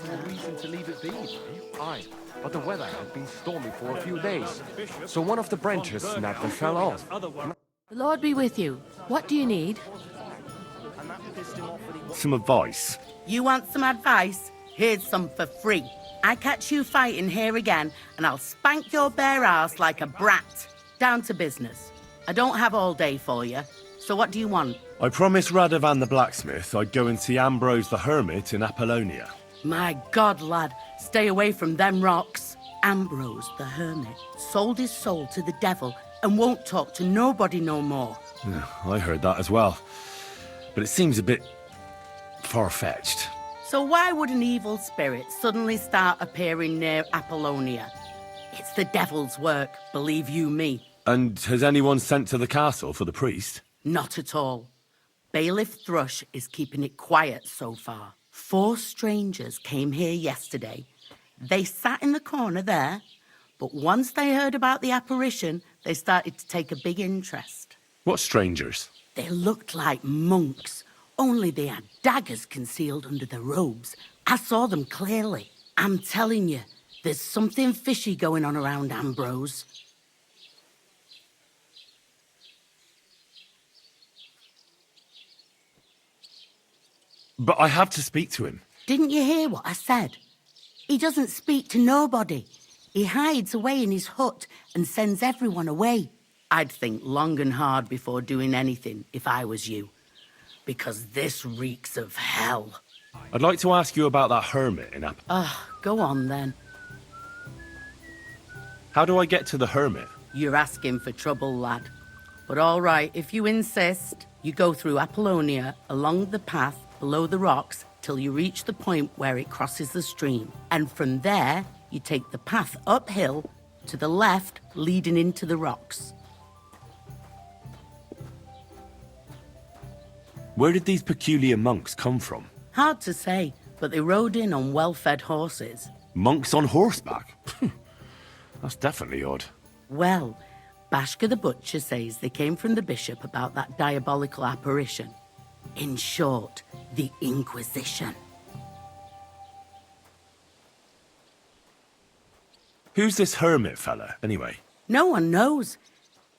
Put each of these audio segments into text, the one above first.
No reason to leave it be. Aye, but the weather had been stormy for a few days, so one of the branches snapped and fell off. The Lord be with you. What do you need? Some advice. You want some advice? Here's some for free. I catch you fighting here again, and I'll spank your bare ass like a brat. Down to business. I don't have all day for you, so what do you want? I promised Radovan the blacksmith I'd go and see Ambrose the hermit in Apollonia. My God, lad, stay away from them rocks. Ambrose the hermit sold his soul to the devil and won't talk to nobody no more. Yeah, I heard that as well. But it seems a bit far-fetched. So why would an evil spirit suddenly start appearing near Apollonia? It's the devil's work, believe you me. And has anyone sent to the castle for the priest? Not at all. Bailiff Thrush is keeping it quiet so far. 4 strangers came here yesterday. They sat in the corner there, but once they heard about the apparition, they started to take a big interest. What strangers? They looked like monks, only they had daggers concealed under their robes. I saw them clearly. I'm telling you, there's something fishy going on around Ambrose. But I have to speak to him. Didn't you hear what I said? He doesn't speak to nobody. He hides away in his hut and sends everyone away. I'd think long and hard before doing anything if I was you. Because this reeks of hell. I'd like to ask you about that hermit in Go on then. How do I get to the hermit? You're asking for trouble, lad. But all right, if you insist, you go through Apollonia along the path below the rocks till you reach the point where it crosses the stream. And from there, you take the path uphill to the left, leading into the rocks. Where did these peculiar monks come from? Hard to say, but they rode in on well-fed horses. Monks on horseback? That's definitely odd. Well, Bashka the Butcher says they came from the bishop about that diabolical apparition. In short, the Inquisition. Who's this hermit fella, anyway? No one knows.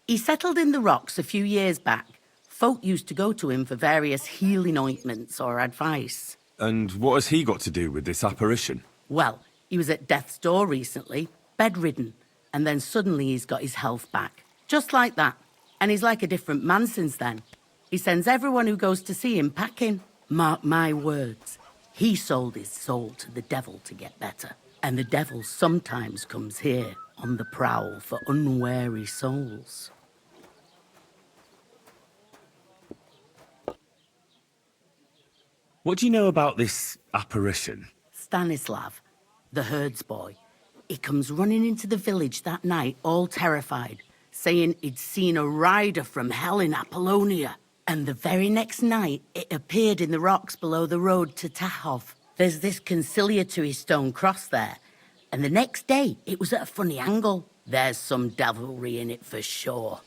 He settled in the rocks a few years back. Folk used to go to him for various healing ointments or advice. And what has he got to do with this apparition? Well, he was at death's door recently, bedridden, and then suddenly he's got his health back. Just like that. And he's like a different man since then. He sends everyone who goes to see him packing. Mark my words. He sold his soul to the devil to get better. And the devil sometimes comes here on the prowl for unwary souls. What do you know about this apparition? Stanislav, the herds boy. He comes running into the village that night, all terrified, saying he'd seen a rider from hell in Apollonia. And the very next night, it appeared in the rocks below the road to Tahov. There's this conciliatory stone cross there. And the next day, it was at a funny angle. There's some devilry in it for sure.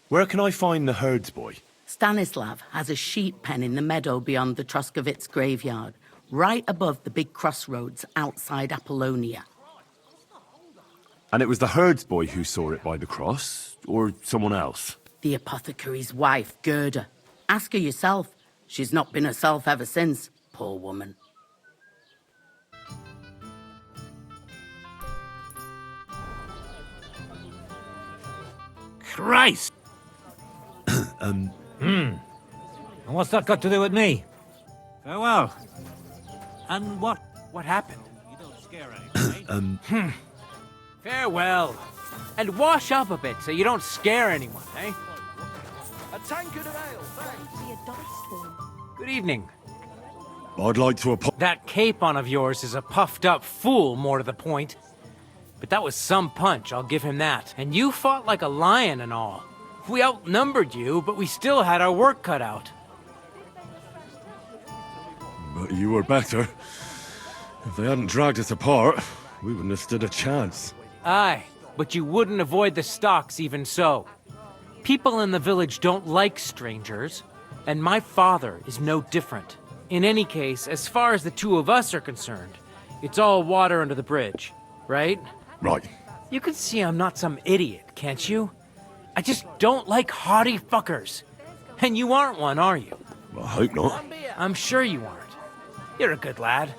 Where can I find the herds boy? Stanislav has a sheep pen in the meadow beyond the Troskovitz graveyard, right above the big crossroads outside Apollonia. And it was the herds boy who saw it by the cross, or someone else? The apothecary's wife, Gerda. Ask her yourself. She's not been herself ever since, poor woman. Christ! And what's that got to do with me? Farewell. And what happened? You don't scare anyone, eh? Farewell. And wash up a bit so you don't scare anyone, eh? A tankard of ale, thanks. Good evening. I'd like to That capon of yours is a puffed-up fool, more to the point. But that was some punch, I'll give him that. And you fought like a lion and all. We outnumbered you, but we still had our work cut out. But you were better. If they hadn't dragged us apart, we wouldn't have stood a chance. Aye, but you wouldn't avoid the stocks even so. People in the village don't like strangers, and my father is no different. In any case, as far as the two of us are concerned, it's all water under the bridge, right? Right. You can see I'm not some idiot, can't you? I just don't like haughty fuckers. And you aren't one, are you? Well, I hope not. I'm sure you aren't. You're a good lad.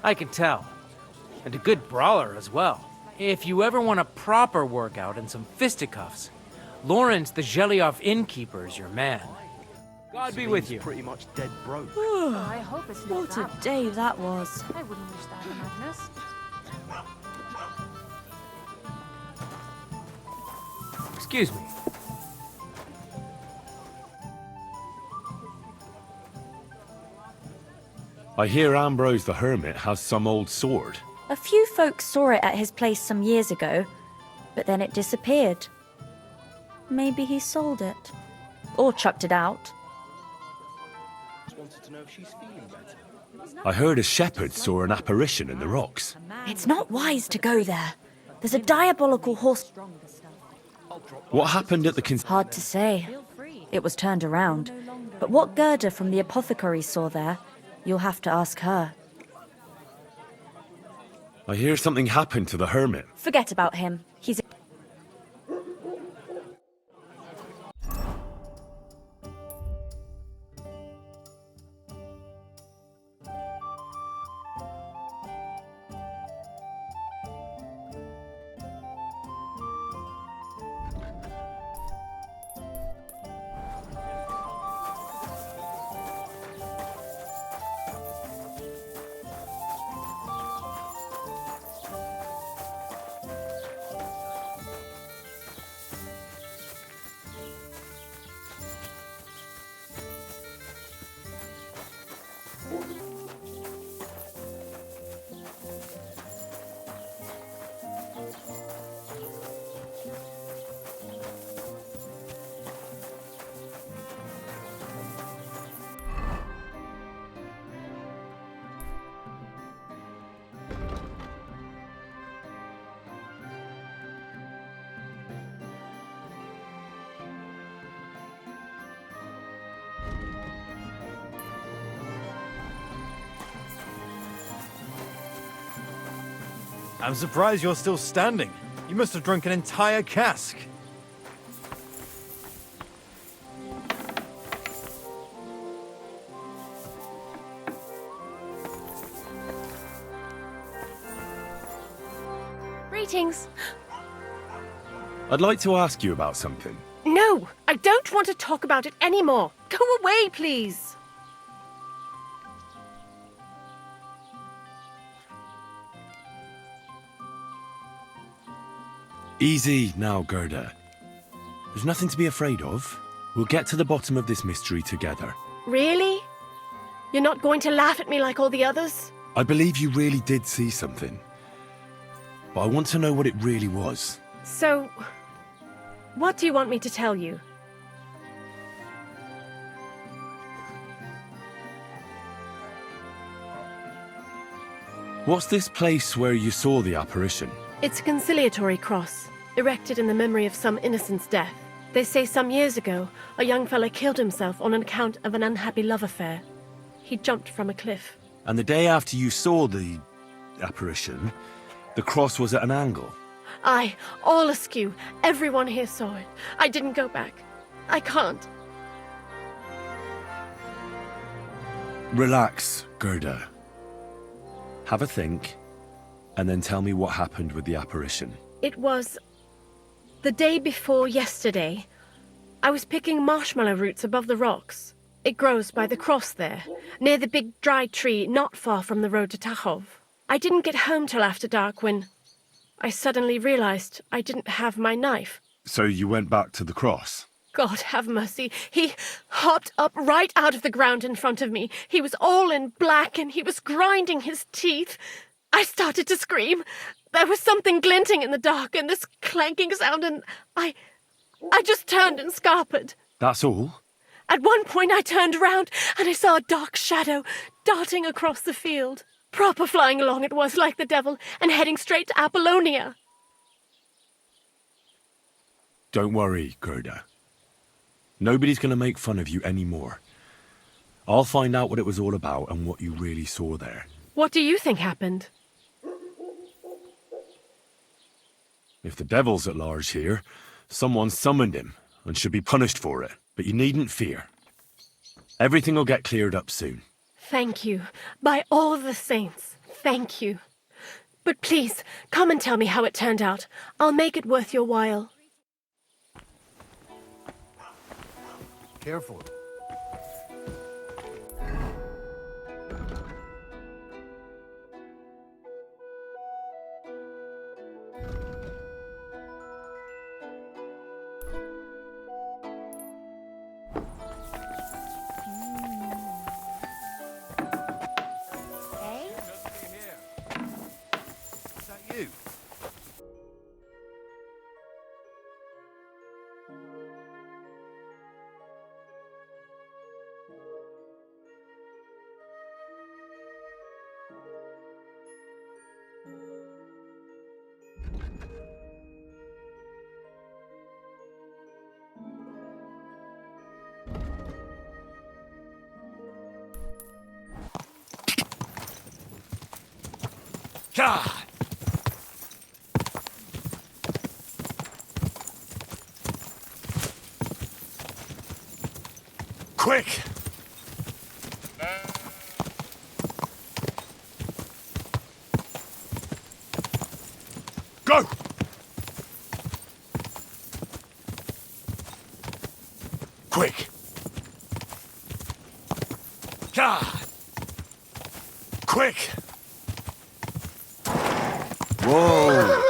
I can tell. And a good brawler as well. If you ever want a proper workout and some fisticuffs, Lawrence the Gelioff innkeeper is your man. God be with you. Pretty much dead broke. I hope it's not What a that. day that was. I wouldn't wish that on Magnus. Excuse me. I hear Ambrose the Hermit has some old sword. A few folks saw it at his place some years ago, but then it disappeared. Maybe he sold it. Or chucked it out. Wanted to know if she's feeling better. I heard a shepherd saw an apparition in the rocks. It's not wise to go there. There's a diabolical horse. What happened at the Hard to say. It was turned around. But what Gerda from the apothecary saw there, you'll have to ask her. I hear something happened to the hermit. Forget about him. He's... I'm surprised you're still standing. You must have drunk an entire cask. Greetings. I'd like to ask you about something. No, I don't want to talk about it anymore. Go away, please. Easy now, Gerda. There's nothing to be afraid of. We'll get to the bottom of this mystery together. Really? You're not going to laugh at me like all the others? I believe you really did see something. But I want to know what it really was. So, what do you want me to tell you? What's this place where you saw the apparition? It's a conciliatory cross, erected in the memory of some innocent's death. They say some years ago, a young fellow killed himself on account of an unhappy love affair. He jumped from a cliff. And the day after you saw the apparition, the cross was at an angle. Aye, all askew. Everyone here saw it. I didn't go back. I can't. Relax, Gerda. Have a think, and then tell me what happened with the apparition. It was the day before yesterday. I was picking marshmallow roots above the rocks. It grows by the cross there, near the big dry tree not far from the road to Tachov. I didn't get home till after dark when I suddenly realized I didn't have my knife. So you went back to the cross? God have mercy. He hopped up right out of the ground in front of me. He was all in black and he was grinding his teeth. I started to scream. There was something glinting in the dark and this clanking sound and I just turned and scarpered. That's all? At one point I turned around and I saw a dark shadow darting across the field. Proper flying along it was like the devil and heading straight to Apollonia. Don't worry, Gerda. Nobody's going to make fun of you anymore. I'll find out what it was all about and what you really saw there. What do you think happened? If the devil's at large here, someone summoned him and should be punished for it. But you needn't fear. Everything will get cleared up soon. Thank you. By all the saints, thank you. But please, come and tell me how it turned out. I'll make it worth your while. Careful. God! Quick! Go! Quick! God! Quick! Whoa!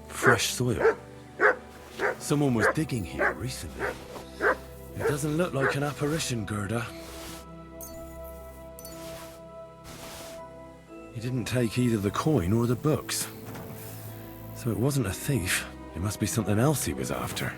Fresh soil. Someone was digging here recently. It doesn't look like an apparition, Gerda. He didn't take either the coin or the books. So it wasn't a thief. It must be something else he was after.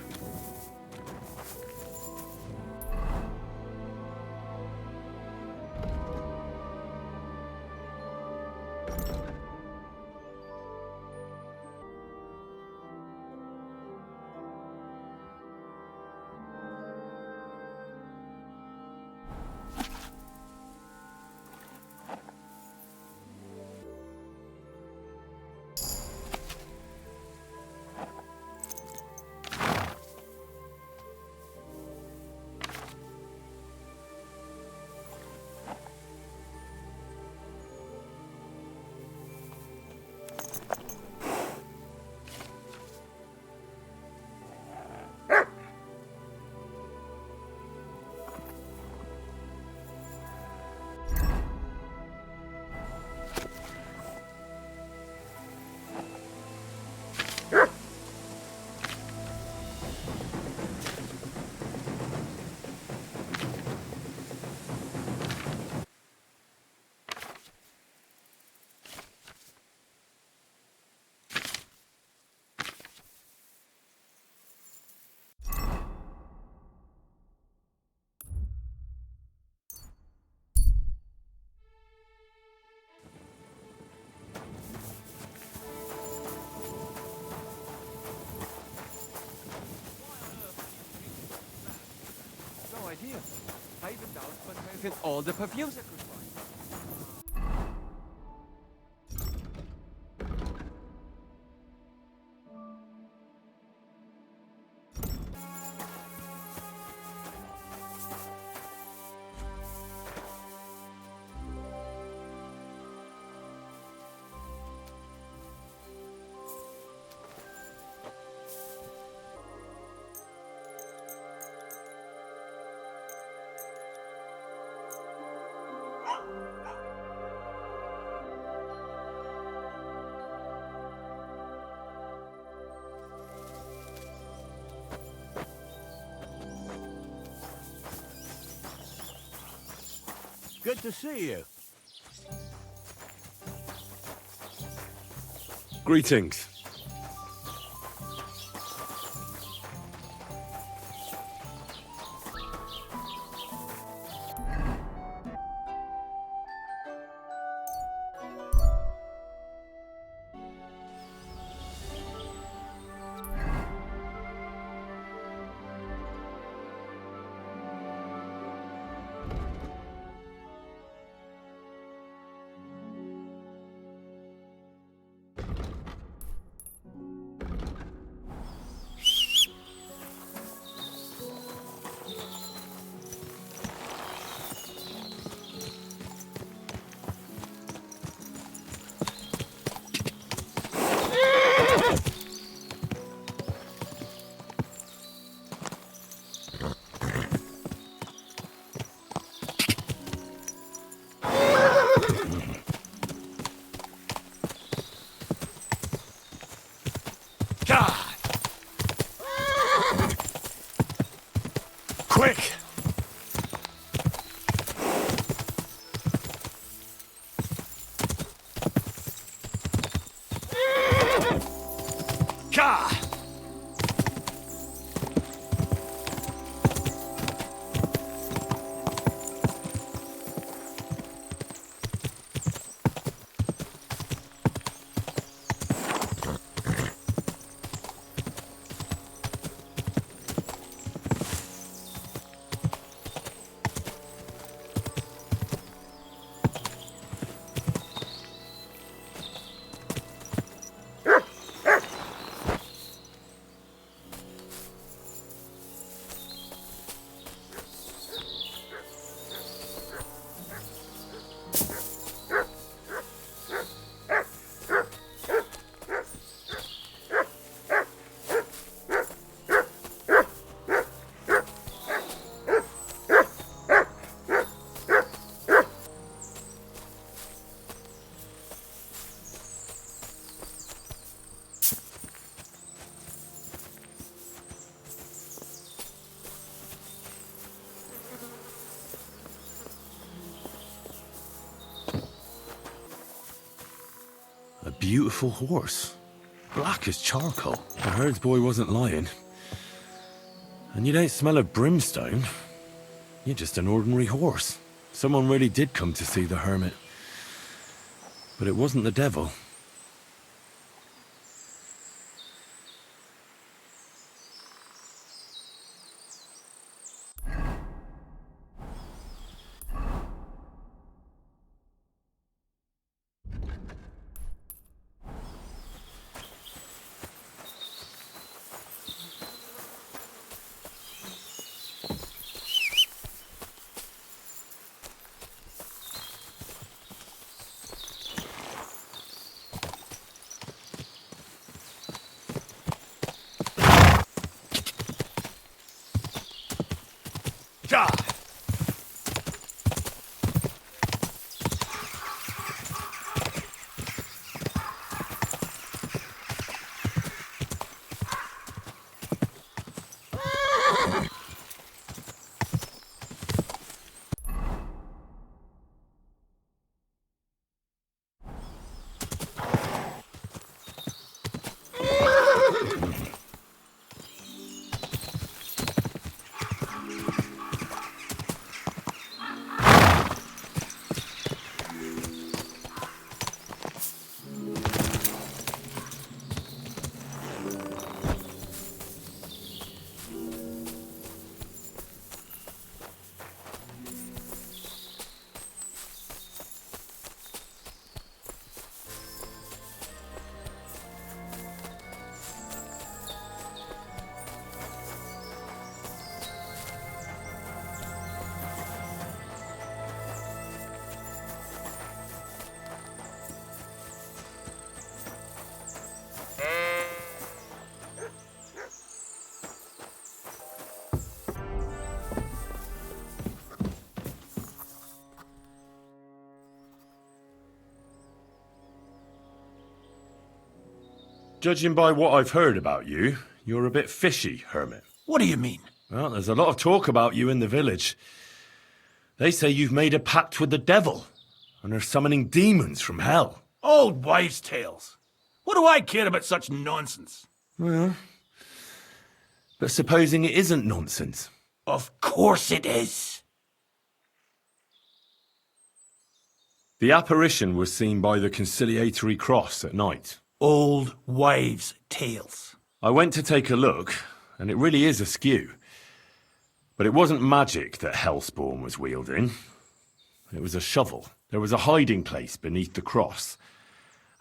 Idea. I even doubt but with all the perfumes I could find. Good to see you. Greetings. Quick! Ka! A beautiful horse. Black as charcoal. The herds boy wasn't lying. And you don't smell of brimstone. You're just an ordinary horse. Someone really did come to see the hermit. But it wasn't the devil. Judging by what I've heard about you, you're a bit fishy, hermit. What do you mean? Well, there's a lot of talk about you in the village. They say you've made a pact with the devil and are summoning demons from hell. Old wives' tales. What do I care about such nonsense? Well, but supposing it isn't nonsense. Of course it is. The apparition was seen by the conciliatory cross at night. Old wives' tales. I went to take a look, and it really is askew. But it wasn't magic that Hellspawn was wielding. It was a shovel. There was a hiding place beneath the cross.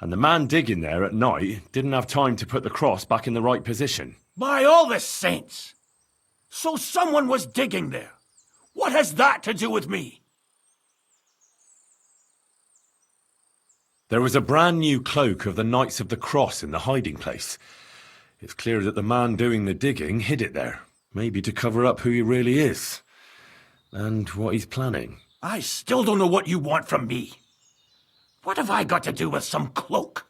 And the man digging there at night didn't have time to put the cross back in the right position. By all the saints! So someone was digging there. What has that to do with me? There was a brand new cloak of the Knights of the Cross in the hiding place. It's clear that the man doing the digging hid it there, maybe to cover up who he really is, and what he's planning. I still don't know what you want from me. What have I got to do with some cloak?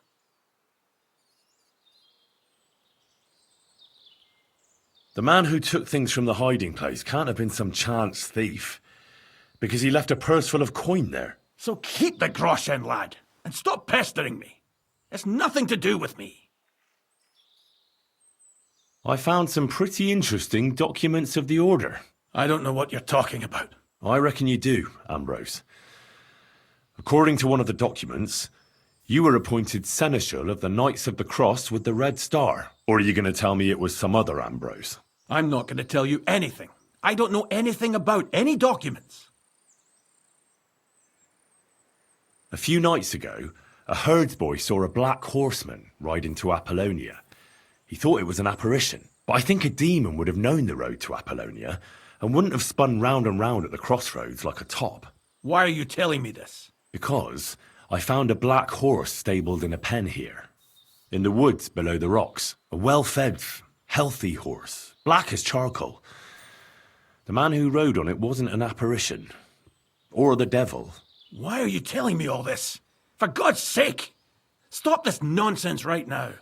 The man who took things from the hiding place can't have been some chance thief, because he left a purse full of coin there. So keep the groschen, lad, and stop pestering me. It's nothing to do with me. I found some pretty interesting documents of the Order. I don't know what you're talking about. I reckon you do, Ambrose. According to one of the documents, you were appointed Seneschal of the Knights of the Cross with the Red Star. Or are you going to tell me it was some other Ambrose? I'm not going to tell you anything. I don't know anything about any documents. A few nights ago, a herdsboy saw a black horseman ride into Apollonia. He thought it was an apparition, but I think a demon would have known the road to Apollonia and wouldn't have spun round and round at the crossroads like a top. Why are you telling me this? Because I found a black horse stabled in a pen here. In the woods below the rocks. A well-fed, healthy horse. Black as charcoal. The man who rode on it wasn't an apparition. Or the devil. Why are you telling me all this? For God's sake! Stop this nonsense right now.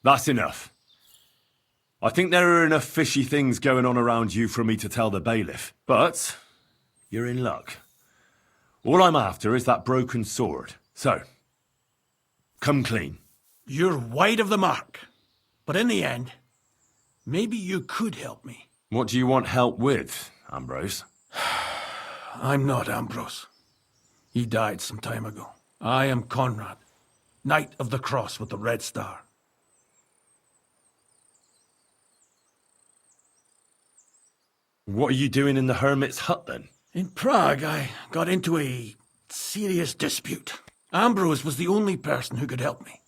That's enough. I think there are enough fishy things going on around you for me to tell the bailiff. But you're in luck. All I'm after is that broken sword. So, come clean. You're wide of the mark. But in the end, maybe you could help me. What do you want help with, Ambrose? I'm not Ambrose. He died some time ago. I am Conrad, Knight of the Cross with the Red Star. What are you doing in the hermit's hut, then? In Prague, I got into a serious dispute. Ambrose was the only person who could help me.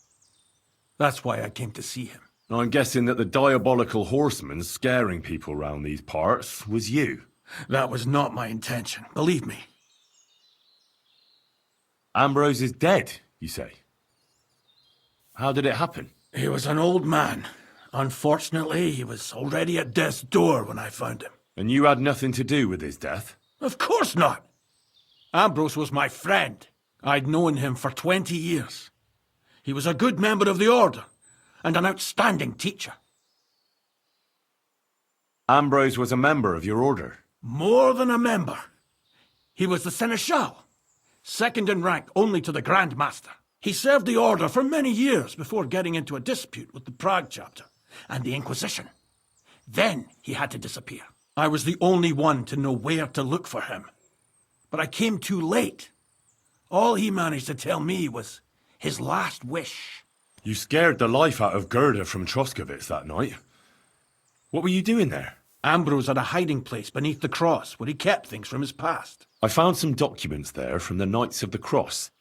That's why I came to see him. I'm guessing that the diabolical horseman scaring people round these parts was you. That was not my intention, believe me. Ambrose is dead, you say? How did it happen? He was an old man. Unfortunately, he was already at death's door when I found him. And you had nothing to do with his death? Of course not. Ambrose was my friend. I'd known him for 20 years. He was a good member of the Order and an outstanding teacher. Ambrose was a member of your order? More than a member. He was the Seneschal, second in rank only to the Grand Master. He served the Order for many years before getting into a dispute with the Prague chapter and the Inquisition. Then he had to disappear. I was the only one to know where to look for him. But I came too late. All he managed to tell me was his last wish. You scared the life out of Gerda from Troskovitz that night. What were you doing there? Ambrose had a hiding place beneath the cross where he kept things from his past. I found some documents there from the Knights of the Cross.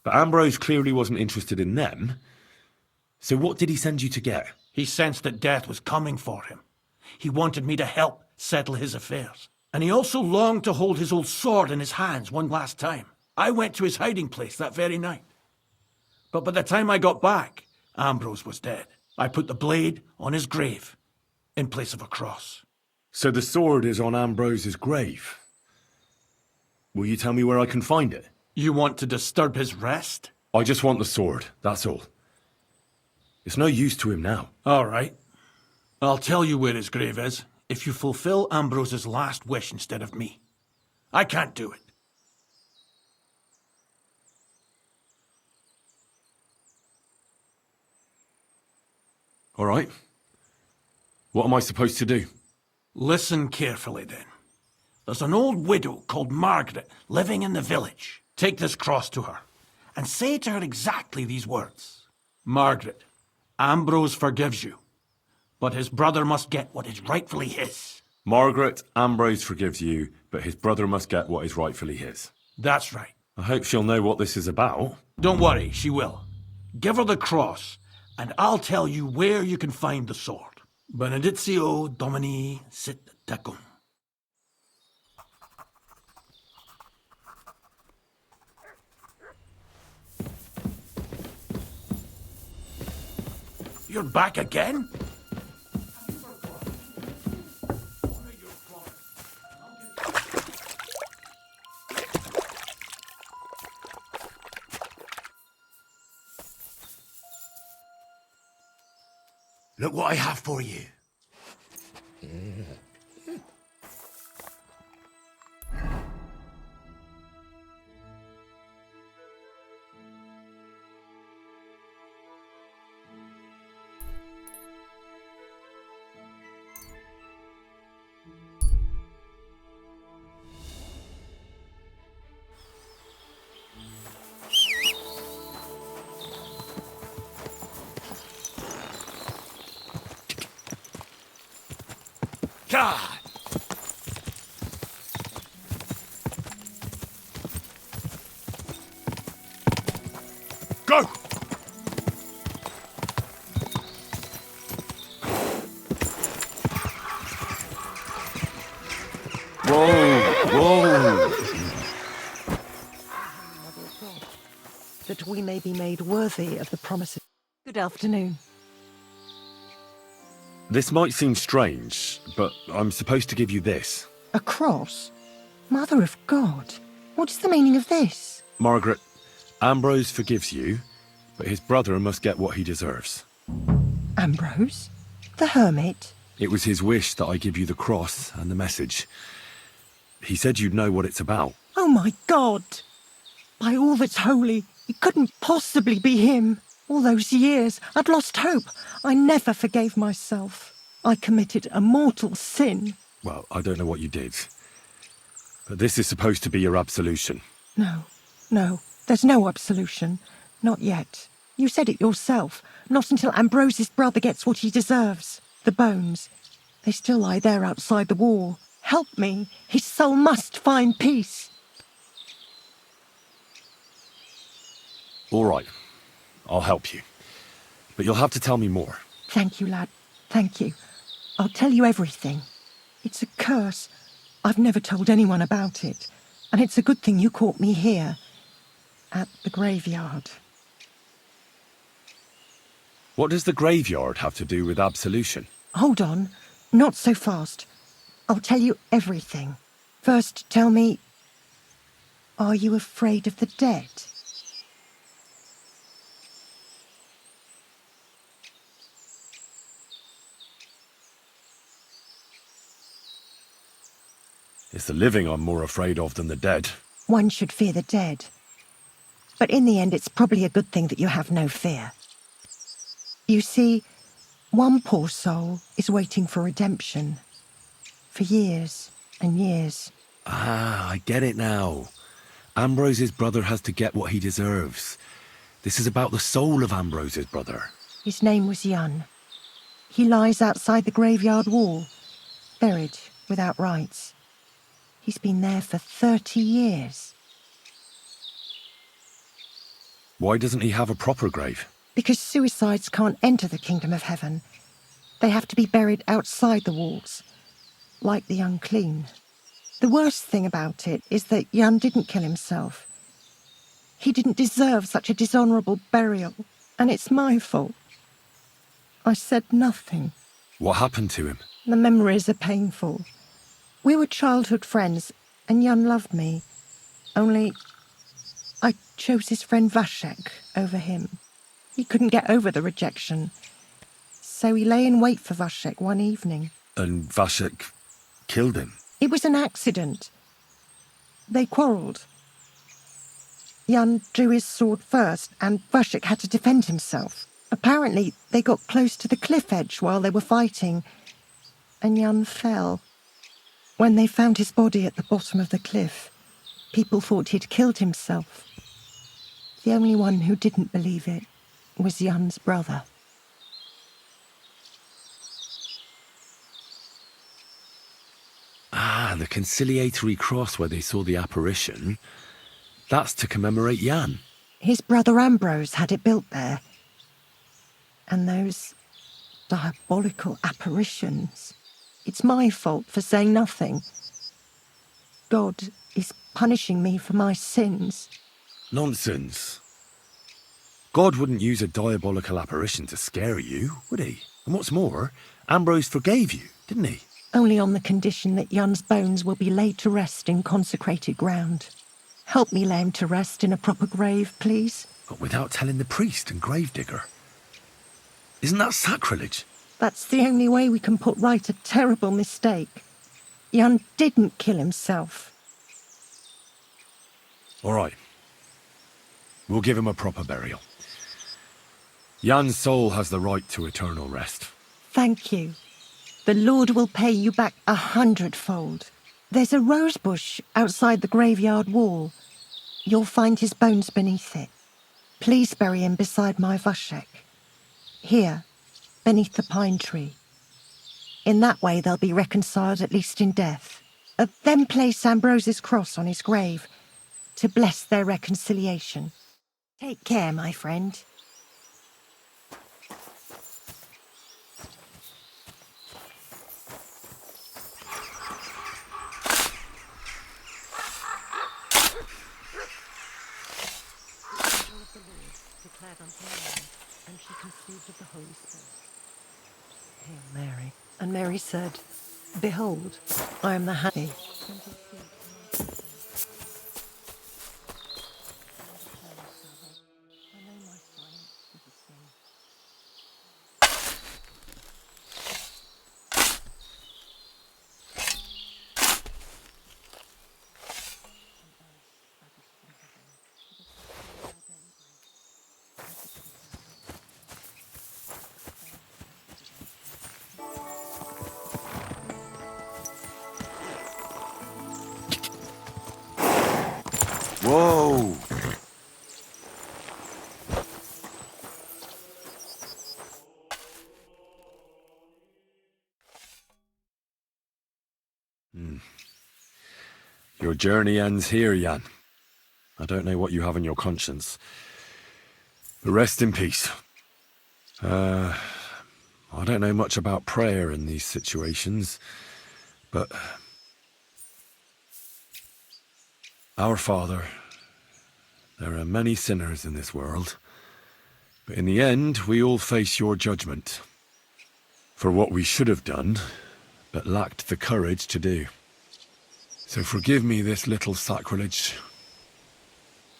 But Ambrose clearly wasn't interested in them. So what did he send you to get? He sensed that death was coming for him. He wanted me to help settle his affairs. And he also longed to hold his old sword in his hands one last time. I went to his hiding place that very night. But by the time I got back, Ambrose was dead. I put the blade on his grave, in place of a cross. So the sword is on Ambrose's grave. Will you tell me where I can find it? You want to disturb his rest? I just want the sword, that's all. It's no use to him now. All right. I'll tell you where his grave is, if you fulfill Ambrose's last wish instead of me. I can't do it. All right. What am I supposed to do? Listen carefully, then. There's an old widow called Margaret living in the village. Take this cross to her, and say to her exactly these words. Margaret, Ambrose forgives you, but his brother must get what is rightfully his. Margaret, Ambrose forgives you, but his brother must get what is rightfully his. That's right. I hope she'll know what this is about. Don't worry, she will. Give her the cross, and I'll tell you where you can find the sword. Benedictio Domini sit tecum. You're back again? Look what I have for you. God! Go! Whoa! That we may be made worthy of the promises. Good afternoon. This might seem strange, but I'm supposed to give you this. A cross? Mother of God, what is the meaning of this? Margaret, Ambrose forgives you, but his brother must get what he deserves. Ambrose? The hermit? It was his wish that I give you the cross and the message. He said you'd know what it's about. Oh my God! By all that's holy, it couldn't possibly be him. All those years, I'd lost hope. I never forgave myself. I committed a mortal sin. Well, I don't know what you did. But this is supposed to be your absolution. No, there's no absolution. Not yet. You said it yourself. Not until Ambrose's brother gets what he deserves. The bones. They still lie there outside the wall. Help me. His soul must find peace. All right. I'll help you. But you'll have to tell me more. Thank you, lad. Thank you. I'll tell you everything. It's a curse. I've never told anyone about it. And it's a good thing you caught me here. At the graveyard. What does the graveyard have to do with absolution? Hold on. Not so fast. I'll tell you everything. First, tell me... Are you afraid of the dead? It's the living I'm more afraid of than the dead. One should fear the dead. But in the end, it's probably a good thing that you have no fear. You see, one poor soul is waiting for redemption. For years and years. Ah, I get it now. Ambrose's brother has to get what he deserves. This is about the soul of Ambrose's brother. His name was Johny. He lies outside the graveyard wall, buried without rites. He's been there for 30 years. Why doesn't he have a proper grave? Because suicides can't enter the kingdom of heaven. They have to be buried outside the walls, like the unclean. The worst thing about it is that Johny didn't kill himself. He didn't deserve such a dishonourable burial, and it's my fault. I said nothing. What happened to him? The memories are painful. We were childhood friends, and Johny loved me. Only, I chose his friend Vashek over him. He couldn't get over the rejection. So he lay in wait for Vashek one evening. And Vashek killed him? It was an accident. They quarrelled. Jan drew his sword first, and Vashek had to defend himself. Apparently, they got close to the cliff edge while they were fighting, and Jan fell. When they found his body at the bottom of the cliff, people thought he'd killed himself. The only one who didn't believe it was Jan's brother. Ah, the conciliatory cross where they saw the apparition. That's to commemorate Jan. His brother Ambrose had it built there. And those diabolical apparitions. It's my fault for saying nothing. God is punishing me for my sins. Nonsense. God wouldn't use a diabolical apparition to scare you, would he? And what's more, Ambrose forgave you, didn't he? Only on the condition that Jan's bones will be laid to rest in consecrated ground. Help me lay him to rest in a proper grave, please. But without telling the priest and gravedigger. Isn't that sacrilege? That's the only way we can put right a terrible mistake. Jan didn't kill himself. All right. We'll give him a proper burial. Jan's soul has the right to eternal rest. Thank you. The Lord will pay you back 100-fold. There's a rose bush outside the graveyard wall. You'll find his bones beneath it. Please bury him beside my Vashek. Here, beneath the pine tree. In that way they'll be reconciled, at least in death. Then place Ambrose's cross on his grave to bless their reconciliation. Take care, my friend. And she conceived of the Holy Spirit. Hail Mary. And Mary said, Behold, I am the happy. Whoa! Your journey ends here, Jan. I don't know what you have on your conscience. But rest in peace. I don't know much about prayer in these situations, but... Our Father, there are many sinners in this world, but in the end we all face your judgment for what we should have done, but lacked the courage to do. So forgive me this little sacrilege.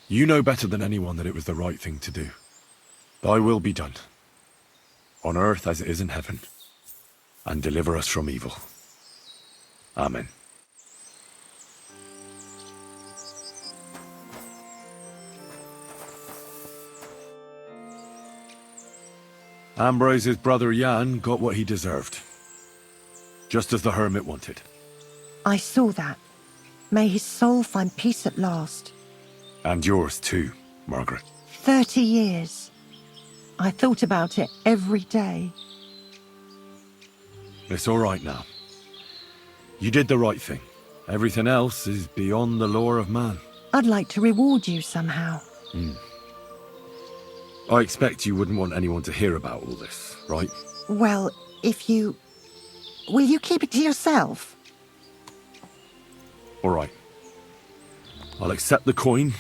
You know better than anyone that it was the right thing to do. Thy will be done, on earth as it is in heaven, and deliver us from evil. Amen. Ambrose's brother Jan got what he deserved, just as the hermit wanted. I saw that. May his soul find peace at last. And yours too, Margaret. 30 years. I thought about it every day. It's all right now. You did the right thing. Everything else is beyond the law of man. I'd like to reward you somehow. I expect you wouldn't want anyone to hear about all this, right? Well, if you... Will you keep it to yourself? All right. I'll accept the coin,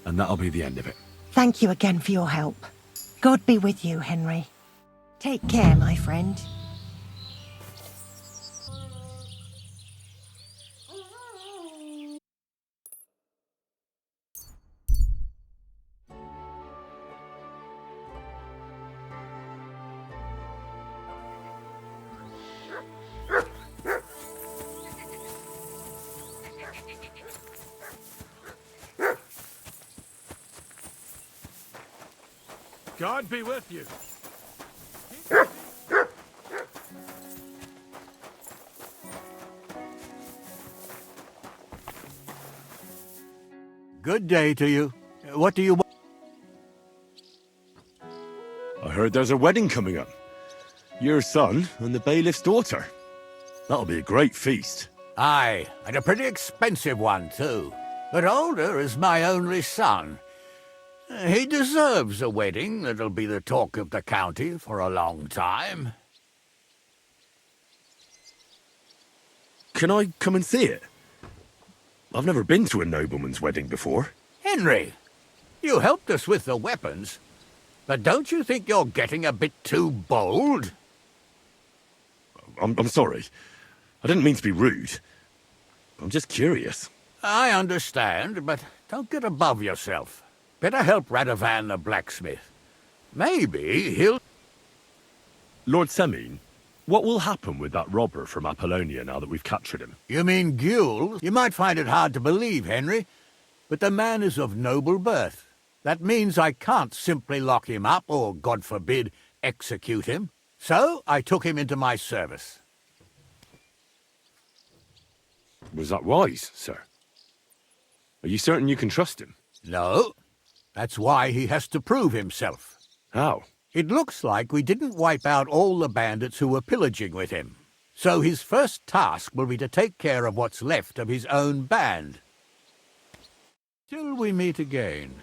and that'll be the end of it. Thank you again for your help. God be with you, Henry. Take care, my friend. God be with you. Good day to you. What do you want? I heard there's a wedding coming up. Your son and the bailiff's daughter. That'll be a great feast. Aye, and a pretty expensive one, too. But Alder is my only son. He deserves a wedding that'll be the talk of the county for a long time. Can I come and see it? I've never been to a nobleman's wedding before. Henry, you helped us with the weapons, but don't you think you're getting a bit too bold? I'm sorry. I didn't mean to be rude. I'm just curious. I understand, but don't get above yourself. Better help Radovan the blacksmith. Maybe he'll... Lord Semine, what will happen with that robber from Apollonia now that we've captured him? You mean Gule? You might find it hard to believe, Henry, but the man is of noble birth. That means I can't simply lock him up or, God forbid, execute him. So I took him into my service. Was that wise, sir? Are you certain you can trust him? No. That's why he has to prove himself. How? It looks like we didn't wipe out all the bandits who were pillaging with him. So his first task will be to take care of what's left of his own band. Till we meet again.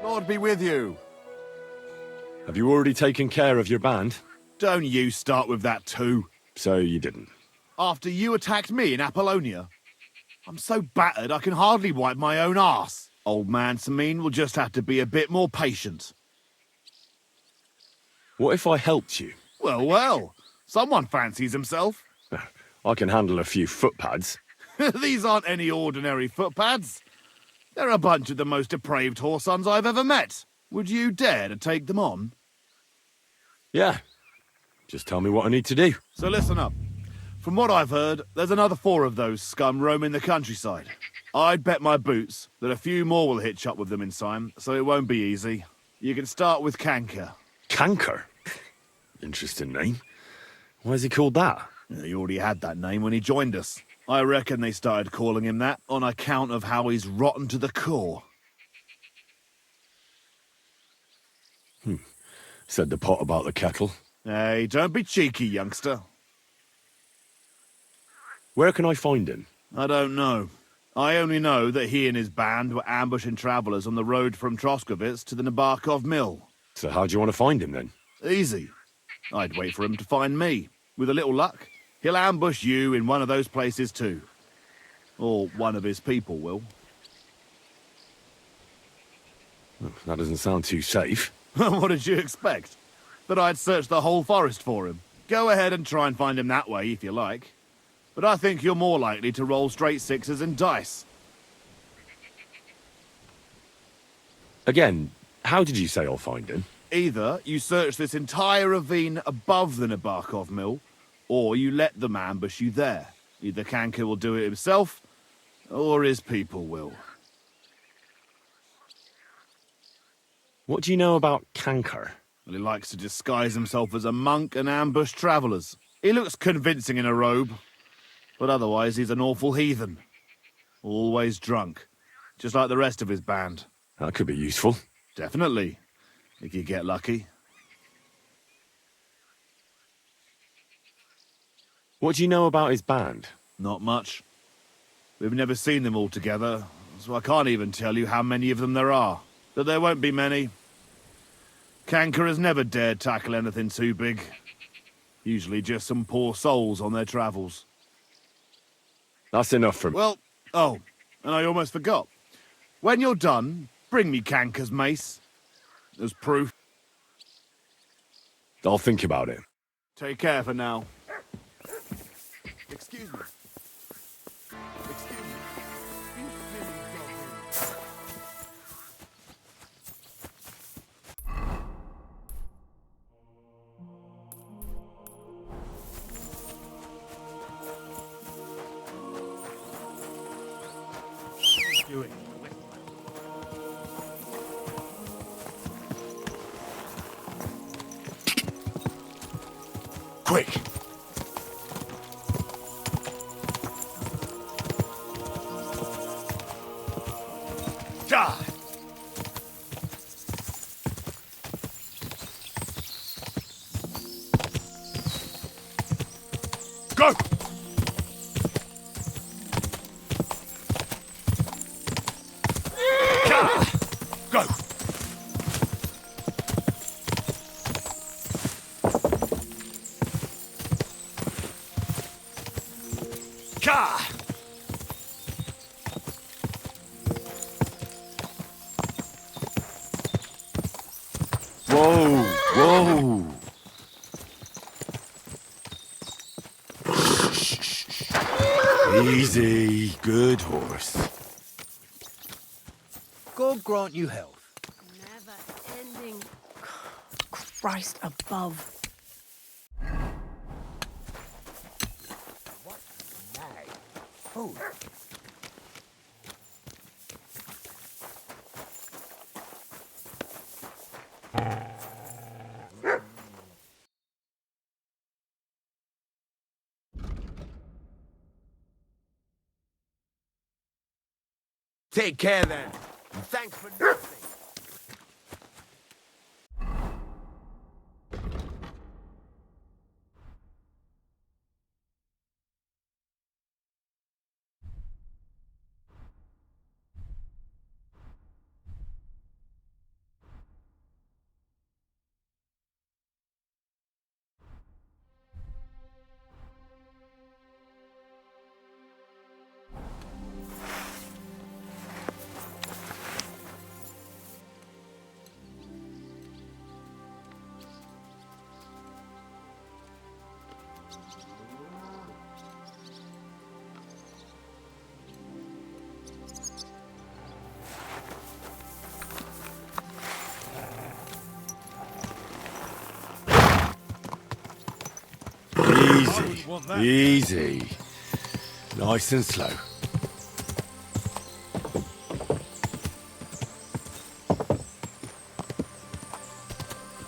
Lord be with you. Have you already taken care of your band? Don't you start with that too. So you didn't. After you attacked me in Apollonia? I'm so battered I can hardly wipe my own arse. Old man Semine will just have to be a bit more patient. What if I helped you? Well, well. Someone fancies himself. I can handle a few footpads. These aren't any ordinary footpads. They're a bunch of the most depraved whoresons I've ever met. Would you dare to take them on? Yeah. Just tell me what I need to do. So listen up. From what I've heard, there's another 4 of those scum roaming the countryside. I'd bet my boots that a few more will hitch up with them in time, so it won't be easy. You can start with Canker. Canker? Interesting name. Why is he called that? He already had that name when he joined us. I reckon they started calling him that on account of how he's rotten to the core. Said the pot about the kettle. Hey, don't be cheeky, youngster. Where can I find him? I don't know. I only know that he and his band were ambushing travellers on the road from Trosky to the embark of Meele. So how do you want to find him then? Easy. I'd wait for him to find me. With a little luck, he'll ambush you in one of those places too. Or one of his people will. That doesn't sound too safe. What did you expect? That I'd search the whole forest for him? Go ahead and try and find him that way if you like. But I think you're more likely to roll straight 6s and dice. Again, how did you say I'll find him? Either you search this entire ravine above the embark of Meele, or you let them ambush you there. Either Canker will do it himself, or his people will. What do you know about Canker? Well, he likes to disguise himself as a monk and ambush travellers. He looks convincing in a robe, but otherwise he's an awful heathen. Always drunk, just like the rest of his band. That could be useful. Definitely, if you get lucky. What do you know about his band? Not much. We've never seen them all together, so I can't even tell you how many of them there are. But there won't be many. Canker has never dared tackle anything too big. Usually just some poor souls on their travels. That's enough for me. Well, oh, and I almost forgot. When you're done, bring me Canker's mace. As proof. I'll think about it. Take care for now. Excuse me. Excuse me. Doing. Quick! Die! Go! Go! Ka! Whoa! Whoa! Easy. Good horse. God grant you health. Never ending. Christ above. Food. Take care then. And thanks for nothing. Easy. Easy. Nice and slow.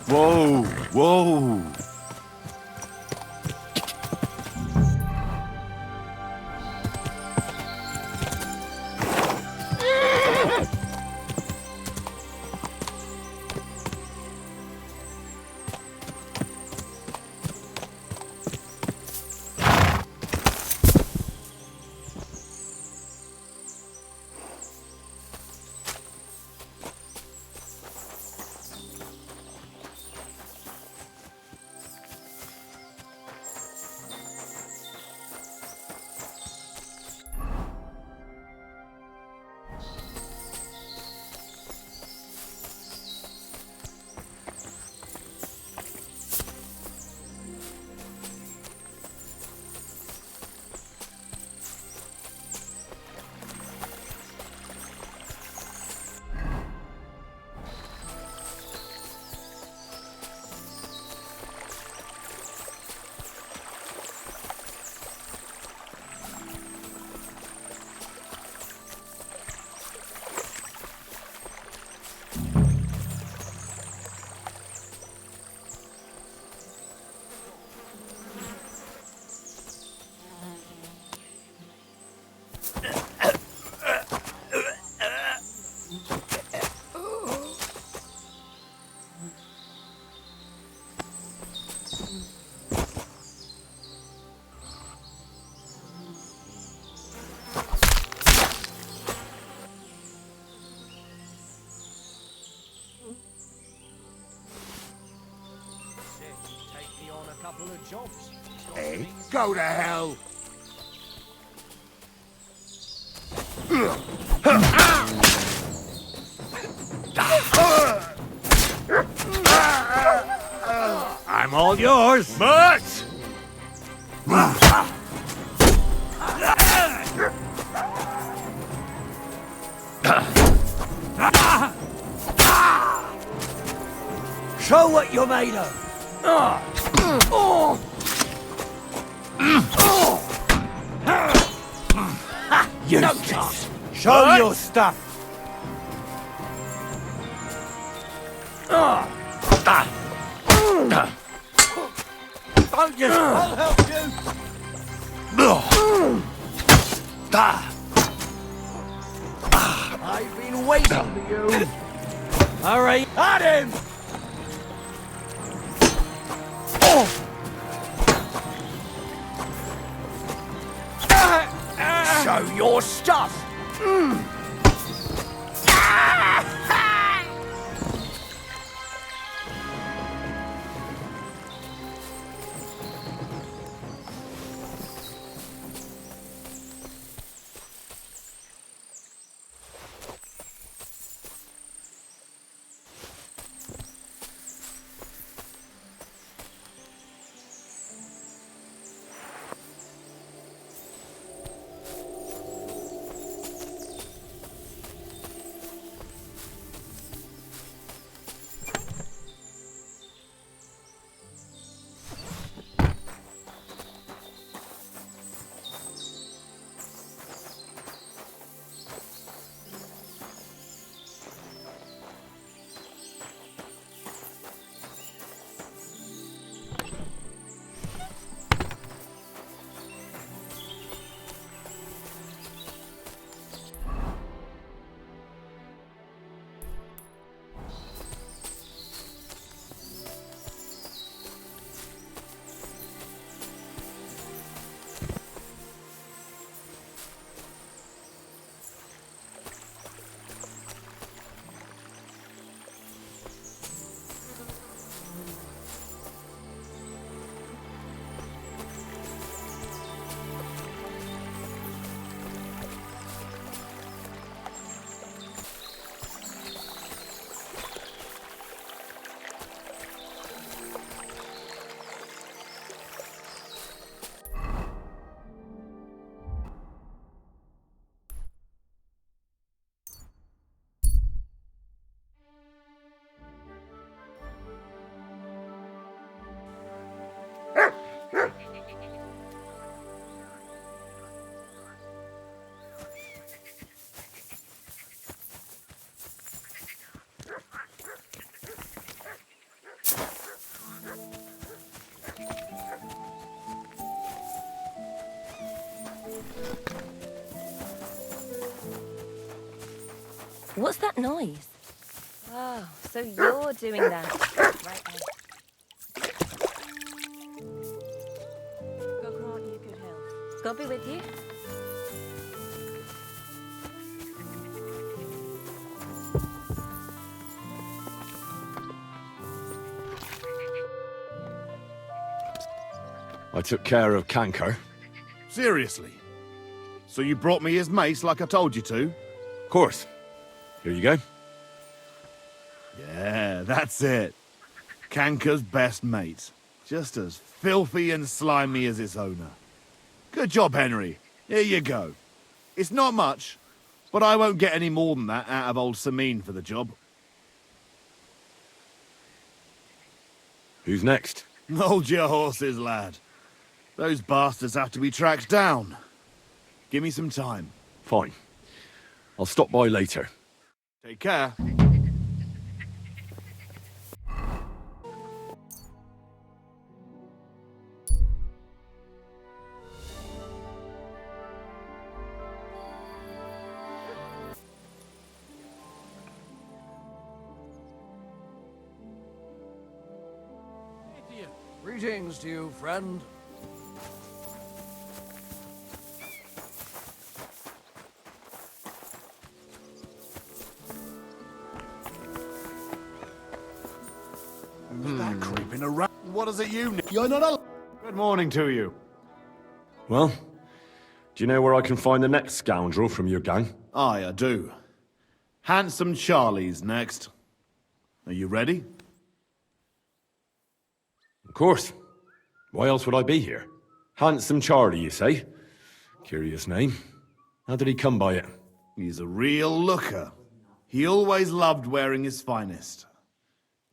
Whoa! Whoa! Hey, go to hell! yours. But Show what you're made of. Useless. Show your stuff. Don't you? I'll help you. I've been waiting for you. All right, at him. Show your stuff. What's that noise? Oh, so you're doing that. Right then. Go grant you good health. God be with you. I took care of Canker. Seriously? So you brought me his mace like I told you to? Of course. Here you go. Yeah, that's it. Canker's best mate. Just as filthy and slimy as its owner. Good job, Henry. Here you go. It's not much, but I won't get any more than that out of old Sameen for the job. Who's next? Hold your horses, lad. Those bastards have to be tracked down. Give me some time. Fine. I'll stop by later. Take care. Greetings to you, friend. Who's that creeping around? What is it you need? You're not a... Good morning to you. Well, do you know where I can find the next scoundrel from your gang? Aye, I do. Handsome Charlie's next. Are you ready? Of course. Why else would I be here? Handsome Charlie, you say? Curious name. How did he come by it? He's a real looker. He always loved wearing his finest.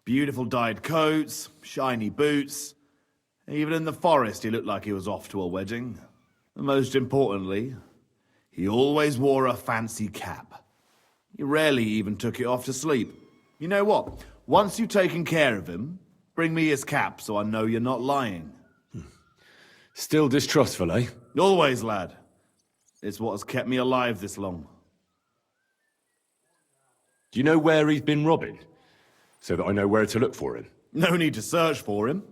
Beautiful dyed coats, shiny boots. Even in the forest, he looked like he was off to a wedding. And most importantly, he always wore a fancy cap. He rarely even took it off to sleep. You know what? Once you've taken care of him, bring me his cap so I know you're not lying. Still distrustful, eh? Always, lad. It's what has kept me alive this long. Do you know where he's been robbing? So that I know where to look for him. No need to search for him.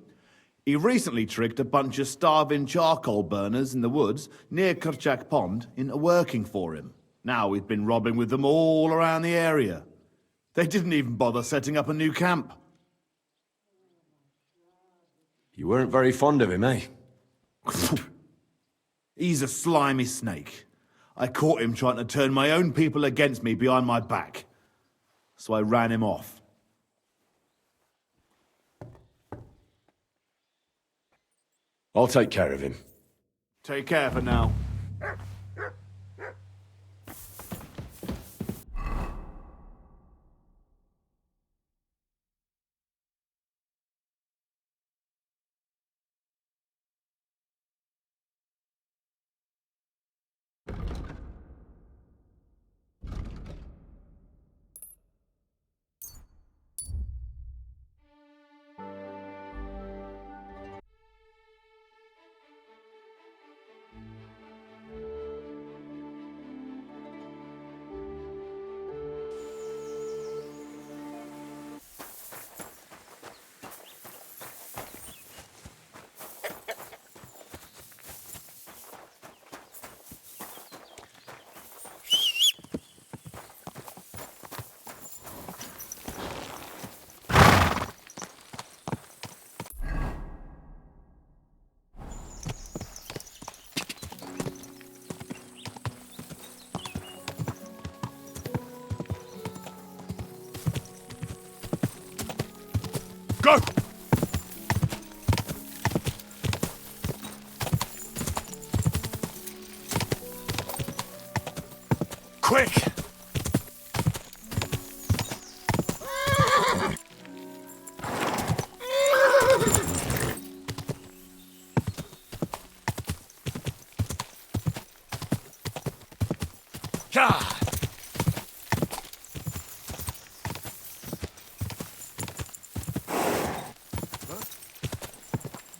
He recently tricked a bunch of starving charcoal burners in the woods near Kerchak Pond into working for him. Now he's been robbing with them all around the area. They didn't even bother setting up a new camp. You weren't very fond of him, eh? He's a slimy snake. I caught him trying to turn my own people against me behind my back. So I ran him off. I'll take care of him. Take care for now. Go! Quick!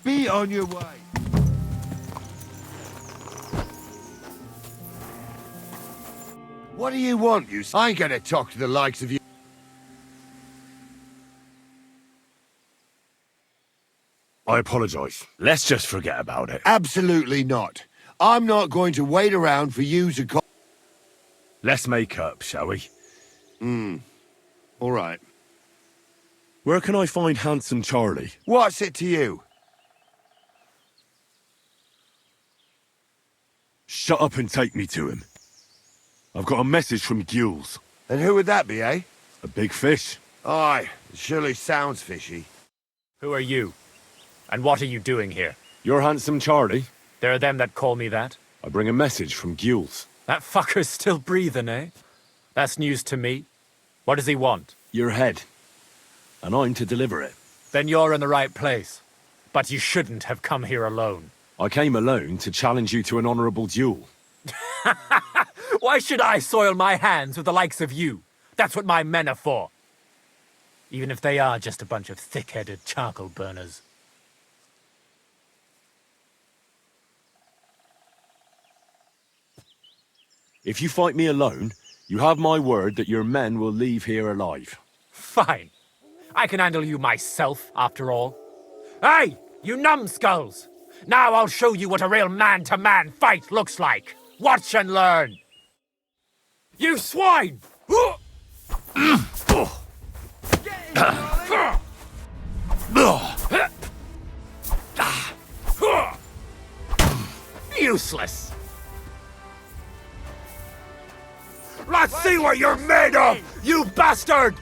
Be on your way. What do you want, you? I ain't gonna talk to the likes of you. I apologize. Let's just forget about it. Absolutely not. I'm not going to wait around for you to call. Let's make up, shall we? All right. Where can I find Handsome Charlie? What's it to you? Shut up and take me to him. I've got a message from Gules. And who would that be, eh? A big fish. Aye, it surely sounds fishy. Who are you? And what are you doing here? You're Handsome Charlie? There are them that call me that. I bring a message from Gules. That fucker's still breathing, eh? That's news to me. What does he want? Your head. And I'm to deliver it. Then you're in the right place. But you shouldn't have come here alone. I came alone to challenge you to an honorable duel. Why should I soil my hands with the likes of you? That's what my men are for. Even if they are just a bunch of thick-headed charcoal burners. If you fight me alone, you have my word that your men will leave here alive. Fine. I can handle you myself, after all. Hey, you numbskulls! Now I'll show you what a real man-to-man fight looks like. Watch and learn. You swine! Useless. Let's see what you're made of, you bastard!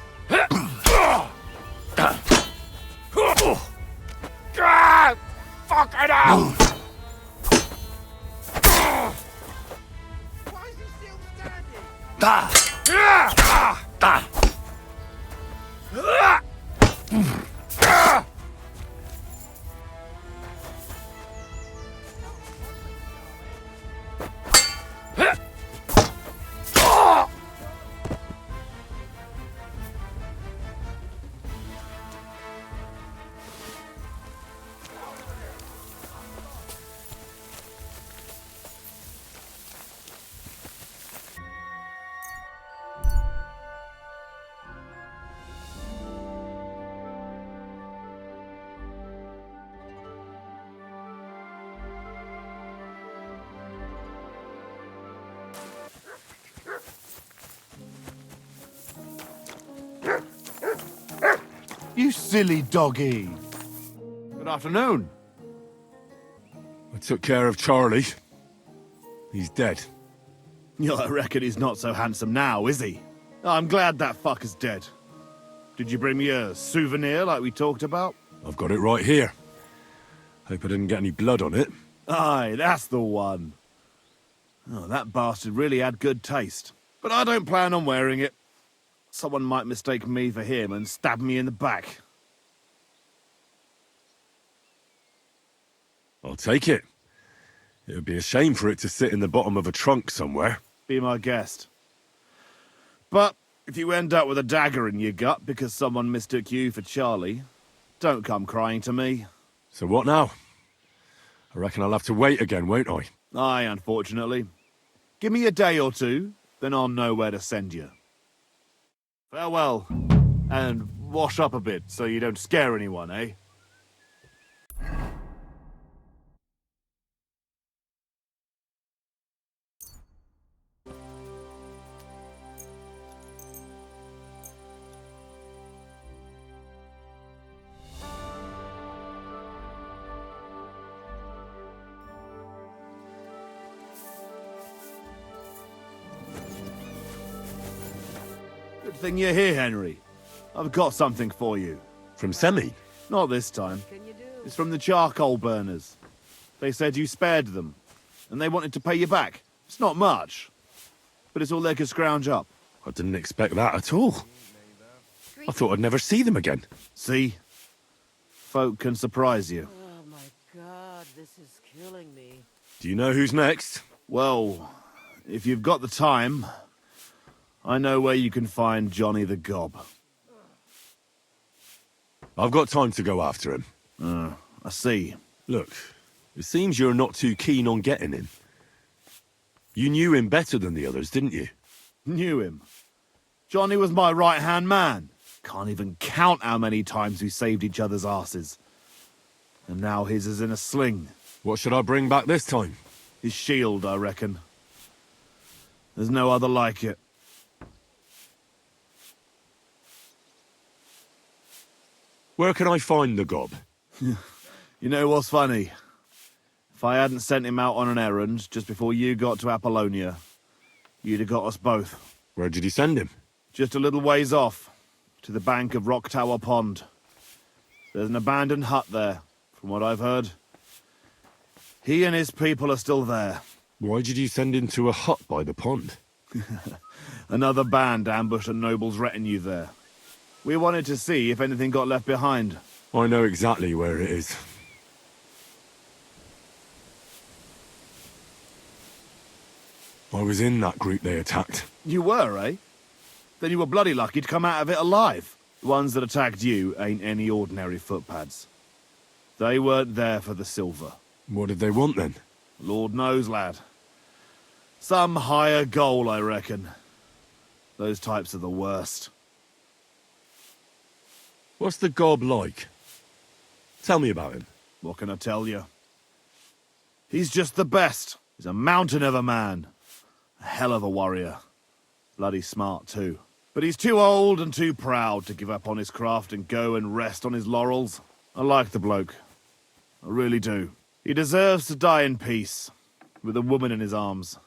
Fucking hell! Da! Da! You silly doggy. Good afternoon. I took care of Charlie. He's dead. Yeah, I reckon he's not so handsome now, is he? I'm glad that fucker's dead. Did you bring me a souvenir like we talked about? I've got it right here. Hope I didn't get any blood on it. Aye, that's the one. Oh, that bastard really had good taste. But I don't plan on wearing it. Someone might mistake me for him and stab me in the back. I'll take it. It would be a shame for it to sit in the bottom of a trunk somewhere. Be my guest. But if you end up with a dagger in your gut because someone mistook you for Charlie, don't come crying to me. So what now? I reckon I'll have to wait again, won't I? Aye, unfortunately. Give me a day or two, then I'll know where to send you. Farewell. And wash up a bit so you don't scare anyone, eh? Good thing you're here, Henry. I've got something for you. From Semi? Not this time. It's from the charcoal burners. They said you spared them, and they wanted to pay you back. It's not much, but it's all they could scrounge up. I didn't expect that at all. I thought I'd never see them again. See? Folk can surprise you. Oh my god, this is killing me. Do you know who's next? Well, if you've got the time, I know where you can find Johnny the Gob. I've got time to go after him. I see. Look, it seems you're not too keen on getting him. You knew him better than the others, didn't you? Knew him. Johnny was my right-hand man. Can't even count how many times we saved each other's asses. And now his is in a sling. What should I bring back this time? His shield, I reckon. There's no other like it. Where can I find the gob? You know what's funny? If I hadn't sent him out on an errand just before you got to Apollonia, you'd have got us both. Where did you send him? Just a little ways off, to the bank of Rock Tower Pond. There's an abandoned hut there, from what I've heard. He and his people are still there. Why did you send him to a hut by the pond? Another band ambushed a noble's retinue there. We wanted to see if anything got left behind. I know exactly where it is. I was in that group they attacked. You were, eh? Then you were bloody lucky to come out of it alive. The ones that attacked you ain't any ordinary footpads. They weren't there for the silver. What did they want then? Lord knows, lad. Some higher goal, I reckon. Those types are the worst. What's the gob like? Tell me about him. What can I tell you? He's just the best. He's a mountain of a man. A hell of a warrior. Bloody smart, too. But he's too old and too proud to give up on his craft and go and rest on his laurels. I like the bloke. I really do. He deserves to die in peace, with a woman in his arms,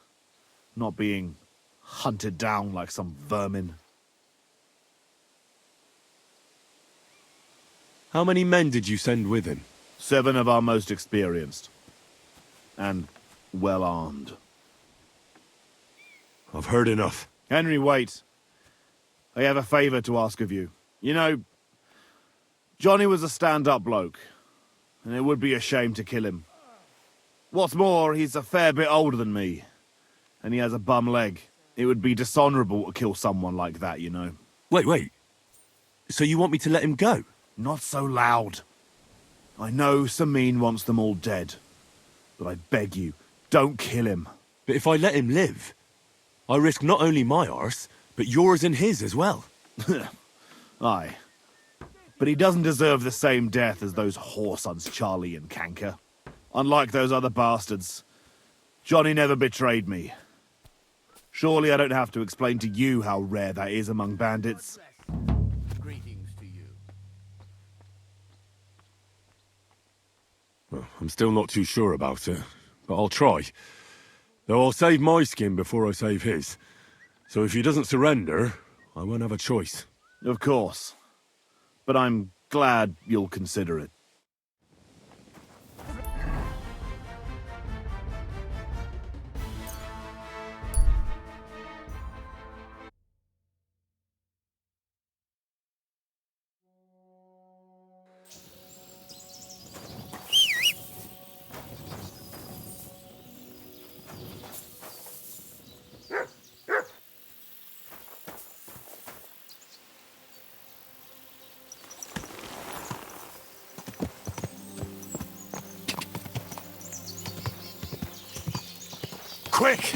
not being hunted down like some vermin. How many men did you send with him? 7 of our most experienced. And well armed. I've heard enough. Henry, wait. I have a favour to ask of you. You know, Johnny was a stand-up bloke, and it would be a shame to kill him. What's more, he's a fair bit older than me, and he has a bum leg. It would be dishonourable to kill someone like that, you know. Wait. So you want me to let him go? Not so loud. I know Samin wants them all dead, but I beg you, don't kill him. But if I let him live, I risk not only my arse, but yours and his as well. Aye. But he doesn't deserve the same death as those whoresons Charlie and Canker. Unlike those other bastards, Johnny never betrayed me. Surely I don't have to explain to you how rare that is among bandits. Greetings to you. Well, I'm still not too sure about it, but I'll try. Though I'll save my skin before I save his. So if he doesn't surrender, I won't have a choice. Of course. But I'm glad you'll consider it. Quick!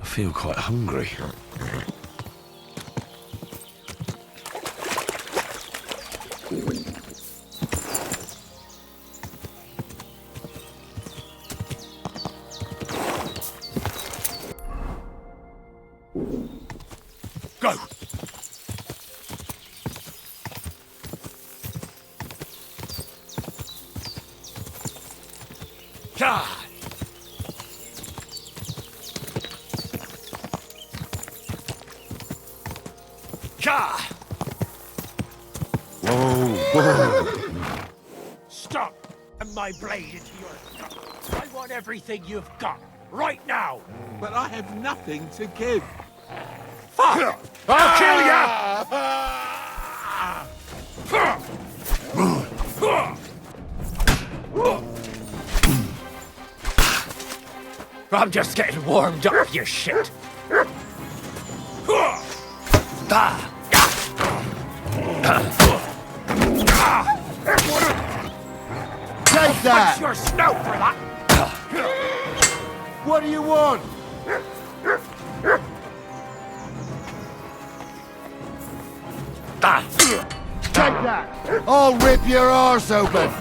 I feel quite hungry. Go! God! God! Whoa! Stop! And my blade into your gut. I want everything you've got, right now! But I have nothing to give. Fuck! I'll kill ya! I'm just getting warmed up, you shit! Take that! What's your snout for that? What do you want? Take that! I'll rip your arse open!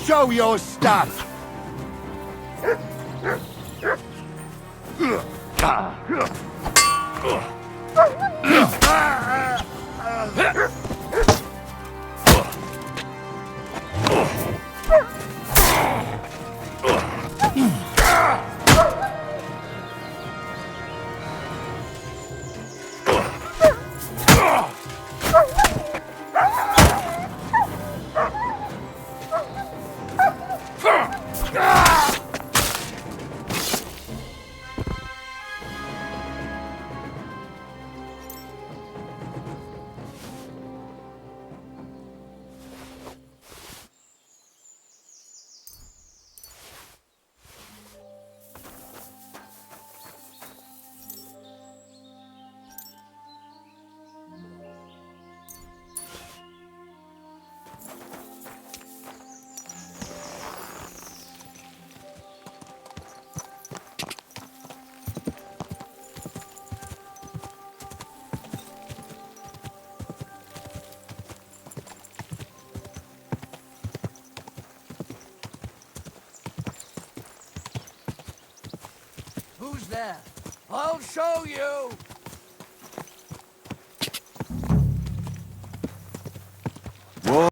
Show your stuff! Who's there? I'll show you! Whoa!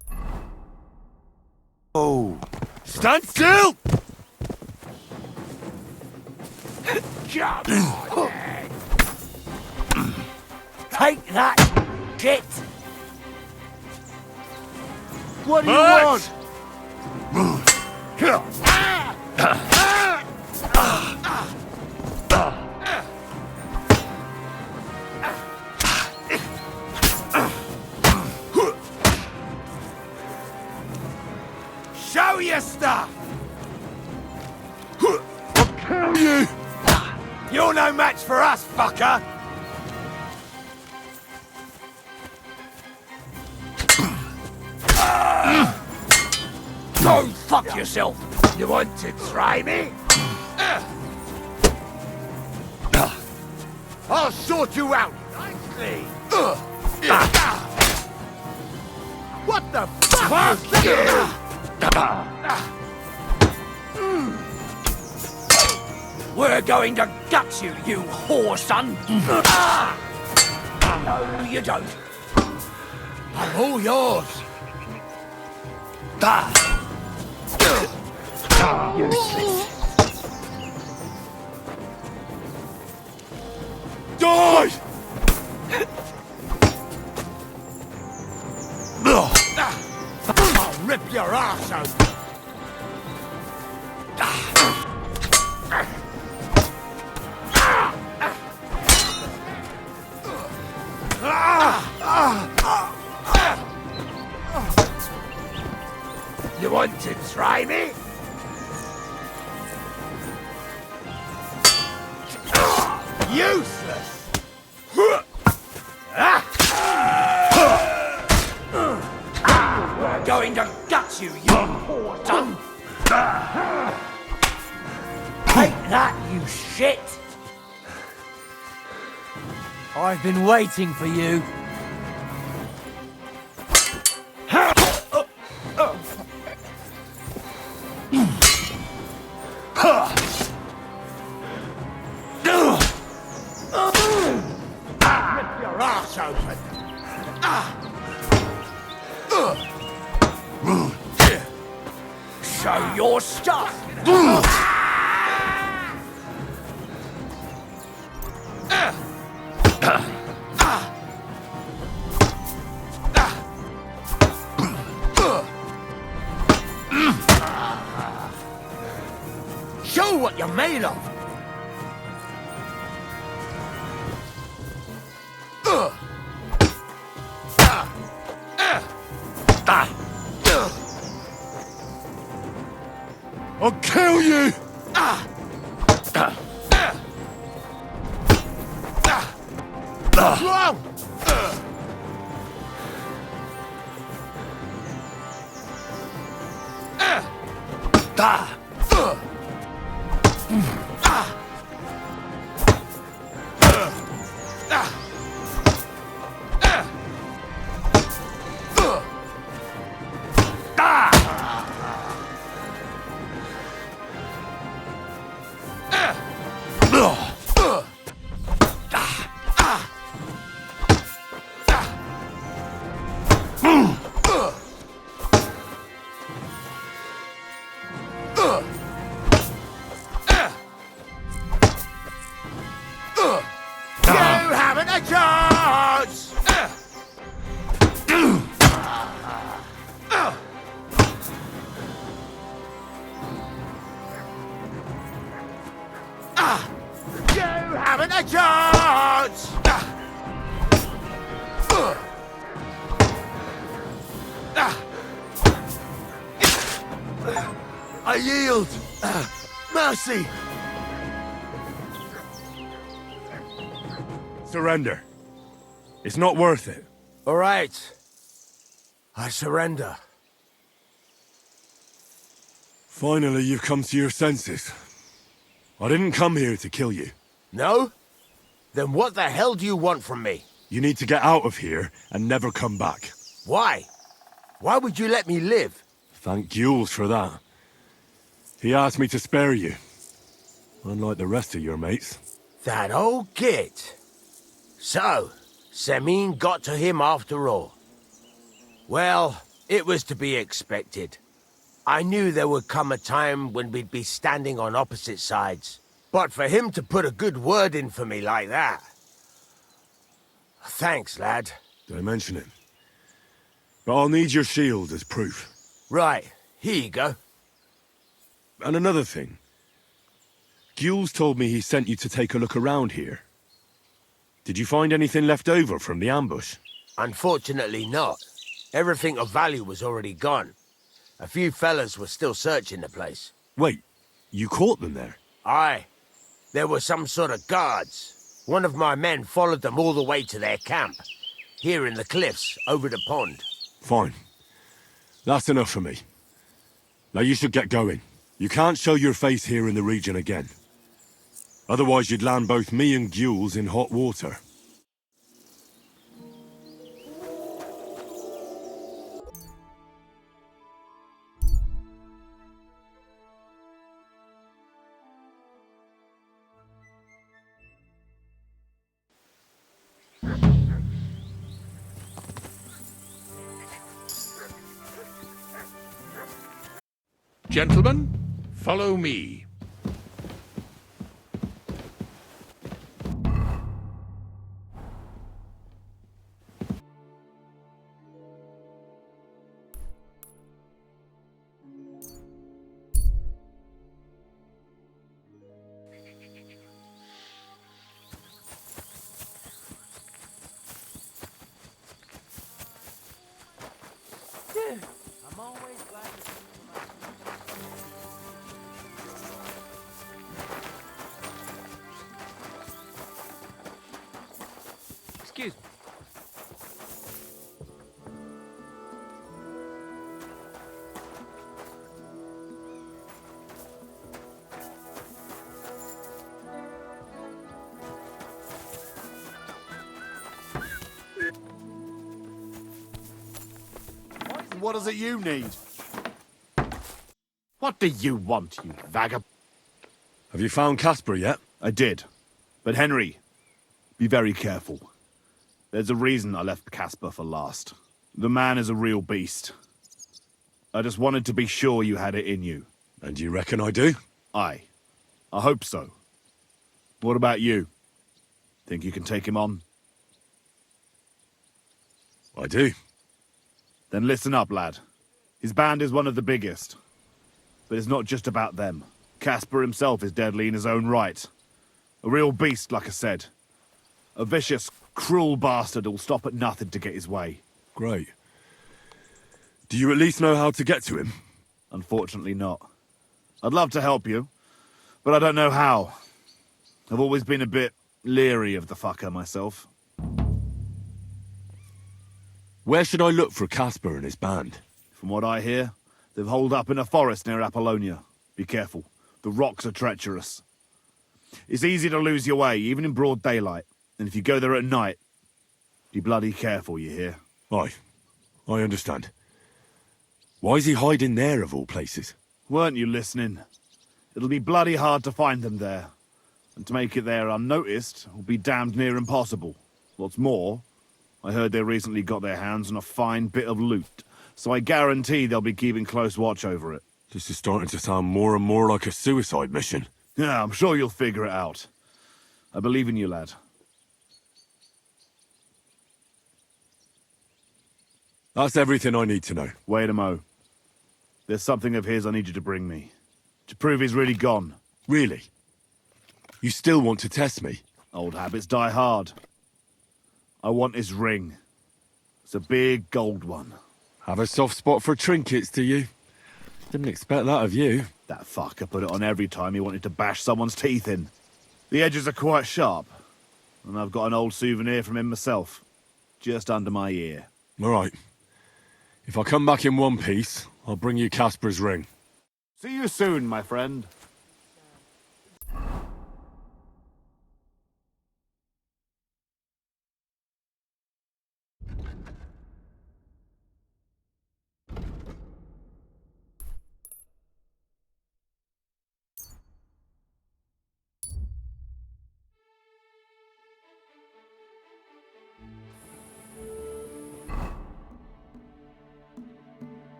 Oh! Stand still! Take that, shit! What do you want? Show your stuff! I'll kill you! You're no match for us, fucker! Go fuck yourself! You want to try me? I'll sort you out nicely! What the fuck is that? We're going to gut you, you whore son! No, you don't. I'm all yours. Useless. Die! I'll rip your ass open. You want to try me? Useless! We're going to gut you, you poor son! Take that, you shit! I've been waiting for you. Rip your ass open. Show your stuff. Show what you're made of. I'll kill you! Wrong! You haven't a chance! You haven't a chance! I yield. Mercy. Surrender. It's not worth it. All right. I surrender. Finally, you've come to your senses. I didn't come here to kill you. No? Then what the hell do you want from me? You need to get out of here and never come back. Why? Why would you let me live? Thank Jules for that. He asked me to spare you. Unlike the rest of your mates. That old git. So, Semine got to him after all. Well, it was to be expected. I knew there would come a time when we'd be standing on opposite sides. But for him to put a good word in for me like that... Thanks, lad. Don't mention it. But I'll need your shield as proof. Right, here you go. And another thing. Gules told me he sent you to take a look around here. Did you find anything left over from the ambush? Unfortunately not. Everything of value was already gone. A few fellas were still searching the place. Wait, you caught them there? Aye. There were some sort of guards. One of my men followed them all the way to their camp. Here in the cliffs, over the pond. Fine. That's enough for me. Now you should get going. You can't show your face here in the region again. Otherwise you'd land both me and Gules in hot water. Gentlemen, follow me. I'm always glad to see you. Excuse me. What is it you need? What do you want, you vagabond? Have you found Casper yet? I did. But Henry, be very careful. There's a reason I left Casper for last. The man is a real beast. I just wanted to be sure you had it in you. And you reckon I do? Aye. I hope so. What about you? Think you can take him on? I do. Then listen up, lad. His band is one of the biggest. But it's not just about them. Casper himself is deadly in his own right. A real beast, like I said. A vicious, cruel bastard who'll stop at nothing to get his way. Great. Do you at least know how to get to him? Unfortunately not. I'd love to help you, but I don't know how. I've always been a bit leery of the fucker myself. Where should I look for Casper and his band? From what I hear, they've holed up in a forest near Apollonia. Be careful. The rocks are treacherous. It's easy to lose your way, even in broad daylight. And if you go there at night, be bloody careful, you hear? Aye, I understand. Why is he hiding there, of all places? Weren't you listening? It'll be bloody hard to find them there. And to make it there unnoticed will be damned near impossible. What's more, I heard they recently got their hands on a fine bit of loot, so I guarantee they'll be keeping close watch over it. This is starting to sound more and more like a suicide mission. Yeah, I'm sure you'll figure it out. I believe in you, lad. That's everything I need to know. Wait a mo. There's something of his I need you to bring me. To prove he's really gone. Really? You still want to test me? Old habits die hard. I want his ring. It's a big gold one. Have a soft spot for trinkets, do you? Didn't expect that of you. That fucker put it on every time he wanted to bash someone's teeth in. The edges are quite sharp. And I've got an old souvenir from him myself. Just under my ear. All right. If I come back in one piece, I'll bring you Casper's ring. See you soon, my friend.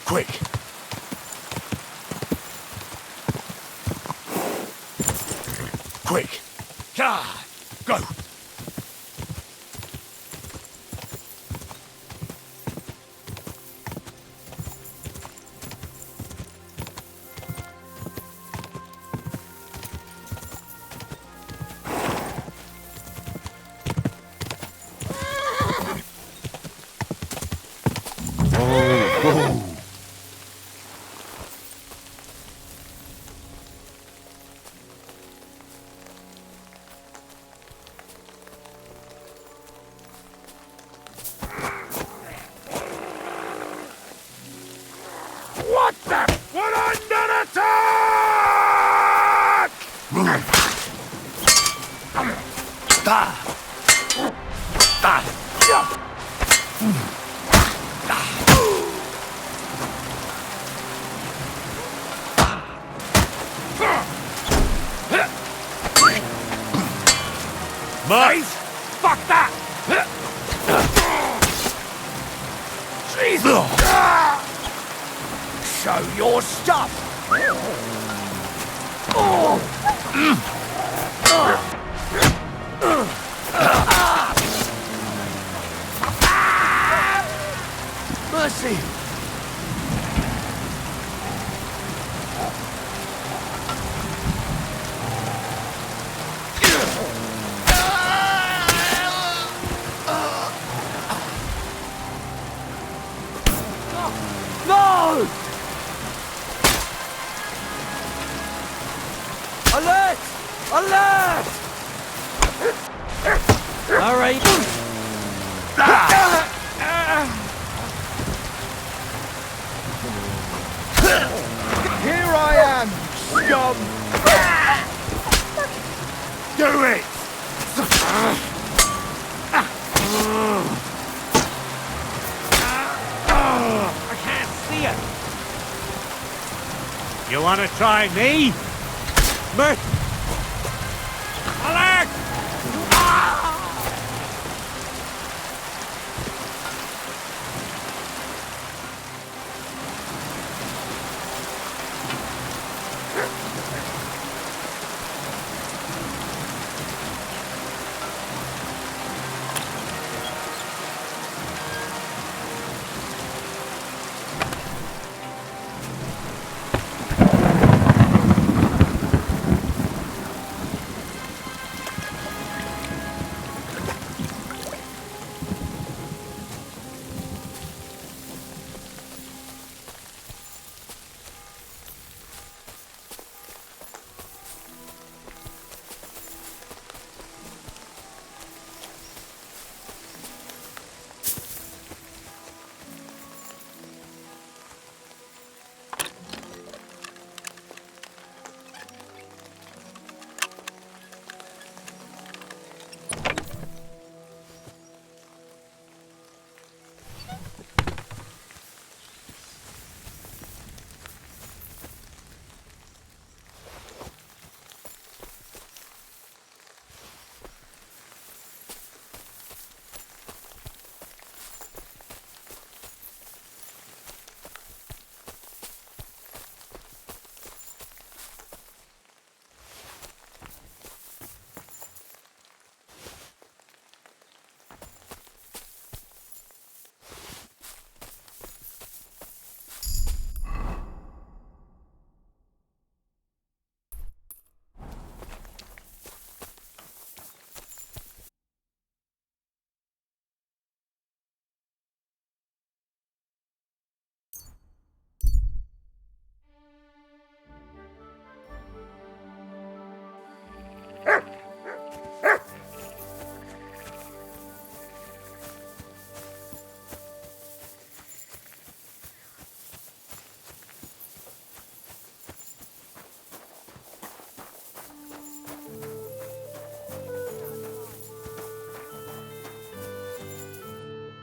Quick! Quick! Go! What the? We're under attack! Mate! Fuck that! Jesus! Show your stuff! Mercy! No! Alert! Alert! All right. Here I am, scum! Do it! I can't see it. You want to try me? Mert! Alert!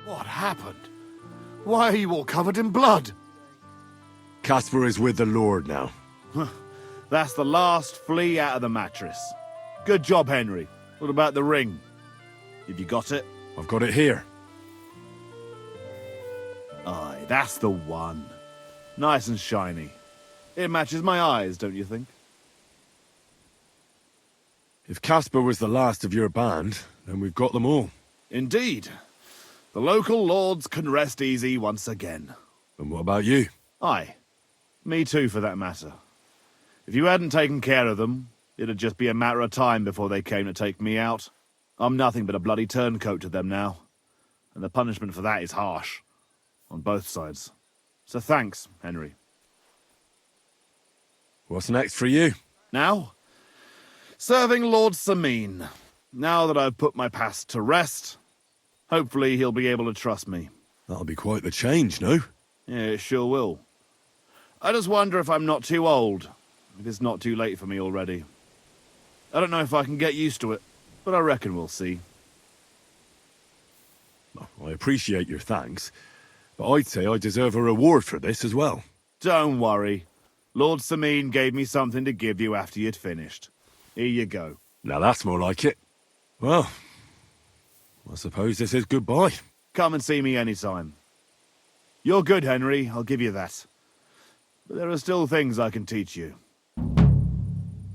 What happened? Why are you all covered in blood? Casper is with the Lord now. That's the last flea out of the mattress. Good job, Henry. What about the ring? Have you got it? I've got it here. Aye, that's the one. Nice and shiny. It matches my eyes, don't you think? If Casper was the last of your band, then we've got them all. Indeed. The local lords can rest easy once again. And what about you? Aye. Me too, for that matter. If you hadn't taken care of them, it'd just be a matter of time before they came to take me out. I'm nothing but a bloody turncoat to them now. And the punishment for that is harsh. On both sides. So thanks, Henry. What's next for you? Now? Serving Lord Sameen. Now that I've put my past to rest, hopefully he'll be able to trust me. That'll be quite the change, no? Yeah, it sure will. I just wonder if I'm not too old. If it's not too late for me already. I don't know if I can get used to it, but I reckon we'll see. I appreciate your thanks, but I'd say I deserve a reward for this as well. Don't worry. Lord Sameen gave me something to give you after you'd finished. Here you go. Now that's more like it. Well, I suppose this is goodbye. Come and see me anytime. You're good, Henry, I'll give you that. But there are still things I can teach you.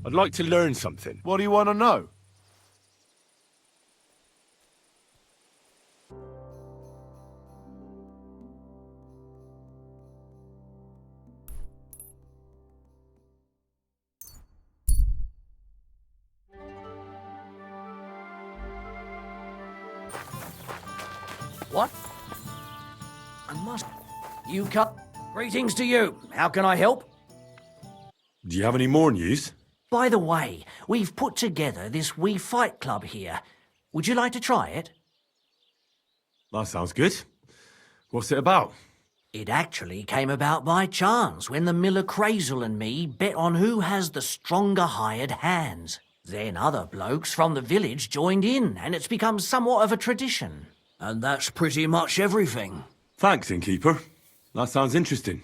I'd like to learn something. What do you want to know? What? I must... You cut... Greetings to you. How can I help? Do you have any more news? By the way, we've put together this wee fight club here. Would you like to try it? That sounds good. What's it about? It actually came about by chance when the Miller Crazel and me bet on who has the stronger hired hands. Then other blokes from the village joined in, and it's become somewhat of a tradition. And that's pretty much everything. Thanks, innkeeper. That sounds interesting.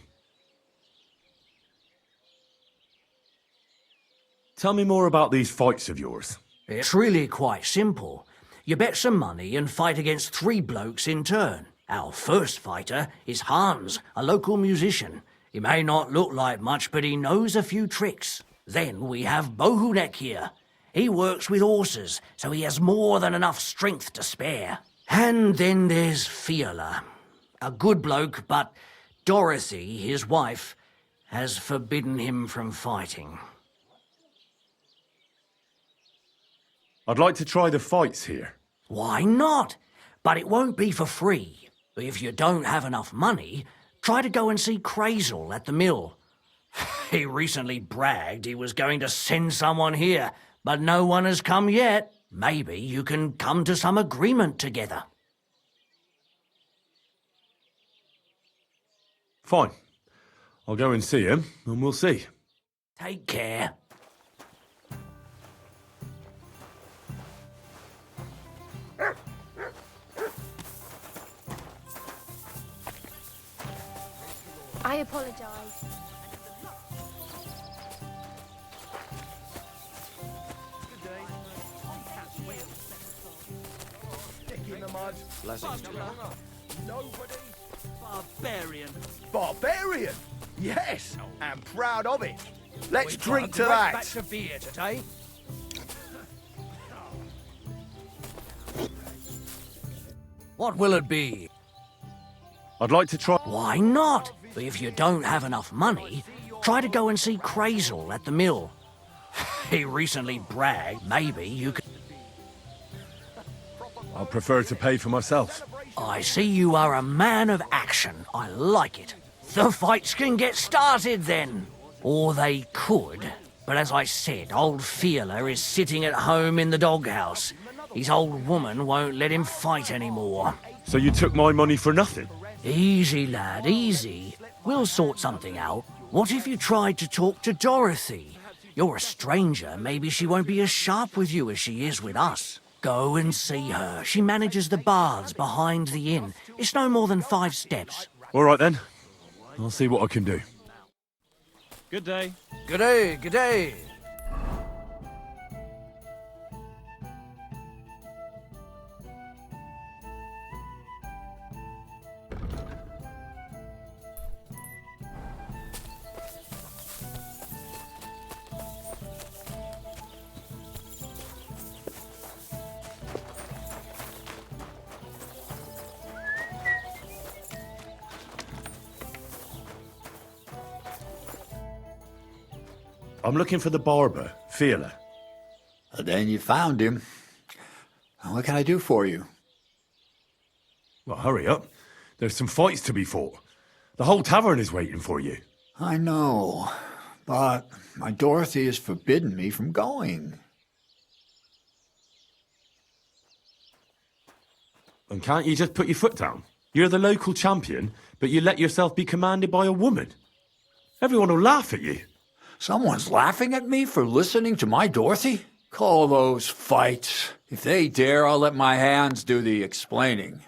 Tell me more about these fights of yours. It's really quite simple. You bet some money and fight against 3 blokes in turn. Our first fighter is Hans, a local musician. He may not look like much, but he knows a few tricks. Then we have Bohunek here. He works with horses, so he has more than enough strength to spare. And then there's Fiala. A good bloke, but Dorothy, his wife, has forbidden him from fighting. I'd like to try the fights here. Why not? But it won't be for free. If you don't have enough money, try to go and see Crazel at the mill. He recently bragged he was going to send someone here, but no one has come yet. Maybe you can come to some agreement together. Fine. I'll go and see him, and we'll see. Take care. I apologize. In the mud. Blessings to you. Nobody. Barbarian. Barbarian? Yes, I'm proud of it. Let's We've drink got to a great that. batch of beer today. What will it be? I'd like to try... Why not? If you don't have enough money, try to go and see Crazel at the mill. He recently bragged. Maybe you could... I'll prefer to pay for myself. I see you are a man of action. I like it. The fights can get started then. Or they could. But as I said, old Fiala is sitting at home in the doghouse. His old woman won't let him fight anymore. So you took my money for nothing? Easy, lad, easy. We'll sort something out. What if you tried to talk to Dorothy? You're a stranger. Maybe she won't be as sharp with you as she is with us. Go and see her. She manages the baths behind the inn. It's no more than 5 steps. All right, then. I'll see what I can do. Good day. Good day, good day. I'm looking for the barber, Feeler. Then you found him. What can I do for you? Well, hurry up. There's some fights to be fought. The whole tavern is waiting for you. I know, but my Dorothy has forbidden me from going. And can't you just put your foot down? You're the local champion, but you let yourself be commanded by a woman. Everyone will laugh at you. Someone's laughing at me for listening to my Dorothy? Call those fights. If they dare, I'll let my hands do the explaining.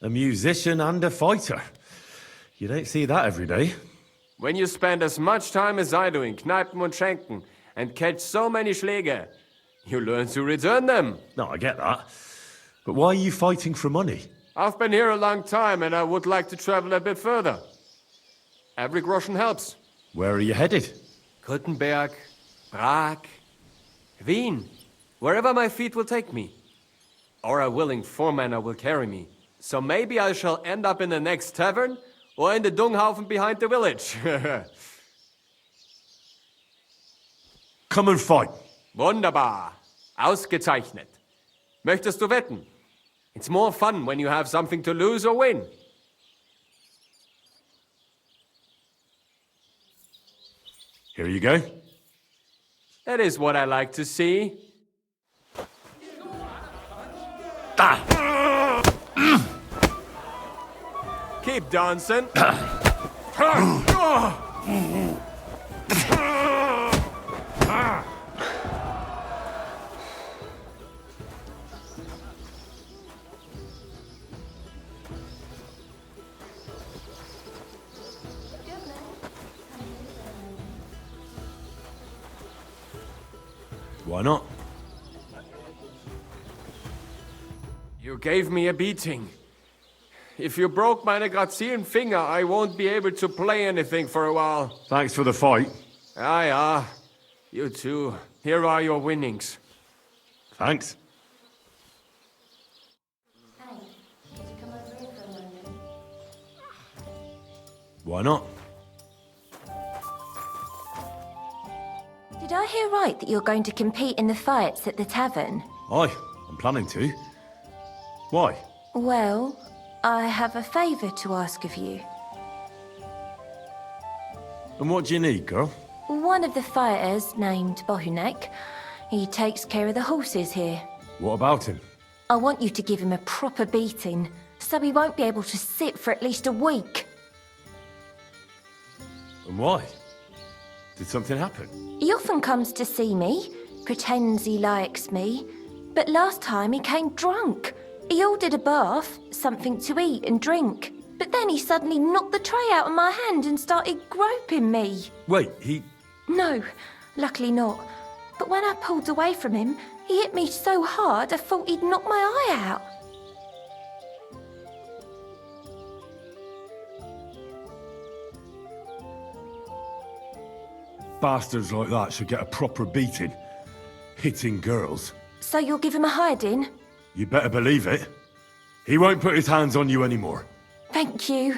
A musician and a fighter. You don't see that every day. When you spend as much time as I do in Kneipen und Schenken and catch so many Schläge, you learn to return them. No, I get that. But why are you fighting for money? I've been here a long time and I would like to travel a bit further. Every groschen helps. Where are you headed? Kuttenberg, Prag, Wien. Wherever my feet will take me. Or a willing foreman will carry me. So maybe I shall end up in the next tavern or in the Dunghaufen behind the village. Come and fight. Wunderbar. Ausgezeichnet. Möchtest du wetten? It's more fun when you have something to lose or win. Here you go. That is what I like to see. Keep dancing. Why not? You gave me a beating. If you broke meine grazilen Finger, I won't be able to play anything for a while. Thanks for the fight. Ja. You too. Here are your winnings. Thanks. Why not? Did I hear right that you're going to compete in the fights at the tavern? Aye, I'm planning to. Why? Well, I have a favour to ask of you. And what do you need, girl? One of the fighters, named Bohunek, he takes care of the horses here. What about him? I want you to give him a proper beating, so he won't be able to sit for at least a week. And why? Did something happen? He often comes to see me, pretends he likes me, but last time he came drunk. He ordered a bath, something to eat and drink, but then he suddenly knocked the tray out of my hand and started groping me. Wait, he... No, luckily not. But when I pulled away from him, he hit me so hard I thought he'd knock my eye out. Bastards like that should get a proper beating. Hitting girls. So you'll give him a hiding? You better believe it. He won't put his hands on you anymore. Thank you.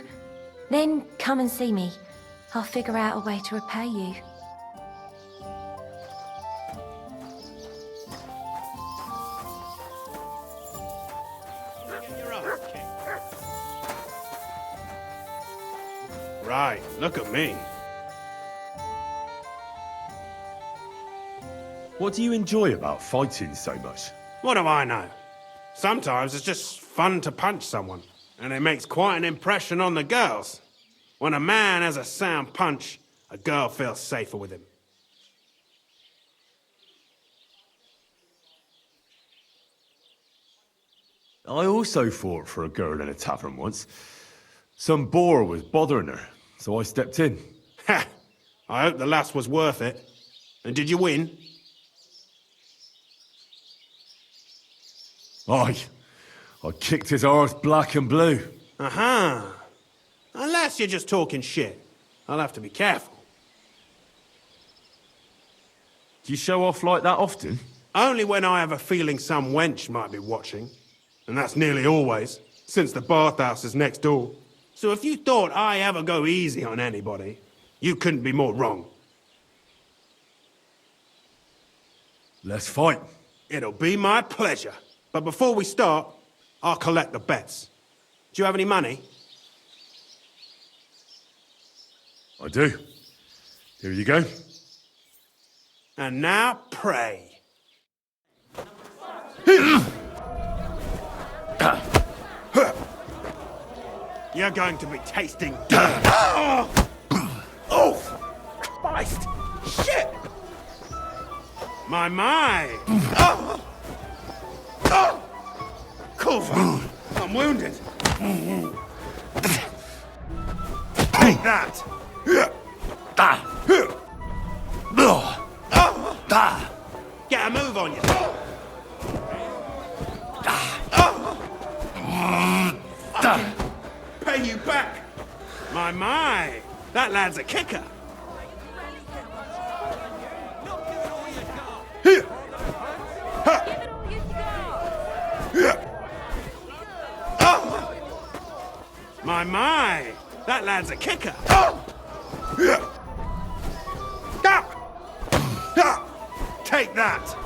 Then come and see me. I'll figure out a way to repay you. Right, look at me. What do you enjoy about fighting so much? What do I know? Sometimes it's just fun to punch someone, and it makes quite an impression on the girls. When a man has a sound punch, a girl feels safer with him. I also fought for a girl in a tavern once. Some boar was bothering her, so I stepped in. Ha! I hope the lass was worth it. And did you win? Aye. I kicked his arse black and blue. Uh-huh. Unless you're just talking shit. I'll have to be careful. Do you show off like that often? Only when I have a feeling some wench might be watching. And that's nearly always, since the bathhouse is next door. So if you thought I ever go easy on anybody, you couldn't be more wrong. Let's fight. It'll be my pleasure. But before we start, I'll collect the bets. Do you have any money? I do. Here you go. And now pray. You're going to be tasting dirt. Oh! Christ! Shit! My! Culver! I'm wounded! Take that! Get a move on you! Pay you back! My! That lad's a kicker! My! That lad's a kicker! Take that!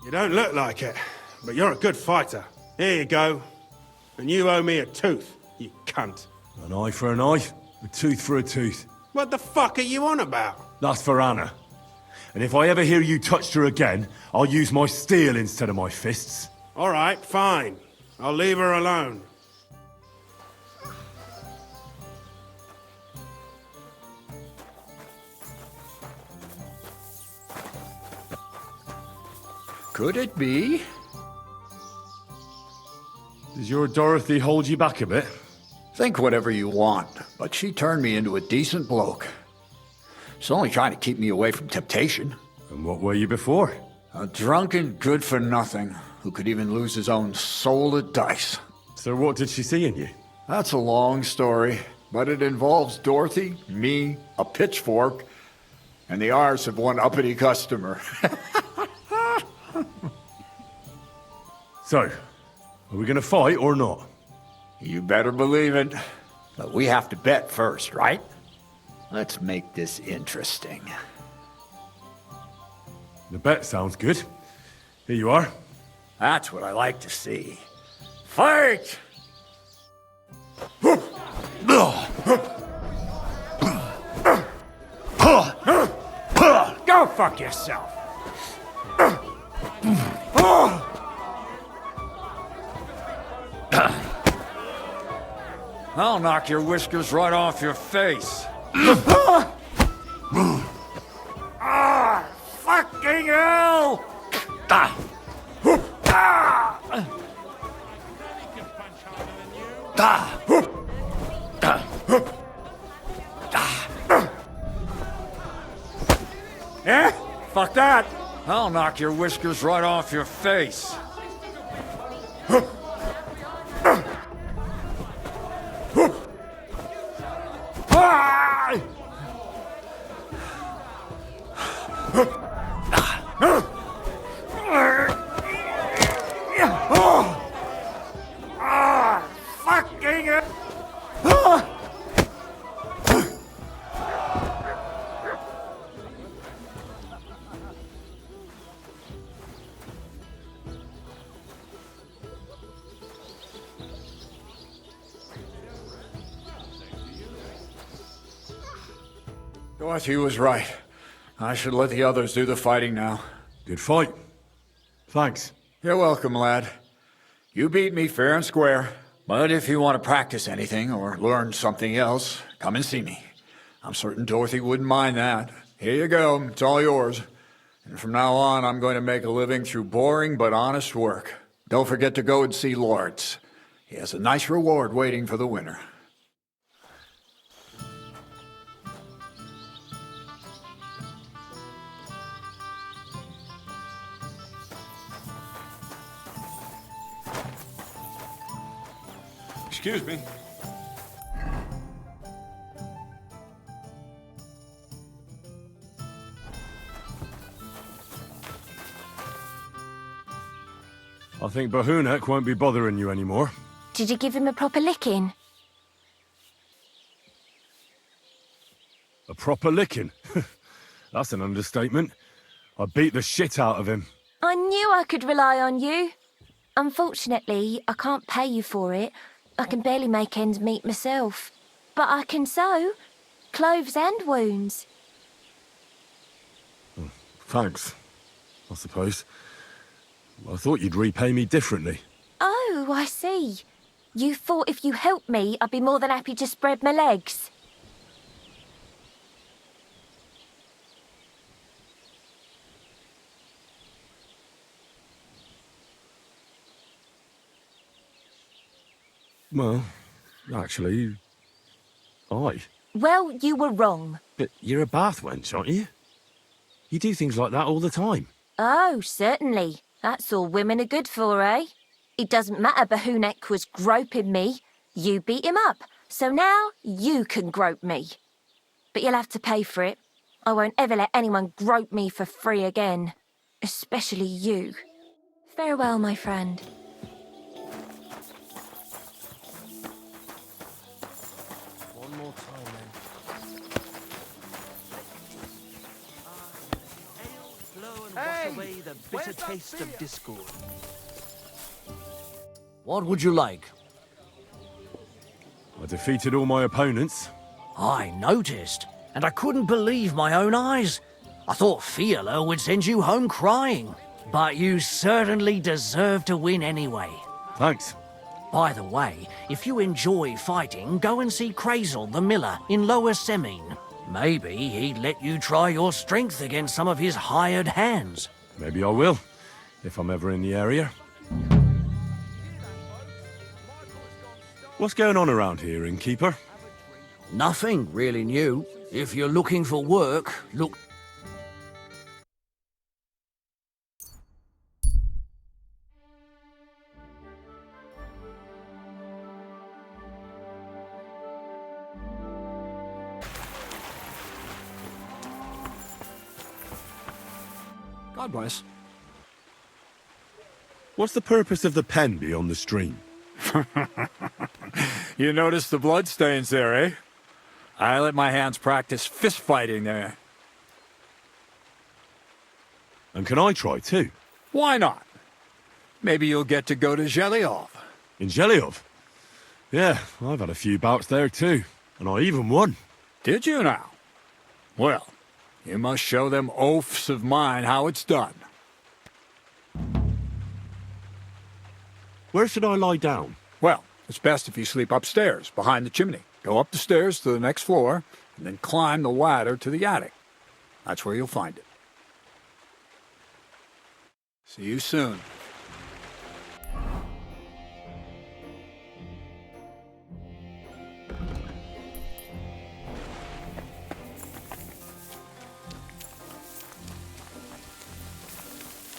You don't look like it, but you're a good fighter. Here you go. And you owe me a tooth, you cunt. An eye for an eye, a tooth for a tooth. What the fuck are you on about? That's for Anna. And if I ever hear you touched her again, I'll use my steel instead of my fists. All right, fine. I'll leave her alone. Could it be? Does your Dorothy hold you back a bit? Think whatever you want, but she turned me into a decent bloke. She's only trying to keep me away from temptation. And what were you before? A drunken good-for-nothing who could even lose his own soul at dice. So what did she see in you? That's a long story, but it involves Dorothy, me, a pitchfork, and the arse of one uppity customer. So, are we gonna fight or not? You better believe it. But we have to bet first, right? Let's make this interesting. The bet sounds good. Here you are. That's what I like to see. Fight! Go fuck yourself! I'll knock your whiskers right off your face. Ah! Fucking hell! Eh? Fuck that! I'll knock your whiskers right off your face. Fucking hell! Dorothy was right. I should let the others do the fighting now. Good fight. Thanks. You're welcome, lad. You beat me fair and square. But if you want to practice anything or learn something else, come and see me. I'm certain Dorothy wouldn't mind that. Here you go. It's all yours. And from now on, I'm going to make a living through boring but honest work. Don't forget to go and see Lawrence. He has a nice reward waiting for the winner. Excuse me. I think Bahunek won't be bothering you anymore. Did you give him a proper licking? A proper licking? That's an understatement. I beat the shit out of him. I knew I could rely on you. Unfortunately, I can't pay you for it. I can barely make ends meet myself. But I can sew. Clothes and wounds. Thanks, I suppose. I thought you'd repay me differently. Oh, I see. You thought if you helped me, I'd be more than happy to spread my legs. Well, actually, aye. Well, you were wrong. But you're a bath wench, aren't you? You do things like that all the time. Oh, certainly. That's all women are good for, eh? It doesn't matter Bahunek was groping me. You beat him up, so now you can grope me. But you'll have to pay for it. I won't ever let anyone grope me for free again. Especially you. Farewell, my friend. One more time, then. Ale, flow and wash away the bitter taste of discord. What would you like? I defeated all my opponents. I noticed, and I couldn't believe my own eyes. I thought Fiala would send you home crying. But you certainly deserve to win anyway. Thanks. By the way, if you enjoy fighting, go and see Crazel the miller in Lower Semine. Maybe he'd let you try your strength against some of his hired hands. Maybe I will, if I'm ever in the area. What's going on around here, innkeeper? Nothing really new. If you're looking for work, look... God bless. What's the purpose of the pen beyond the stream? You notice the bloodstains there, eh? I let my hands practice fist fighting there. And can I try too? Why not? Maybe you'll get to go to Zhelyov. In Zhelyov? Yeah, I've had a few bouts there too, and I even won. Did you now? Well, you must show them oafs of mine how it's done. Where should I lie down? Well, it's best if you sleep upstairs, behind the chimney. Go up the stairs to the next floor, and then climb the ladder to the attic. That's where you'll find it. See you soon.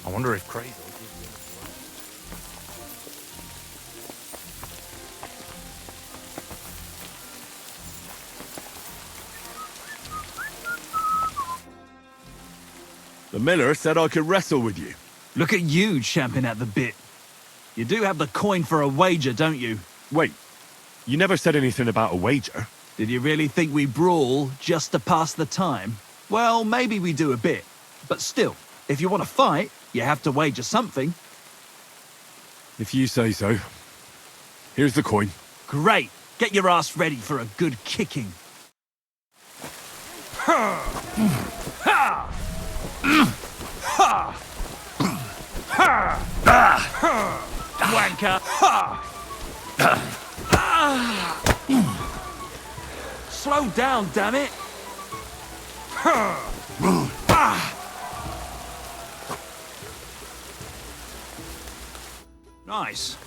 I wonder if Crazel gives you The miller said I could wrestle with you. Look at you champing at the bit. You do have the coin for a wager, don't you? Wait, you never said anything about a wager. Did you really think we brawl just to pass the time? Well, maybe we do a bit. But still, if you want to fight, you have to wager something. If you say so. Here's the coin. Great. Get your ass ready for a good kicking. Wanker! Slow down, damn it! Nice.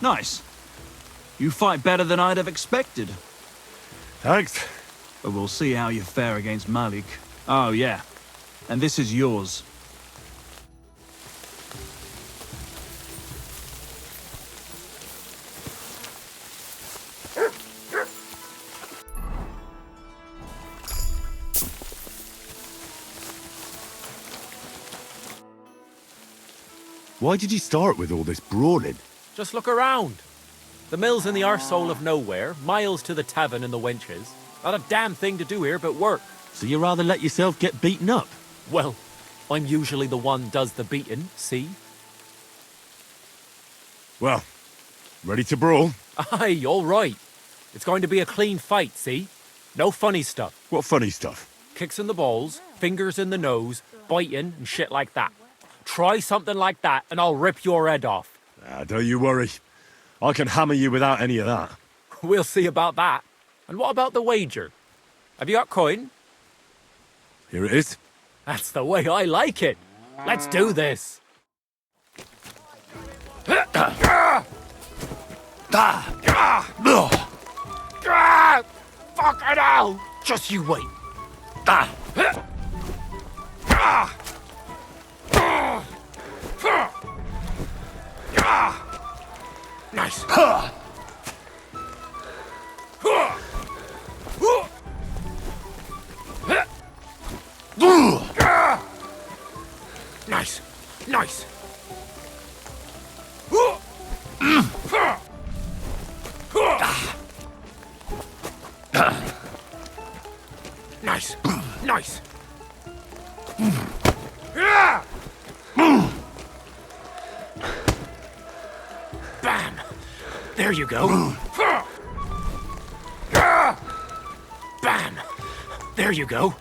Nice. You fight better than I'd have expected. Thanks. But we'll see how you fare against Malik. Oh, yeah. And this is yours. Why did you start with all this brawling? Just look around. The mill's in the arsehole of nowhere, miles to the tavern and the wenches. Not a damn thing to do here but work. So you rather let yourself get beaten up? Well, I'm usually the one does the beating, see? Well, ready to brawl? Aye, all right. It's going to be a clean fight, see? No funny stuff. What funny stuff? Kicks in the balls, fingers in the nose, biting and shit like that. Try something like that and I'll rip your head off. Don't you worry. I can hammer you without any of that. We'll see about that. And what about the wager? Have you got coin? Here it is. That's the way I like it. Let's do this. Fucking hell! Just you wait. Nice. Nice. Nice. Nice. Nice. Bam. There you go. Bam. There you go.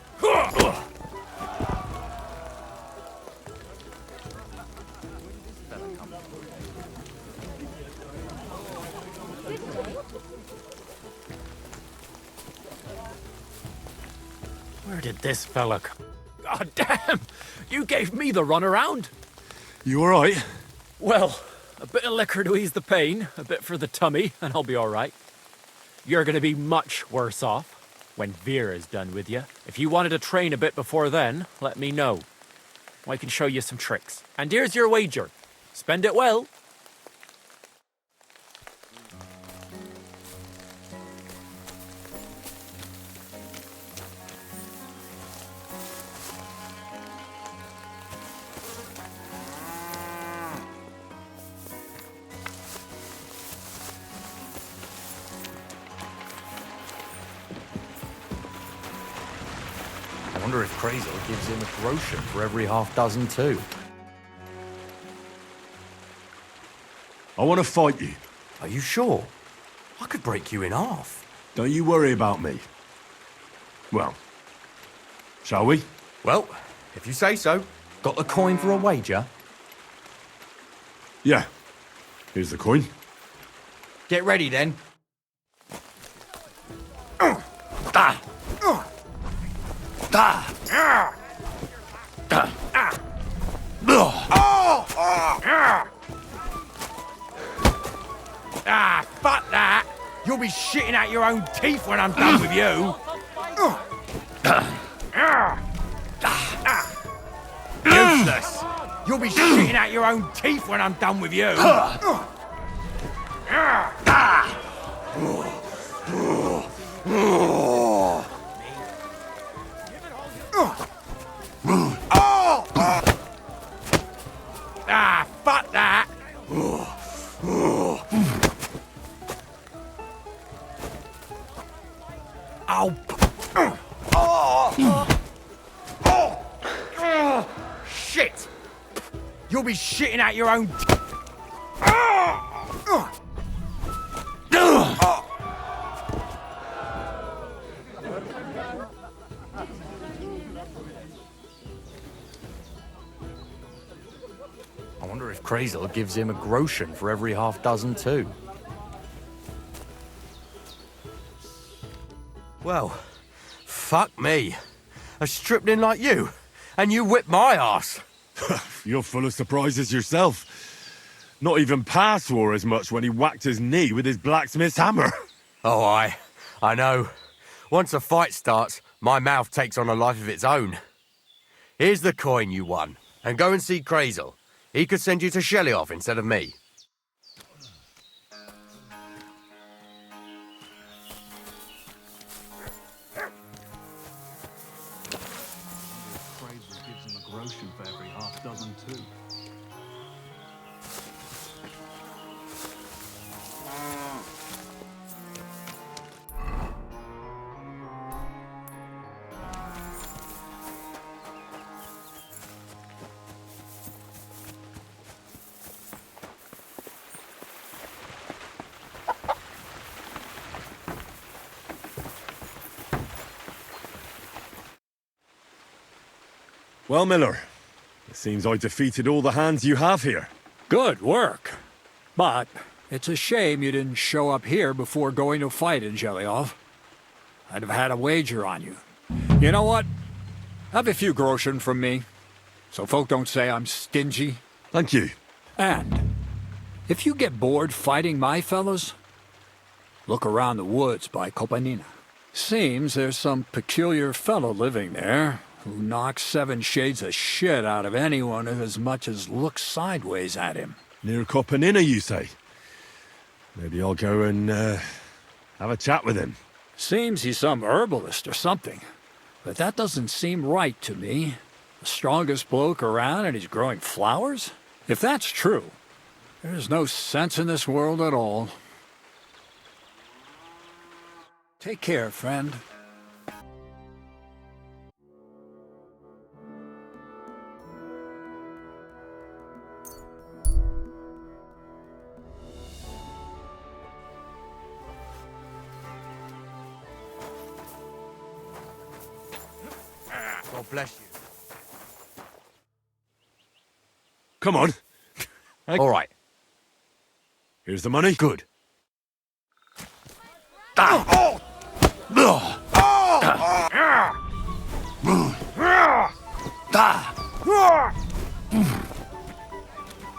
Where did this fella come? God damn! You gave me the runaround. You all right? Well, a bit of liquor to ease the pain, a bit for the tummy, and I'll be all right. You're going to be much worse off when Vera's done with you. If you wanted to train a bit before then, let me know. I can show you some tricks. And here's your wager. Spend it well. I wonder if Crazel gives him a groschen for every half dozen too. I want to fight you. Are you sure? I could break you in half. Don't you worry about me. Well, shall we? Well, if you say so. Got the coin for a wager? Yeah. Here's the coin. Get ready then. Fuck that! You'll be shitting out your own teeth when I'm done with you. Useless! You'll be shitting out your own teeth when I'm done with you. Fuck that! Shit! You'll be shitting out your own. I wonder if Crazel gives him a groschen for every half dozen too. Well, fuck me. A stripling like you, and you whipped my ass. You're full of surprises yourself. Not even Pa swore as much when he whacked his knee with his blacksmith's hammer. Oh, I know. Once a fight starts, my mouth takes on a life of its own. Here's the coin you won, and go and see Crazel. He could send you to Shelioff instead of me. Crazel gives him a groschen for every half dozen too. Well, Miller, it seems I defeated all the hands you have here. Good work. But it's a shame you didn't show up here before going to fight in Shelioff. I'd have had a wager on you. You know what? Have a few groschen from me, so folk don't say I'm stingy. Thank you. And if you get bored fighting my fellows, look around the woods by Kopanina. Seems there's some peculiar fellow living there who knocks 7 shades of shit out of anyone who as much as looks sideways at him. Near Kopanina, you say? Maybe I'll go and have a chat with him. Seems he's some herbalist or something, but that doesn't seem right to me. The strongest bloke around and he's growing flowers? If that's true, there's no sense in this world at all. Take care, friend. God bless you. Come on. All right. Here's the money. Good.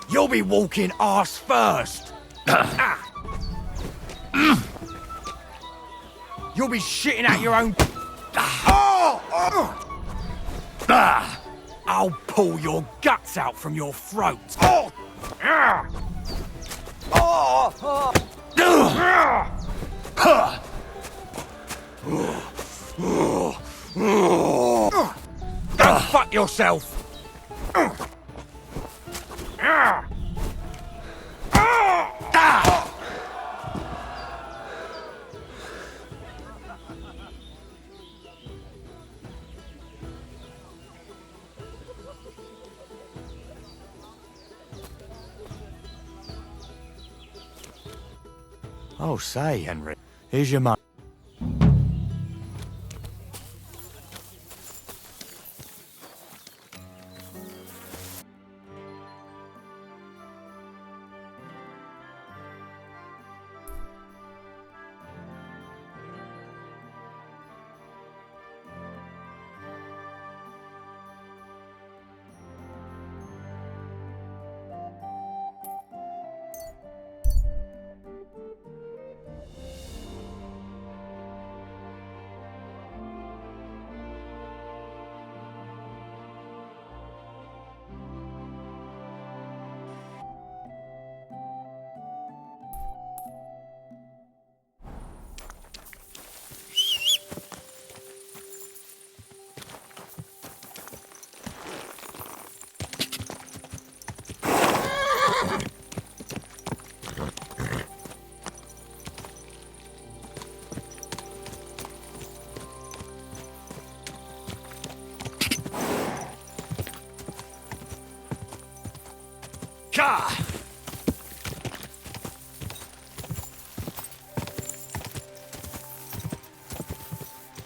You'll be walking arse first. You'll be shitting out your own. I'll pull your guts out from your throat. Go fuck yourself. Oh, say, Henry, here's your money.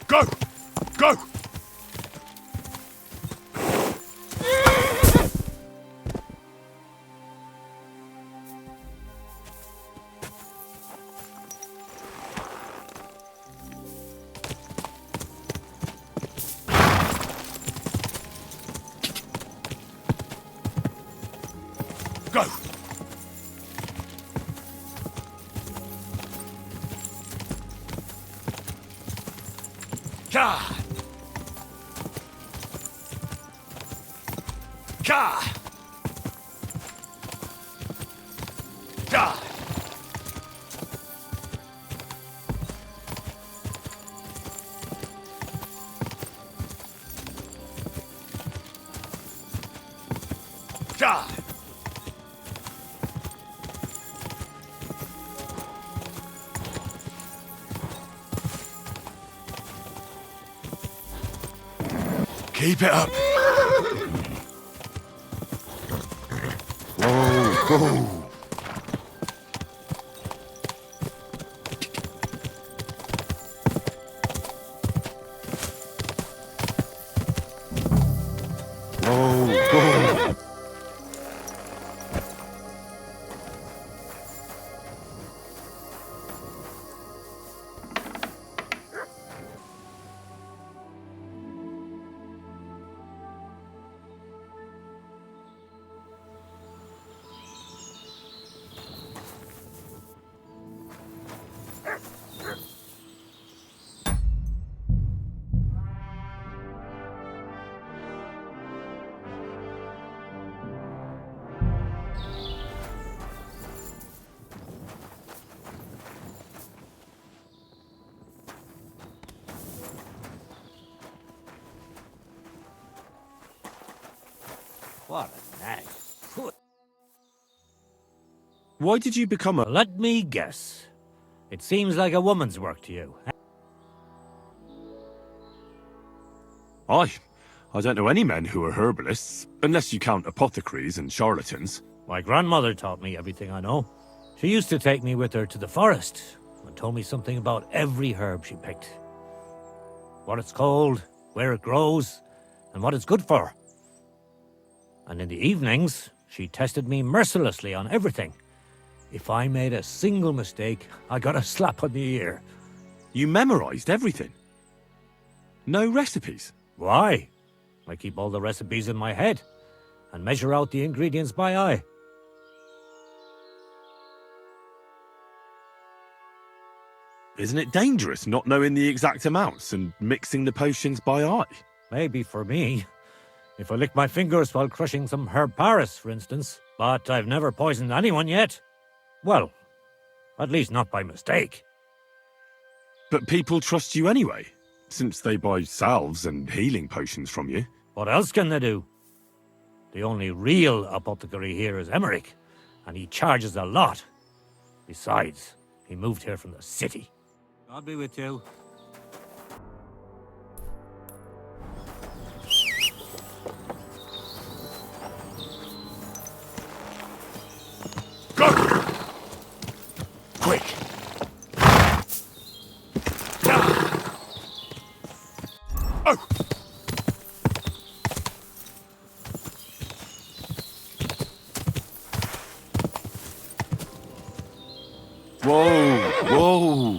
Go! Go! Ka! Ka! Ka! Ka! Keep it up. Whoa, whoa. What a nag. Why did you become a... Let me guess. It seems like a woman's work to you. I don't know any men who are herbalists, unless you count apothecaries and charlatans. My grandmother taught me everything I know. She used to take me with her to the forest and told me something about every herb she picked. What it's called, where it grows, and what it's good for. And in the evenings, she tested me mercilessly on everything. If I made a single mistake, I got a slap on the ear. You memorized everything? No recipes? Why? I keep all the recipes in my head and measure out the ingredients by eye. Isn't it dangerous not knowing the exact amounts and mixing the potions by eye? Maybe for me. If I lick my fingers while crushing some herb Paris, for instance. But I've never poisoned anyone yet. Well, at least not by mistake. But people trust you anyway, since they buy salves and healing potions from you. What else can they do? The only real apothecary here is Emmerich, and he charges a lot. Besides, he moved here from the city. God be with you. Quick! Oh! Whoa! Whoa!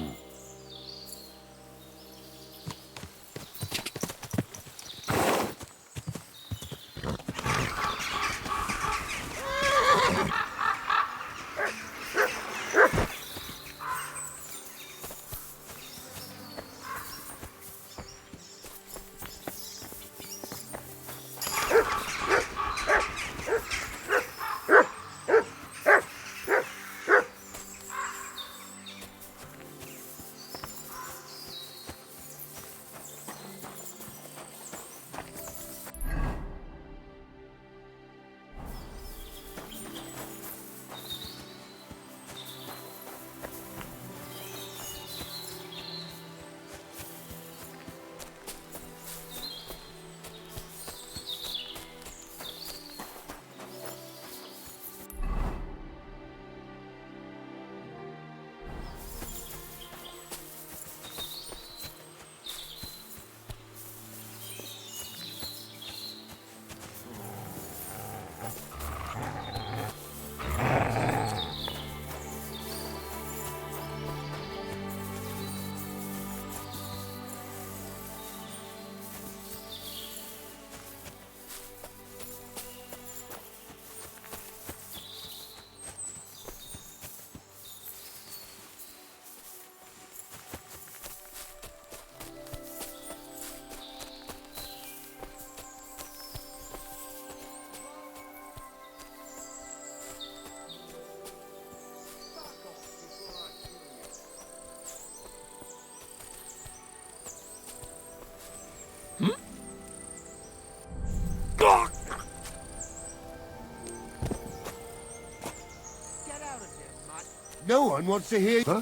Anyone wants to hear? Huh?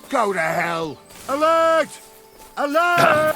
Go to hell! Alert! Alert!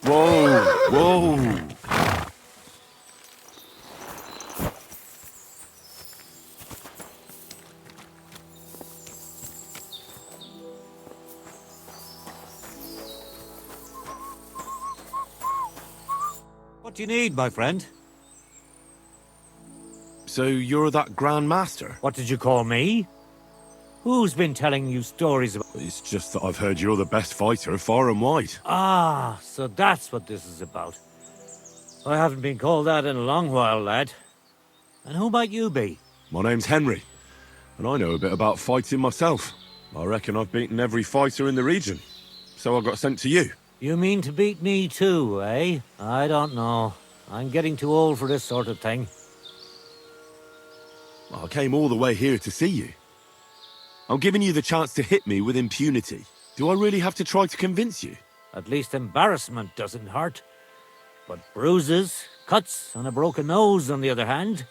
Whoa, whoa. What do you need, my friend? So you're that Grand Master? What did you call me? Who's been telling you stories about... It's just that I've heard you're the best fighter far and wide. Ah, so that's what this is about. I haven't been called that in a long while, lad. And who might you be? My name's Henry, and I know a bit about fighting myself. I reckon I've beaten every fighter in the region, so I got sent to you. You mean to beat me too, eh? I don't know. I'm getting too old for this sort of thing. I came all the way here to see you. I'm giving you the chance to hit me with impunity. Do I really have to try to convince you? At least embarrassment doesn't hurt. But bruises, cuts, and a broken nose, on the other hand...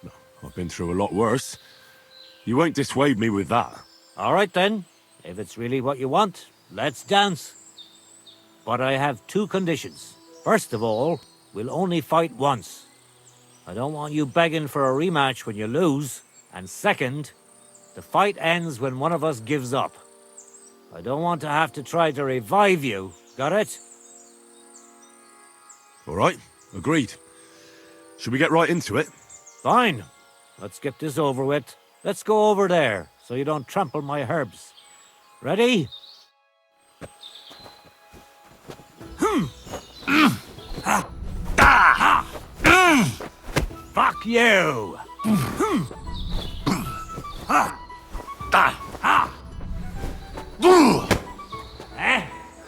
No, I've been through a lot worse. You won't dissuade me with that. All right then. If it's really what you want, let's dance. But I have two conditions. First of all, we'll only fight once. I don't want you begging for a rematch when you lose. And second, the fight ends when one of us gives up. I don't want to have to try to revive you. Got it? All right, agreed. Should we get right into it? Fine. Let's get this over with. Let's go over there, so you don't trample my herbs. Ready? Fuck you!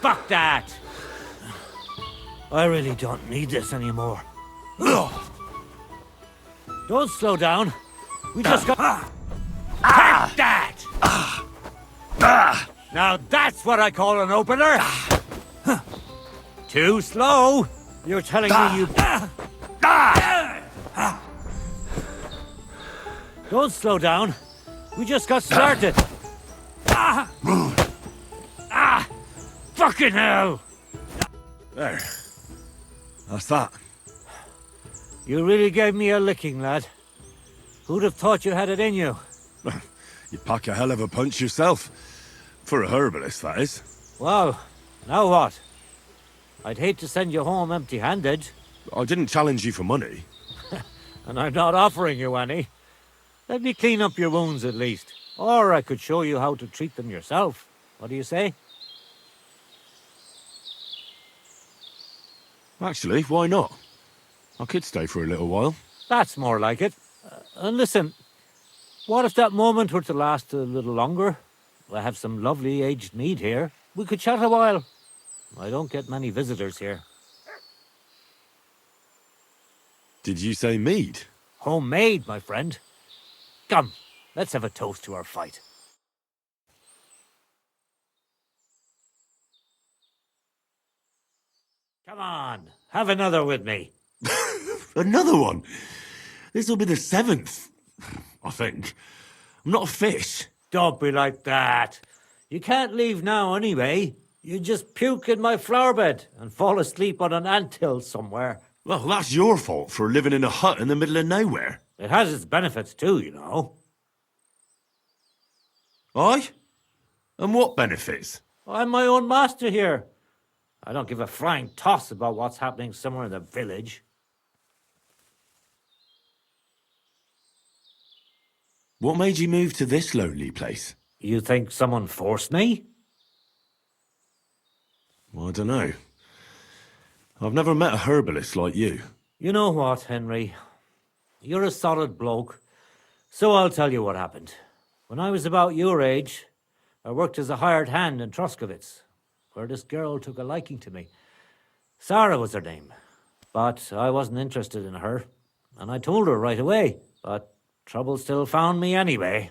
Fuck that! I really don't need this anymore. Don't slow down. We just got... Take that! Now that's what I call an opener! Too slow! You're telling me you... Don't slow down. We just got started. Fucking hell! There. That's that. You really gave me a licking, lad. Who'd have thought you had it in you? You pack a hell of a punch yourself. For a herbalist, that is. Well, now what? I'd hate to send you home empty-handed. I didn't challenge you for money. And I'm not offering you any. Let me clean up your wounds at least. Or I could show you how to treat them yourself. What do you say? Actually, why not? I could stay for a little while. That's more like it. And listen, what if that moment were to last a little longer? I have some lovely aged mead here. We could chat a while. I don't get many visitors here. Did you say mead? Homemade, my friend. Come, let's have a toast to our fight. Come on, have another with me. Another one? This'll be the 7th, I think. I'm not a fish. Don't be like that. You can't leave now anyway. You just puke in my flower bed and fall asleep on an anthill somewhere. Well, that's your fault for living in a hut in the middle of nowhere. It has its benefits too, you know. Aye? And what benefits? I'm my own master here. I don't give a flying toss about what's happening somewhere in the village. What made you move to this lonely place? You think someone forced me? Well, I don't know. I've never met a herbalist like you. You know what, Henry? You're a solid bloke, so I'll tell you what happened. When I was about your age, I worked as a hired hand in Trosky, where this girl took a liking to me. Sarah was her name, but I wasn't interested in her, and I told her right away, but trouble still found me anyway.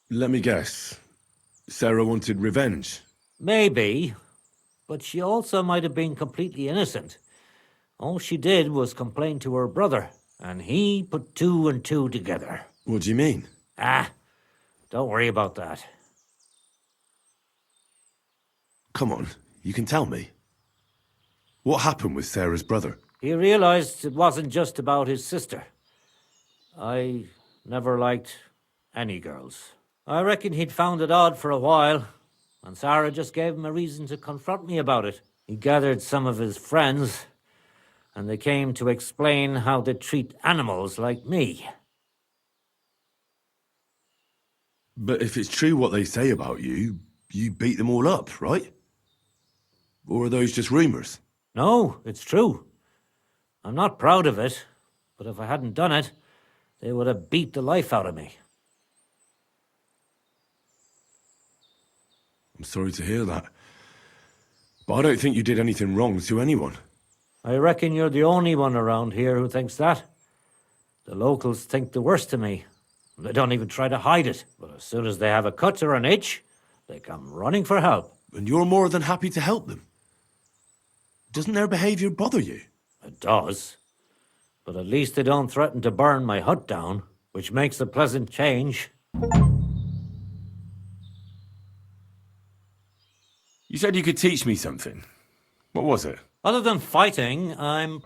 Let me guess. Sarah wanted revenge? Maybe, but she also might have been completely innocent. All she did was complain to her brother, and he put 2 and 2 together. What do you mean? Don't worry about that. Come on, you can tell me. What happened with Sarah's brother? He realized it wasn't just about his sister. I never liked any girls. I reckon he'd found it odd for a while, and Sarah just gave him a reason to confront me about it. He gathered some of his friends, and they came to explain how they treat animals like me. But if it's true what they say about you, you beat them all up, right? Or are those just rumours? No, it's true. I'm not proud of it, but if I hadn't done it, they would have beat the life out of me. I'm sorry to hear that. But I don't think you did anything wrong to anyone. I reckon you're the only one around here who thinks that. The locals think the worst of me. They don't even try to hide it. But as soon as they have a cut or an itch, they come running for help. And you're more than happy to help them. Doesn't their behaviour bother you? It does. But at least they don't threaten to burn my hut down, which makes a pleasant change. You said you could teach me something. What was it? Other than fighting, I'm...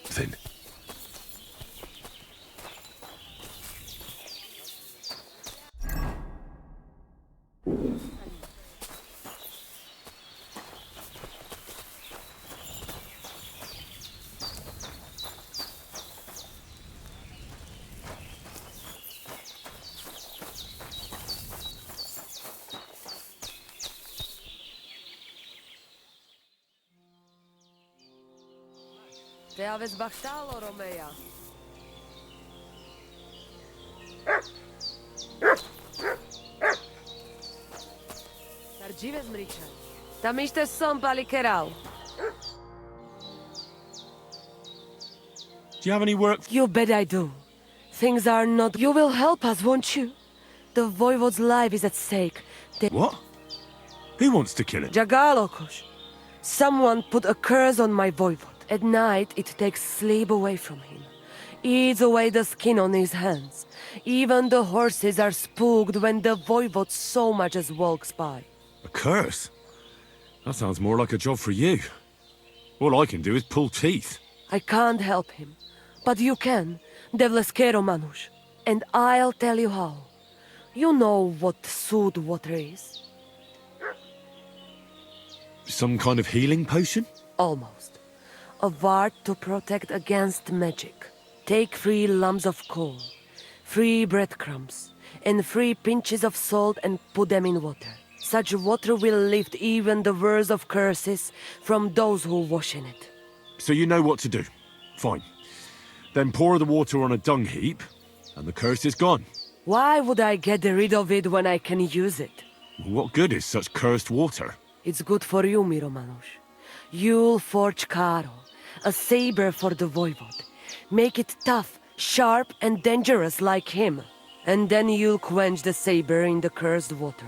Thin. Te aveți bachtalo, Romeia. Targive zmriča. Tam ište som palikeral. Do you have any work? You bet I do. Things are not... You will help us, won't you? The voivode's life is at stake. What? Who wants to kill him? Jagalokos. Someone put a curse on my voivode. At night, it takes sleep away from him. Eats away the skin on his hands. Even the horses are spooked when the voivode so much as walks by. A curse? That sounds more like a job for you. All I can do is pull teeth. I can't help him. But you can, Devleskero Manush. And I'll tell you how. You know what sooth water is? Some kind of healing potion? Almost. a ward to protect against magic. Take 3 lumps of coal, 3 breadcrumbs, and 3 pinches of salt and put them in water. Such water will lift even the worst of curses from those who wash in it. So you know what to do. Fine. Then pour the water on a dung heap, and the curse is gone. Why would I get rid of it when I can use it? What good is such cursed water? It's good for you, Miromanush. You'll forge Karo, a saber for the voivode. Make it tough, sharp, and dangerous like him. And then you'll quench the saber in the cursed water.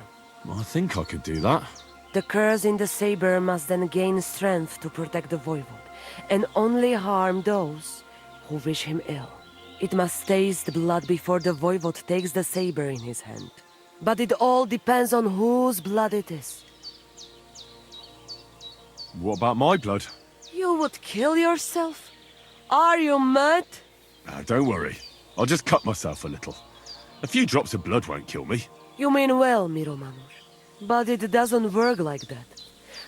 I think I could do that. The curse in the saber must then gain strength to protect the voivode, and only harm those who wish him ill. It must taste blood before the voivode takes the saber in his hand. But it all depends on whose blood it is. What about my blood? You would kill yourself? Are you mad? Don't worry. I'll just cut myself a little. A few drops of blood won't kill me. You mean well, Miromanush. But it doesn't work like that.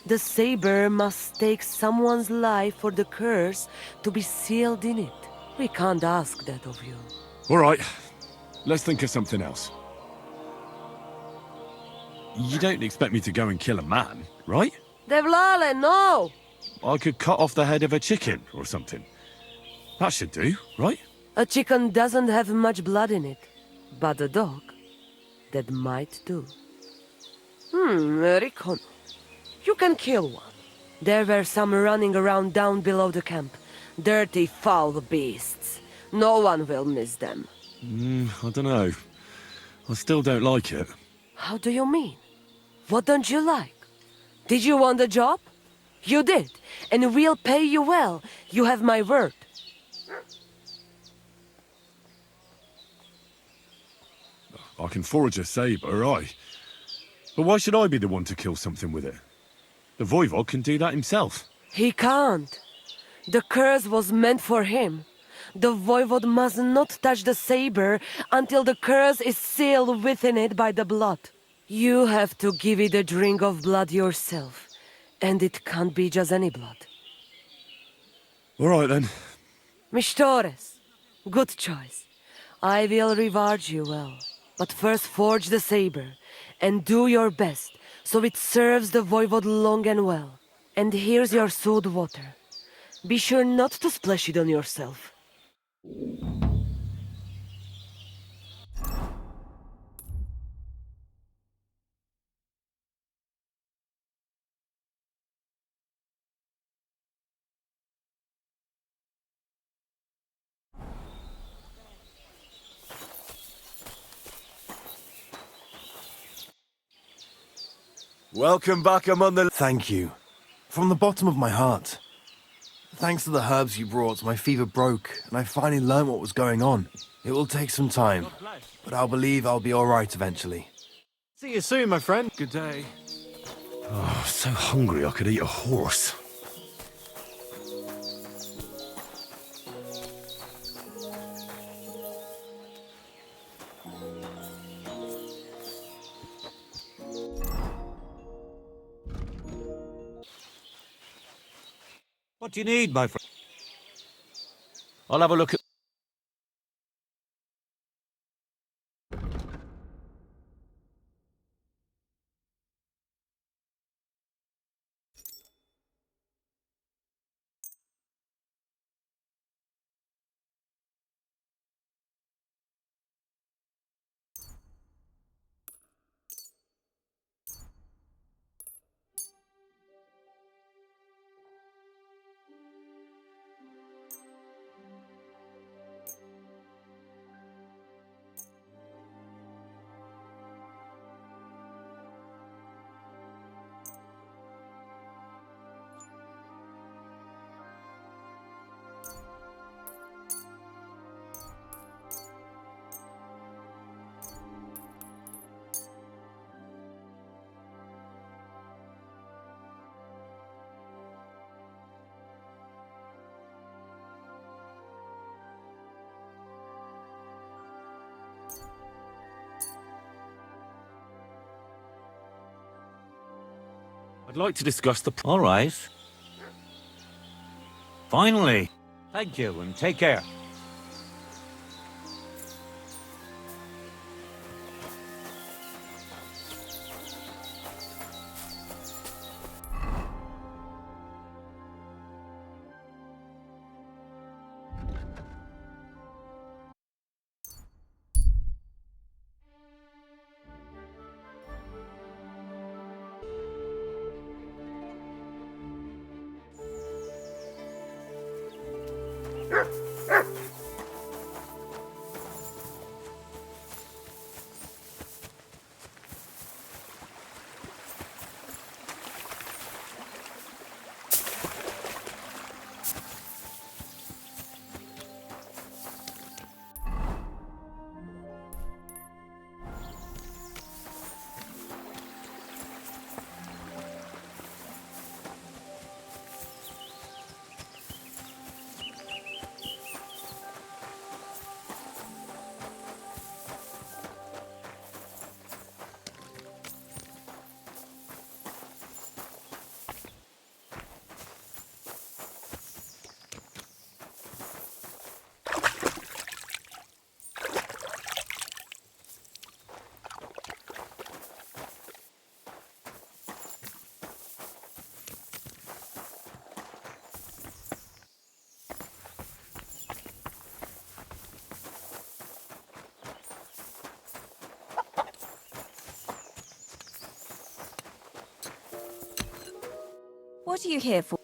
The saber must take someone's life for the curse to be sealed in it. We can't ask that of you. All right. Let's think of something else. You don't expect me to go and kill a man, right? Devlale, no! I could cut off the head of a chicken or something. That should do, right? A chicken doesn't have much blood in it. But a dog, that might do. Rikono. You can kill one. There were some running around down below the camp. Dirty, foul beasts. No one will miss them. I don't know. I still don't like it. How do you mean? What don't you like? Did you want the job? You did, and we'll pay you well. You have my word. I can forge a saber, aye. But why should I be the one to kill something with it? The voivode can do that himself. He can't. The curse was meant for him. The voivode must not touch the saber until the curse is sealed within it by the blood. You have to give it a drink of blood yourself. And it can't be just any blood. All right, then. Mistores, good choice. I will reward you well. But first forge the saber, and do your best, so it serves the voivode long and well. And here's your sewed water. Be sure not to splash it on yourself. Welcome back among the... Thank you. From the bottom of my heart. Thanks to the herbs you brought, my fever broke, and I finally learned what was going on. It will take some time, but I'll believe I'll be alright eventually. See you soon, my friend. Good day. Oh, so hungry I could eat a horse. What do you need, my friend? I'll have a look at... I'd like to discuss the... All right. Finally. Thank you, and take care. What are you here for?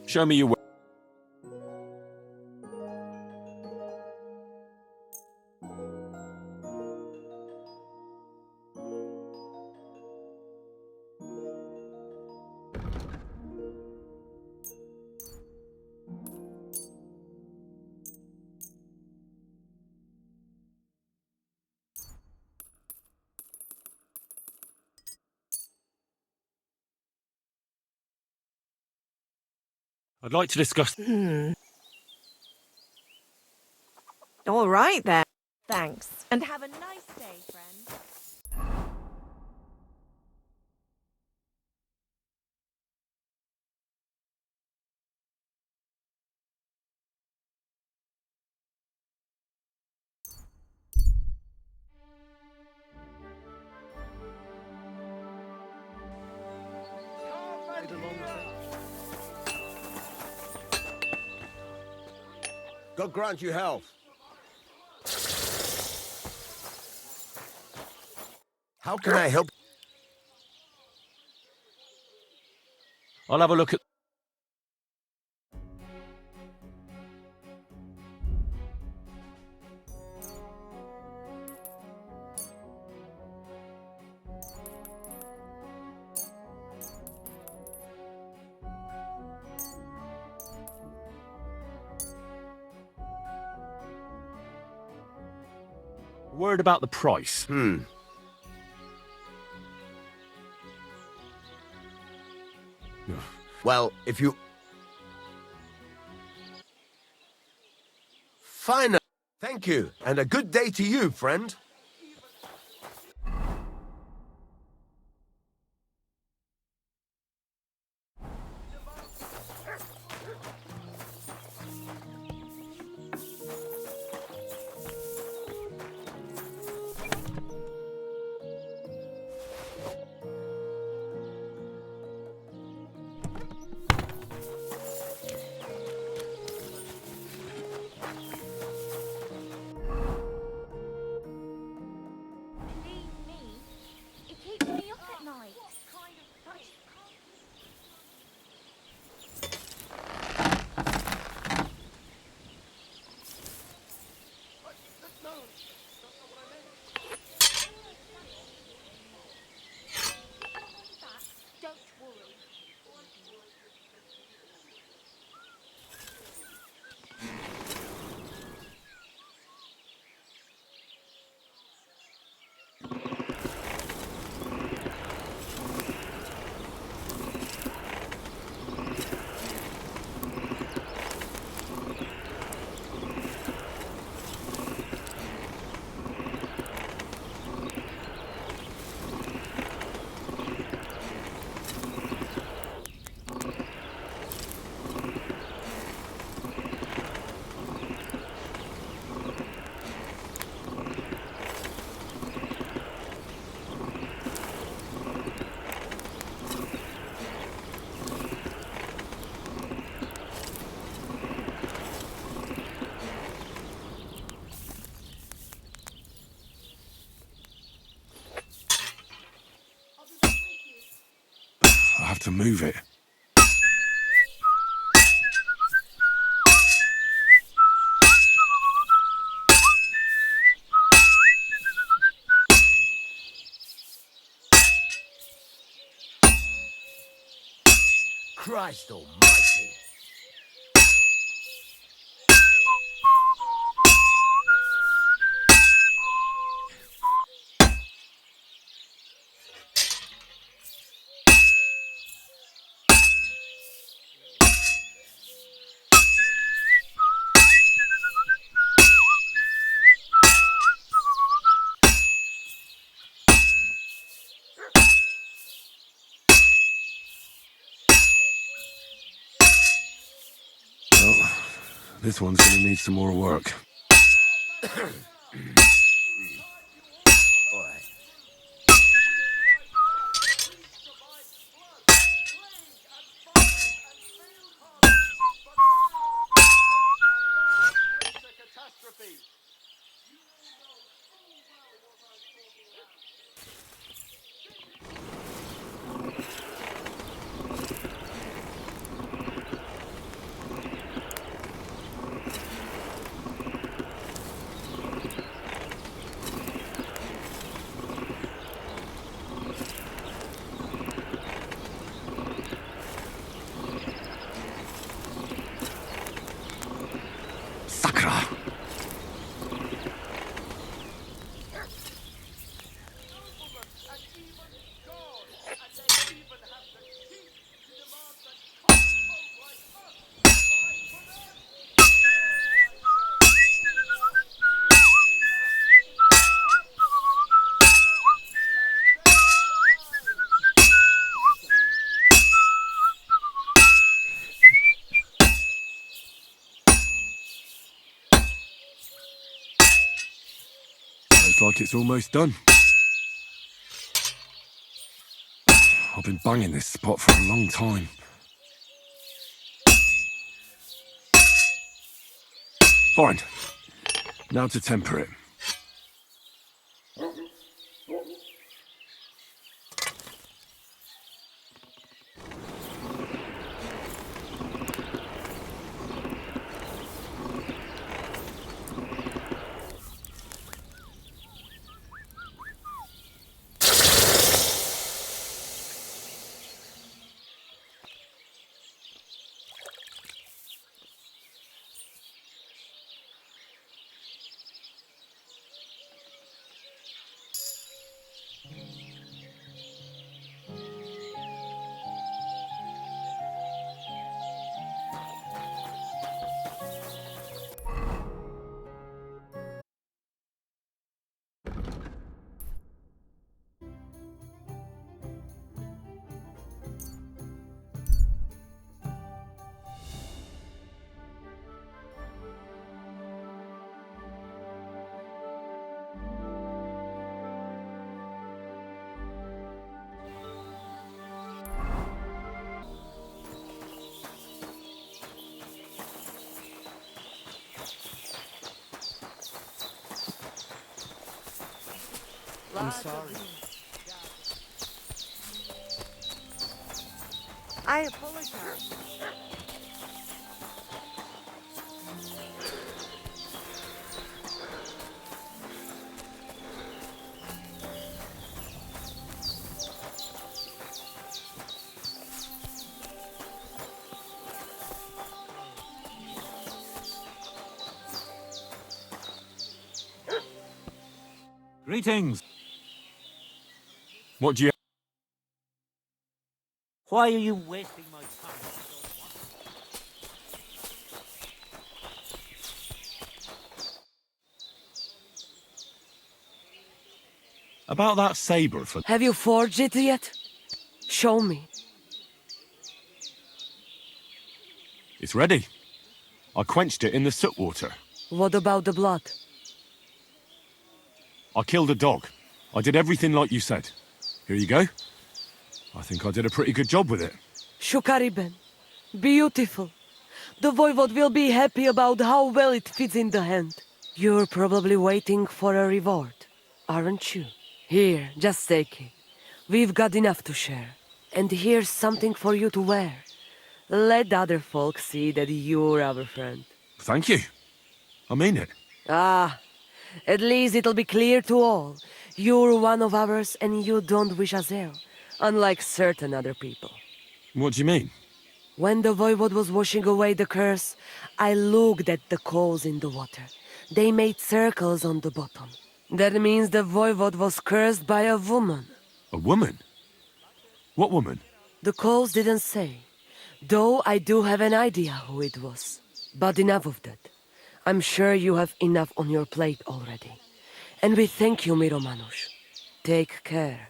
Show me your way. I'd like to discuss... All right then. Thanks. And have a nice day, friend. God grant you health. How can I help? I'll have a look at... Word about the price. Well, if you... Fine. Thank you, and a good day to you, friend. have to move it. Christ almighty. Well, this one's gonna need some more work. Looks like it's almost done. I've been banging this spot for a long time. Fine. Now to temper it. I'm sorry. I apologize. Greetings. What do you... Why are you wasting my time? About that saber for... Have you forged it yet? Show me. It's ready. I quenched it in the soot water. What about the blood? I killed a dog. I did everything like you said. Here you go. I think I did a pretty good job with it. Shukariben. Beautiful. The voivode will be happy about how well it fits in the hand. You're probably waiting for a reward, aren't you? Here, just take it. We've got enough to share. and here's something for you to wear. Let other folk see that you're our friend. Thank you. I mean it. Ah, at least it'll be clear to all. You're one of ours and you don't wish us ill, unlike certain other people. What do you mean? When the voivode was washing away the curse, I looked at the coals in the water. They made circles on the bottom. That means the voivode was cursed by a woman. A woman? What woman? The coals didn't say, though I do have an idea who it was. But enough of that. I'm sure you have enough on your plate already. And we thank you, Miromanusz. Take care.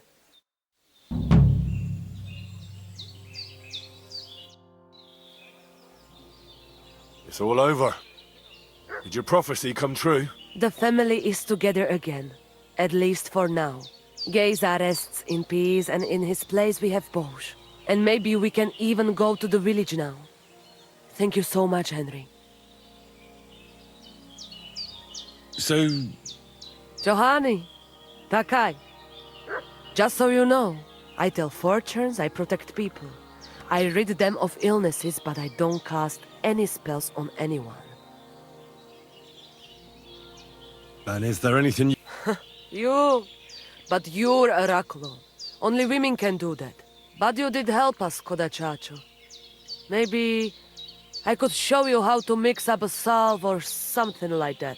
It's all over. Did your prophecy come true? The family is together again, at least for now. Geza rests in peace, and in his place we have Bosch. And maybe we can even go to the village now. Thank you so much, Henry. So... Johny, Takai. Just so you know, I tell fortunes, I protect people. I rid them of illnesses, but I don't cast any spells on anyone. And is there anything But you're Oraculo. Only women can do that. But you did help us, Kodachacho. Maybe I could show you how to mix up a salve or something like that.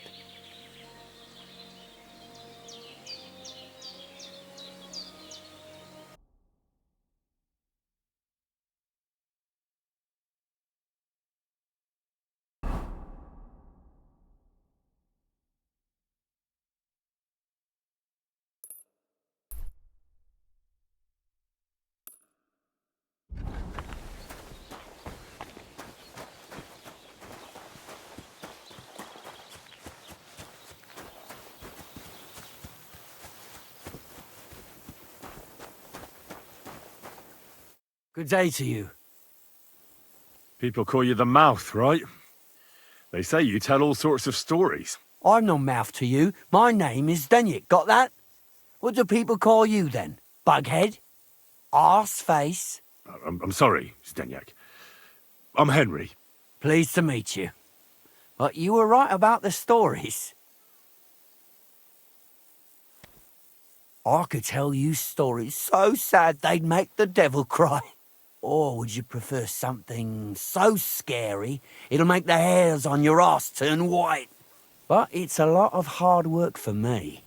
Good day to you. People call you the mouth, right? They say you tell all sorts of stories. I'm no mouth to you. My name is Denyek. Got that? What do people call you then? Bughead? Arse face? I'm sorry, Zdenyak. I'm Henry. Pleased to meet you. But you were right about the stories. I could tell you stories so sad they'd make the devil cry. Or would you prefer something so scary it'll make the hairs on your ass turn white? But it's a lot of hard work for me.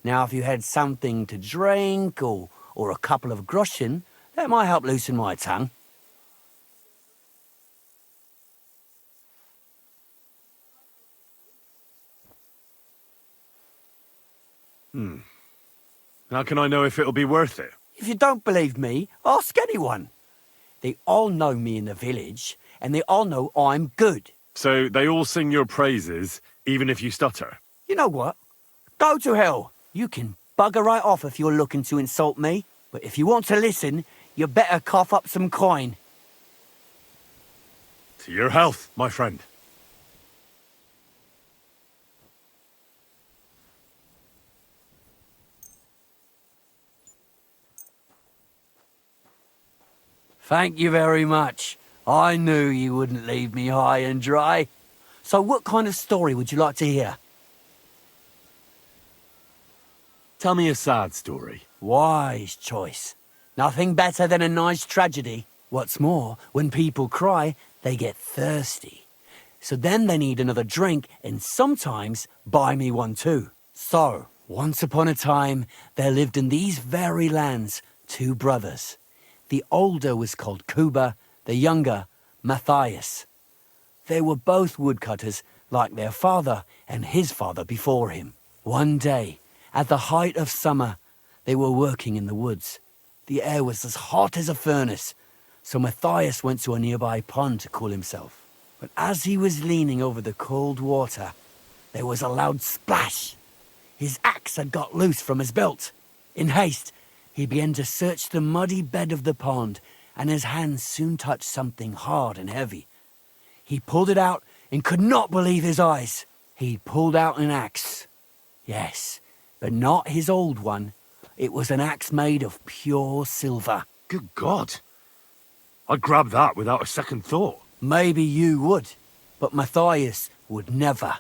Now, if you had something to drink or a couple of groschen, that might help loosen my tongue. How can I know if it'll be worth it? If you don't believe me, ask anyone. They all know me in the village, and they all know I'm good. So they all sing your praises, even if you stutter? You know what? Go to hell. You can bugger right off if you're looking to insult me. But if you want to listen, you better cough up some coin. To your health, my friend. Thank you very much. I knew you wouldn't leave me high and dry. So what kind of story would you like to hear? Tell me a sad story. Wise choice. Nothing better than a nice tragedy. What's more, when people cry, they get thirsty. So then they need another drink, and sometimes buy me one too. So, once upon a time, there lived in these very lands 2 brothers. The older was called Kuba, the younger, Matthias. They were both woodcutters, like their father and his father before him. One day, at the height of summer, they were working in the woods. The air was as hot as a furnace, so Matthias went to a nearby pond to cool himself. But as he was leaning over the cold water, there was a loud splash. His axe had got loose from his belt. In haste, he began to search the muddy bed of the pond, and his hands soon touched something hard and heavy. He pulled it out and could not believe his eyes. He pulled out an axe. Yes, but not his old one. It was an axe made of pure silver. Good God. I'd grab that without a second thought. Maybe you would, but Matthias would never.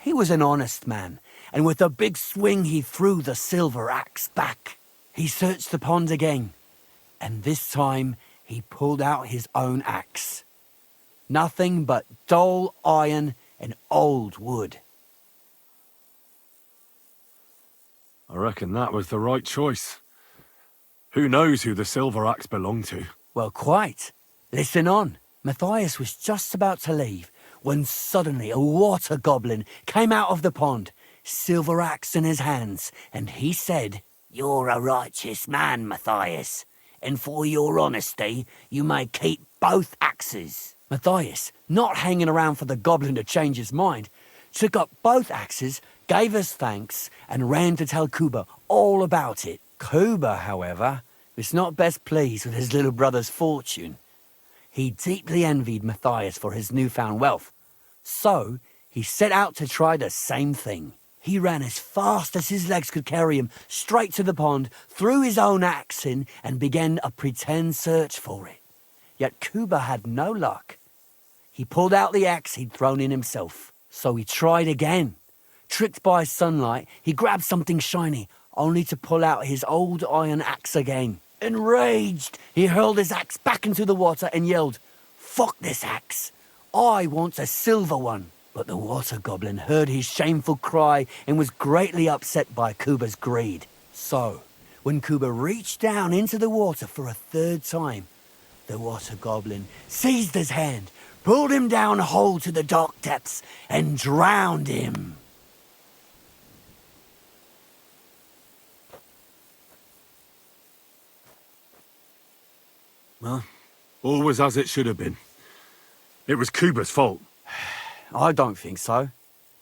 He was an honest man, and with a big swing he threw the silver axe back. He searched the pond again, and this time he pulled out his own axe. Nothing but dull iron and old wood. I reckon that was the right choice. Who knows who the silver axe belonged to? Well, quite. Listen on. Matthias was just about to leave when suddenly a water goblin came out of the pond, silver axe in his hands, and he said, "You're a righteous man, Matthias, and for your honesty, you may keep both axes." Matthias, not hanging around for the goblin to change his mind, took up both axes, gave us thanks, and ran to tell Kuba all about it. Kuba, however, was not best pleased with his little brother's fortune. He deeply envied Matthias for his newfound wealth, so he set out to try the same thing. He ran as fast as his legs could carry him straight to the pond, threw his own axe in, and began a pretend search for it. Yet Kuba had no luck. He pulled out the axe he'd thrown in himself, so he tried again. Tricked by sunlight, he grabbed something shiny, only to pull out his old iron axe again. Enraged, he hurled his axe back into the water and yelled, "Fuck this axe! I want a silver one!" But the water goblin heard his shameful cry and was greatly upset by Kuba's greed. So, when Kuba reached down into the water for a third time, the water goblin seized his hand, pulled him down whole to the dark depths, and drowned him. Well, all was as it should have been. It was Kuba's fault. I don't think so.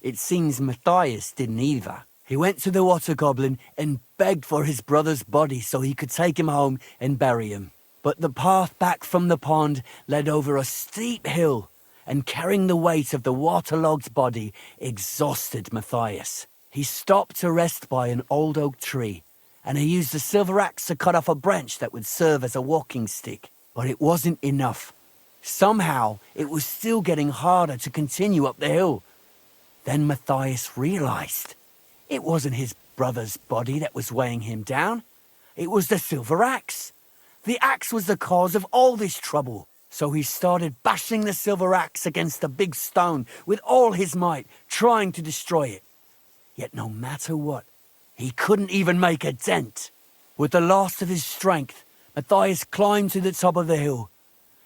It seems Matthias didn't either. He went to the water goblin and begged for his brother's body so he could take him home and bury him. But the path back from the pond led over a steep hill, and carrying the weight of the waterlogged body exhausted Matthias. He stopped to rest by an old oak tree, and he used the silver axe to cut off a branch that would serve as a walking stick. But it wasn't enough. Somehow, it was still getting harder to continue up the hill. Then Matthias realized it wasn't his brother's body that was weighing him down. It was the silver axe. The axe was the cause of all this trouble. So he started bashing the silver axe against the big stone with all his might, trying to destroy it. Yet no matter what, he couldn't even make a dent. With the last of his strength, Matthias climbed to the top of the hill.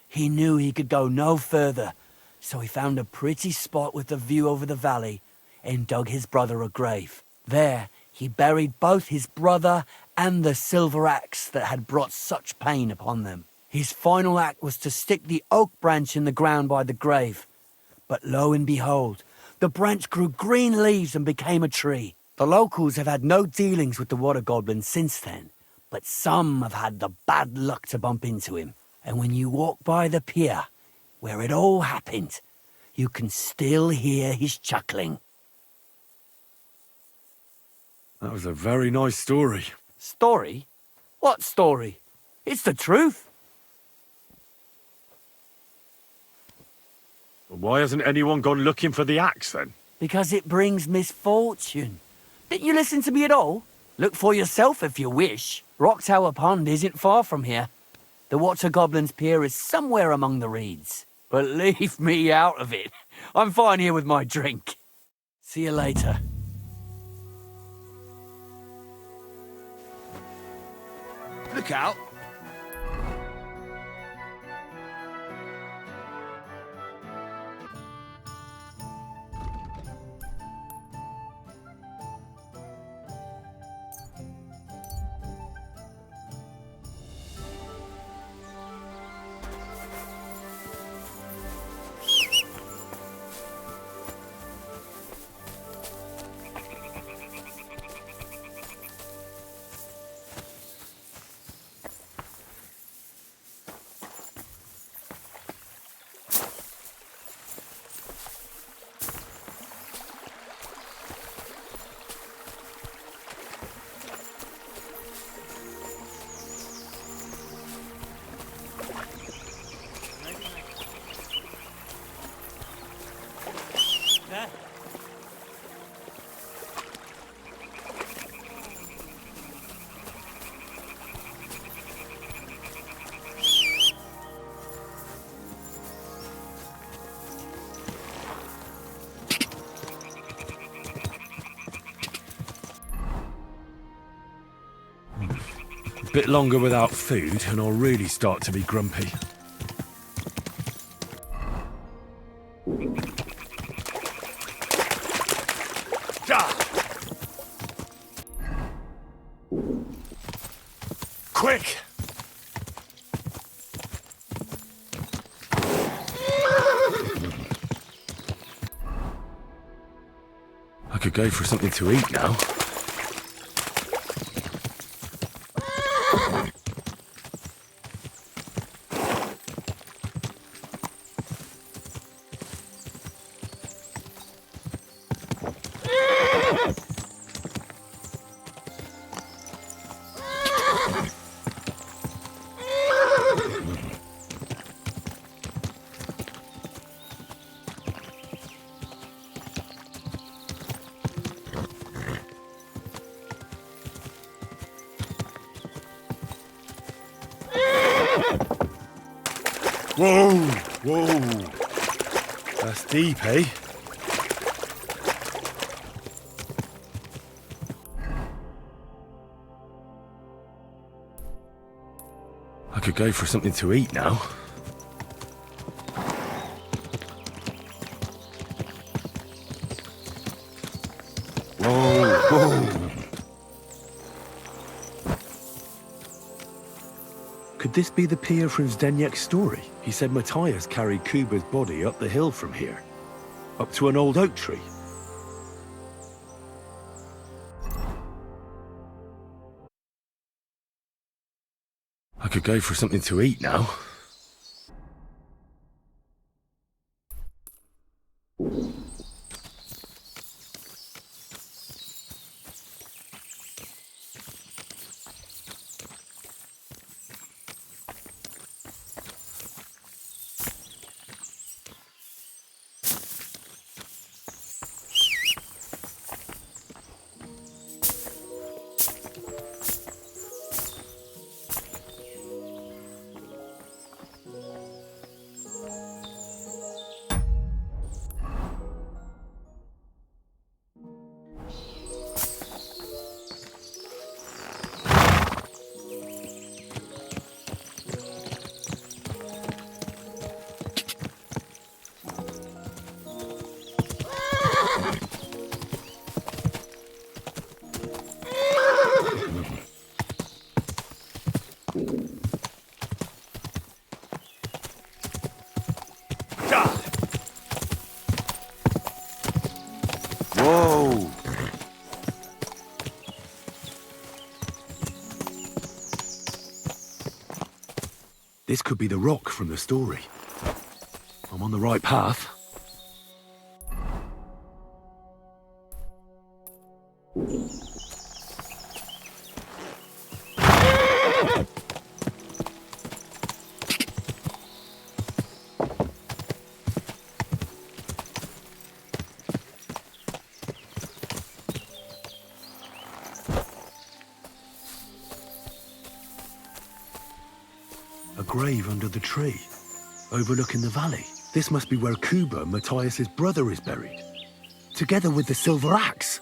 He knew he could go no further, so he found a pretty spot with a view over the valley and dug his brother a grave. There, he buried both his brother and the silver axe that had brought such pain upon them. His final act was to stick the oak branch in the ground by the grave. But lo and behold, the branch grew green leaves and became a tree. The locals have had no dealings with the water goblin since then, but some have had the bad luck to bump into him. And when you walk by the pier, where it all happened, you can still hear his chuckling. That was a very nice story. Story? What story? It's the truth. Why hasn't anyone gone looking for the axe then? Because it brings misfortune. Didn't you listen to me at all? Look for yourself if you wish. Rock Tower Pond isn't far from here. The Water Goblin's pier is somewhere among the reeds. But leave me out of it. I'm fine here with my drink. See you later. Look out. Bit longer without food, and I'll really start to be grumpy. Quick! I could go for something to eat now. Whoa, whoa. That's deep, eh? I could go for something to eat now. Whoa, whoa. Could this be the pier from Zdeněk's story? He said Matthias carried Kuba's body up the hill from here, up to an old oak tree. I could go for something to eat now. Whoa! This could be the rock from the story. I'm on the right path. A grave under the tree, overlooking the valley. This must be where Kuba, Matthias's brother, is buried, together with the silver axe.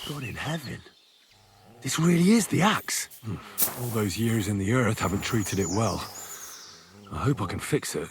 God in heaven. This really is the axe. All those years in the earth haven't treated it well. I hope I can fix it.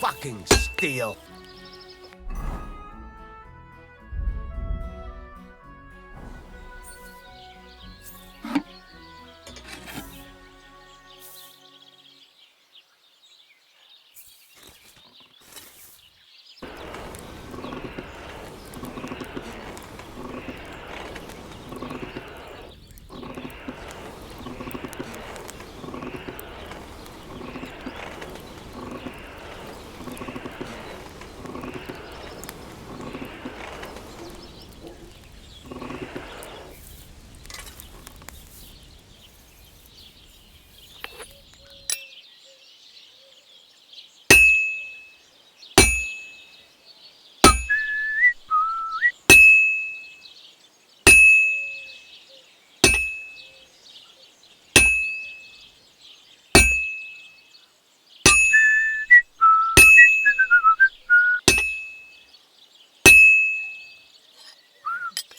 Fucking steal.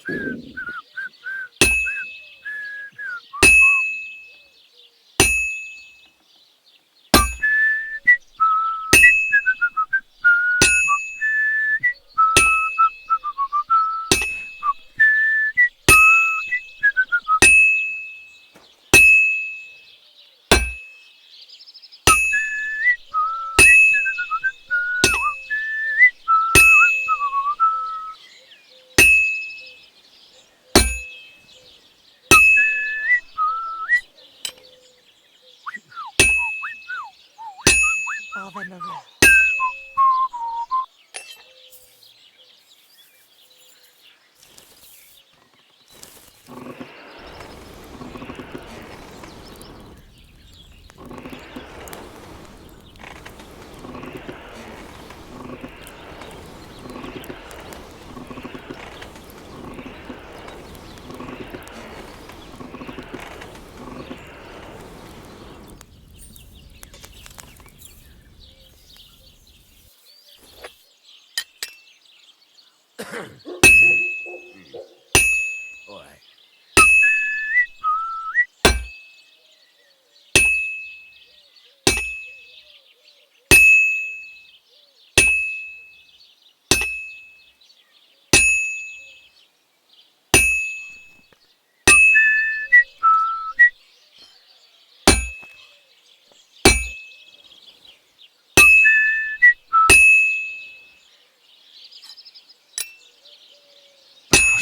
I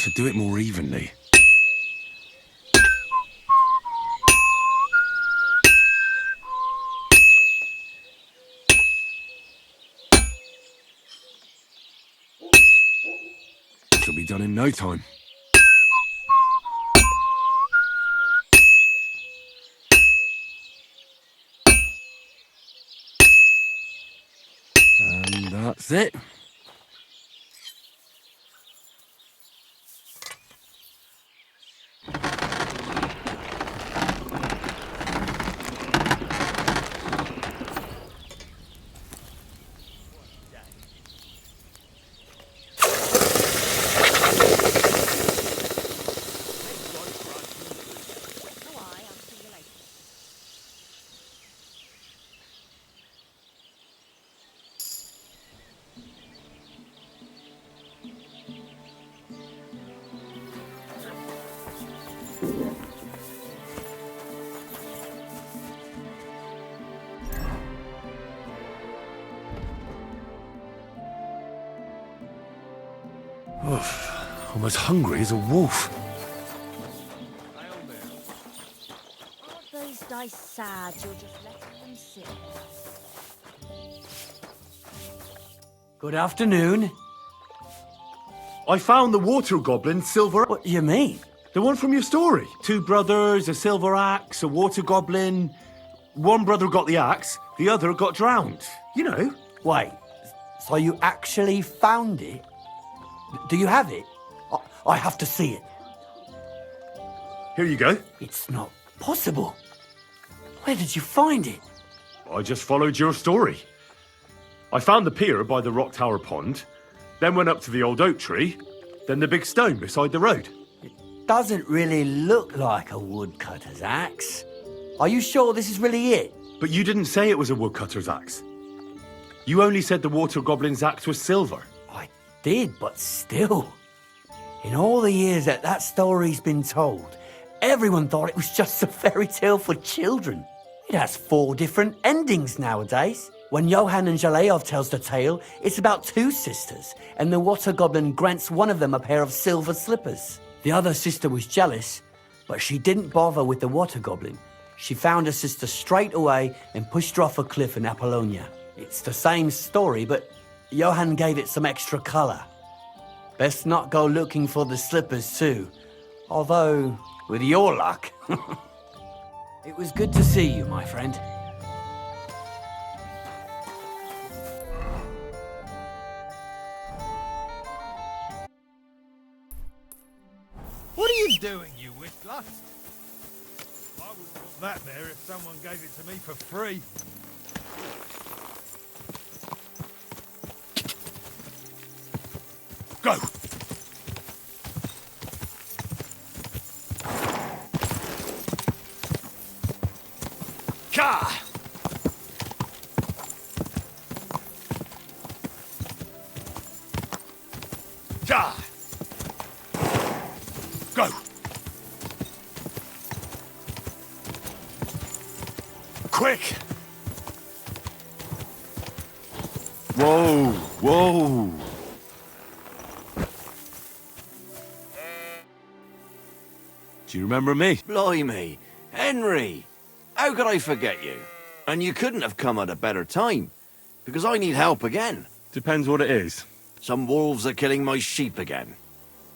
should do it more evenly. This will be done in no time. And that's it. I'm as hungry as a wolf. Aren't those dice sad you're just letting them sit? Good afternoon. I found the water goblin silver... What do you mean? The one from your story. 2 brothers, a silver axe, a water goblin. One brother got the axe, the other got drowned. You know. Wait, so you actually found it? Do you have it? I have to see it. Here you go. It's not possible. Where did you find it? I just followed your story. I found the pier by the rock tower pond, then went up to the old oak tree, then the big stone beside the road. Doesn't really look like a woodcutter's axe. Are you sure this is really it? But you didn't say it was a woodcutter's axe. You only said the water goblin's axe was silver. I did, but still. In all the years that story's been told, everyone thought it was just a fairy tale for children. It has 4 different endings nowadays. When Johann and Jalejov tells the tale, it's about 2 sisters, and the water goblin grants one of them a pair of silver slippers. The other sister was jealous, but she didn't bother with the water goblin. She found her sister straight away and pushed her off a cliff in Apollonia. It's the same story, but Johann gave it some extra colour. Best not go looking for the slippers too. Although, with your luck. It was good to see you, my friend. What are you doing, you whistler? I wouldn't want that there if someone gave it to me for free. Go! Ja! Ja! Go! Quick! Whoa, whoa. Do you remember me? Blimey, Henry! How could I forget you? And you couldn't have come at a better time, because I need help again. Depends what it is. Some wolves are killing my sheep again.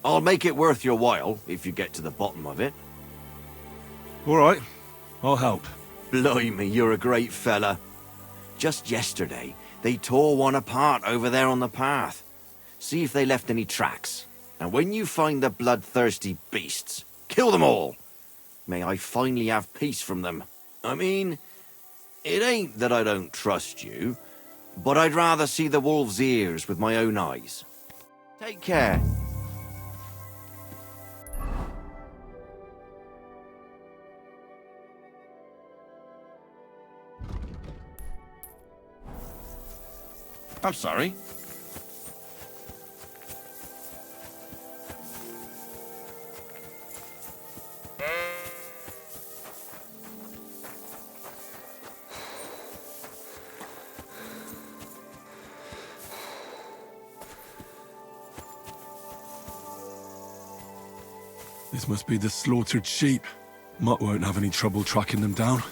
I'll make it worth your while, if you get to the bottom of it. All right, I'll help. Blimey, you're a great fella. Just yesterday, they tore one apart over there on the path. See if they left any tracks. And when you find the bloodthirsty beasts, kill them all. May I finally have peace from them. I mean, it ain't that I don't trust you, but I'd rather see the wolf's ears with my own eyes. Take care. I'm sorry. This must be the slaughtered sheep. Mutt won't have any trouble tracking them down.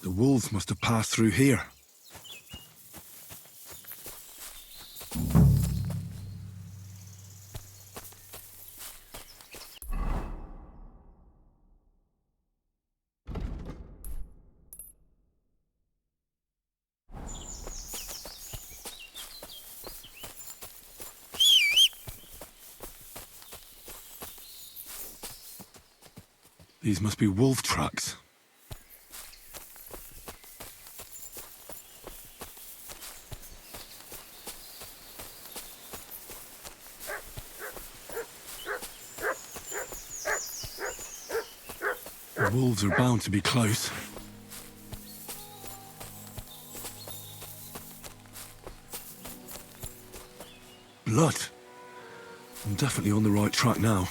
The wolves must have passed through here. These must be wolf tracks. The wolves are bound to be close. Blood. I'm definitely on the right track now.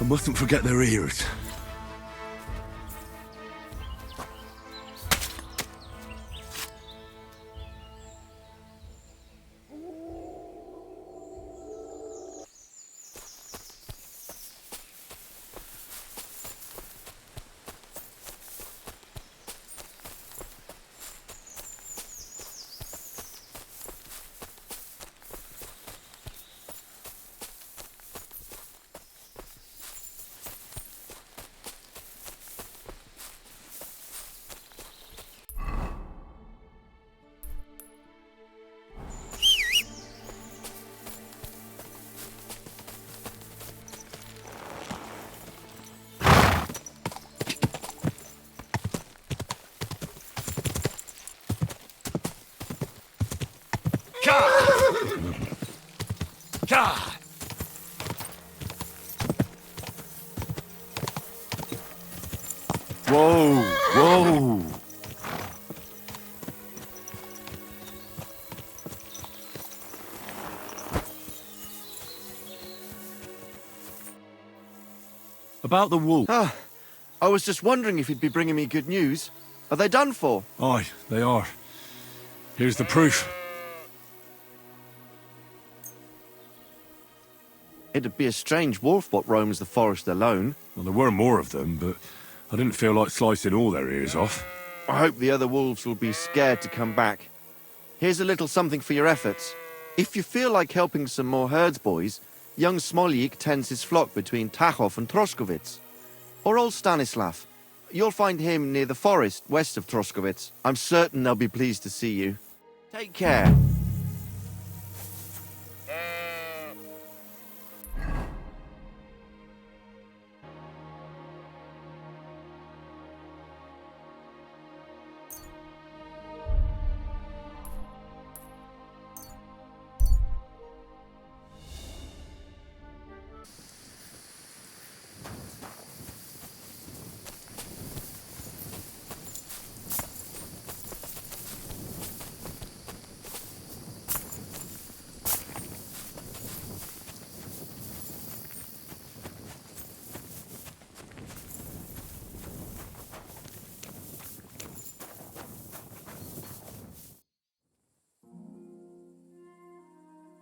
I mustn't forget their ears. Whoa, whoa. About the wolf. Ah, I was just wondering if you'd be bringing me good news. Are they done for? Aye, they are. Here's the proof. It'd be a strange wolf what roams the forest alone. Well, there were more of them, but I didn't feel like slicing all their ears off. I hope the other wolves will be scared to come back. Here's a little something for your efforts. If you feel like helping some more herds boys, young Smoljik tends his flock between Tachov and Troskowitz. Or old Stanislav. You'll find him near the forest west of Troskowitz. I'm certain they'll be pleased to see you. Take care.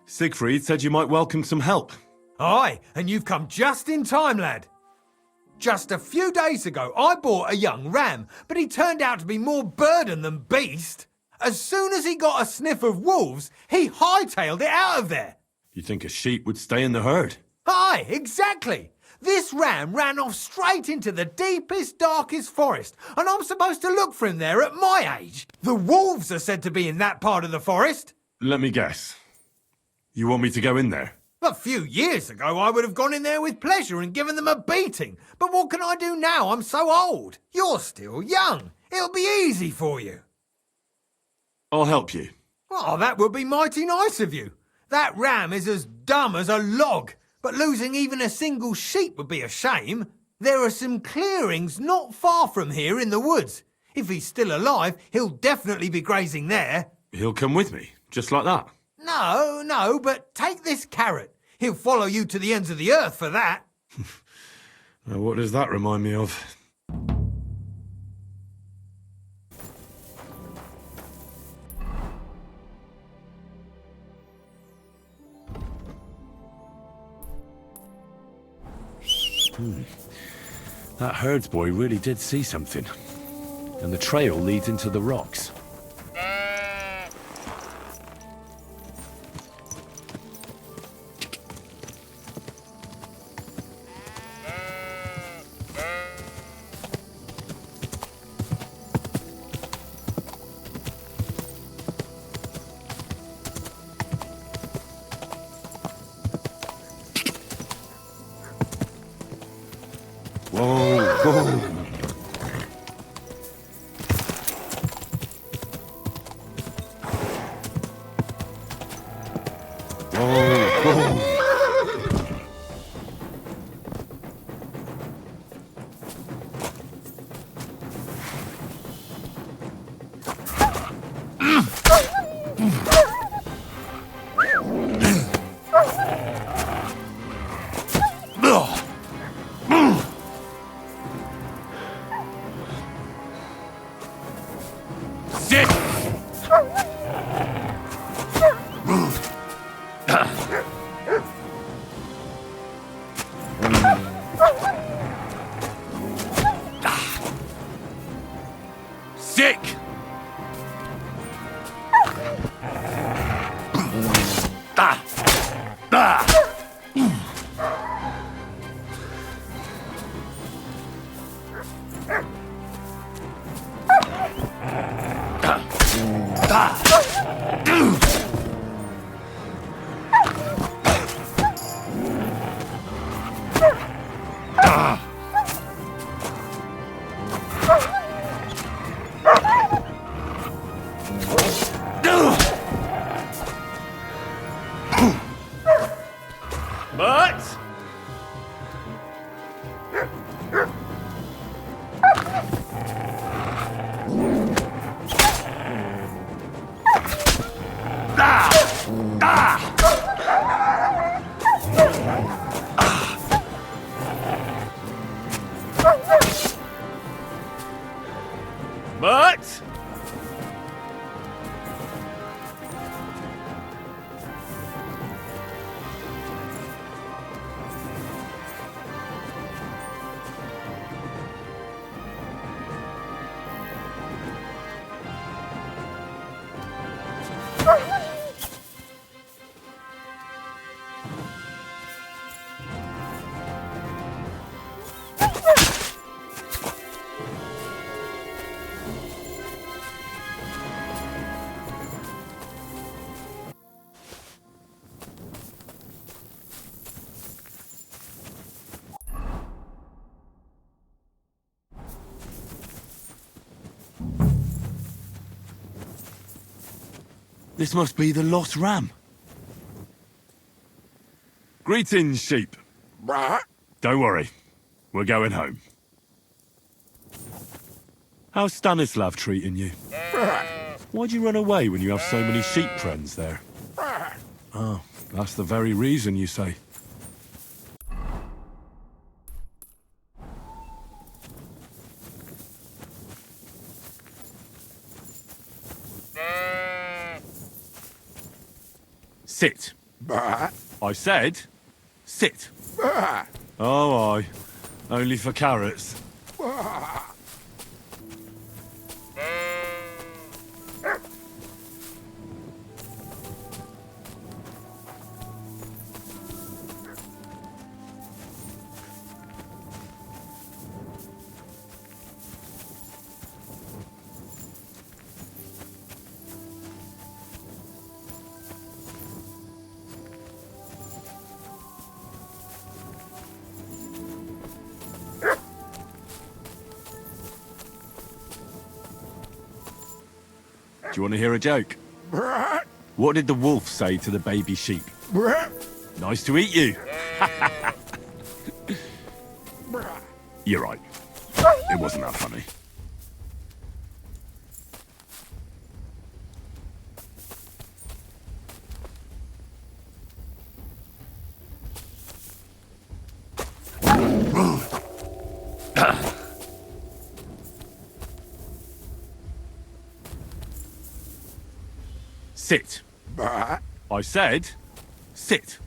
Siegfried said you might welcome some help. Aye, and you've come just in time, lad. Just a few days ago, I bought a young ram, but he turned out to be more burden than beast. As soon as he got a sniff of wolves, he hightailed it out of there. You think a sheep would stay in the herd? Aye, exactly. This ram ran off straight into the deepest, darkest forest, and I'm supposed to look for him there at my age. The wolves are said to be in that part of the forest. Let me guess. You want me to go in there? A few years ago, I would have gone in there with pleasure and given them a beating. But what can I do now? I'm so old. You're still young. It'll be easy for you. I'll help you. Oh, that would be mighty nice of you. That ram is as dumb as a log, but losing even a single sheep would be a shame. There are some clearings not far from here in the woods. If he's still alive, he'll definitely be grazing there. He'll come with me, just like that. No, but take this carrot. He'll follow you to the ends of the earth for that. Now, what does that remind me of? That herdsboy really did see something. And the trail leads into the rocks. This must be the lost ram. Greetings, sheep. Don't worry. We're going home. How's Stanislav treating you? Why'd you run away when you have so many sheep friends there? Oh, that's the very reason, you say. Sit. I said, sit. Oh, aye. Only for carrots. Do you want to hear a joke? What did the wolf say to the baby sheep? Nice to eat you. You're right. It wasn't that funny. Sit. I said, sit.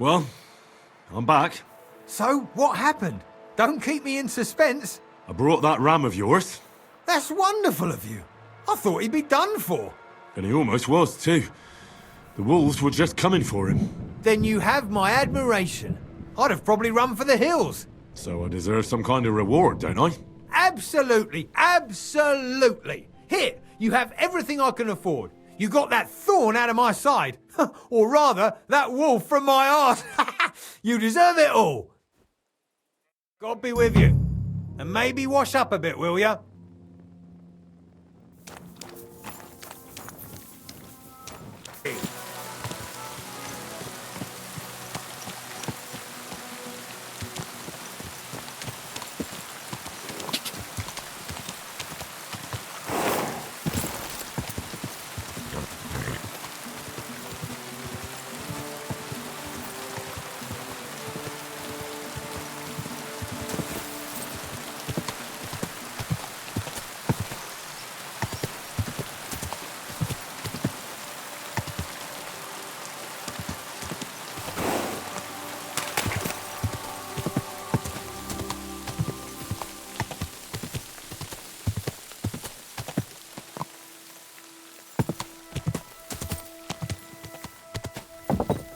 Well, I'm back. So, what happened? Don't keep me in suspense. I brought that ram of yours. That's wonderful of you. I thought he'd be done for. And he almost was, too. The wolves were just coming for him. Then you have my admiration. I'd have probably run for the hills. So I deserve some kind of reward, don't I? Absolutely, absolutely. Here, you have everything I can afford. You got that thorn out of my side. Or rather, that wolf from my arse. You deserve it all. God be with you. And maybe wash up a bit, will ya?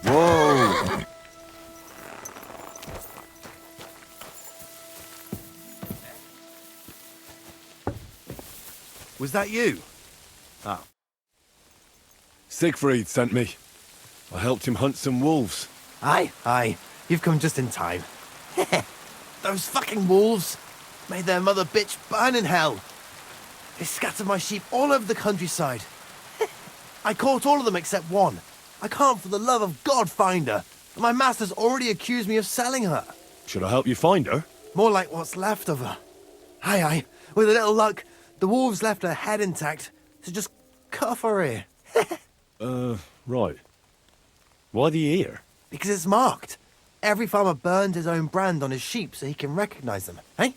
Whoa! Was that you? Ah. Siegfried sent me. I helped him hunt some wolves. Aye. You've come just in time. Those fucking wolves made their mother bitch burn in hell. They scattered my sheep all over the countryside. I caught all of them except one. I can't for the love of God find her. And my master's already accused me of selling her. Should I help you find her? More like what's left of her. Aye. With a little luck, the wolves left her head intact, so just cut off her ear. Right. Why the ear? Because it's marked. Every farmer burned his own brand on his sheep so he can recognize them, eh?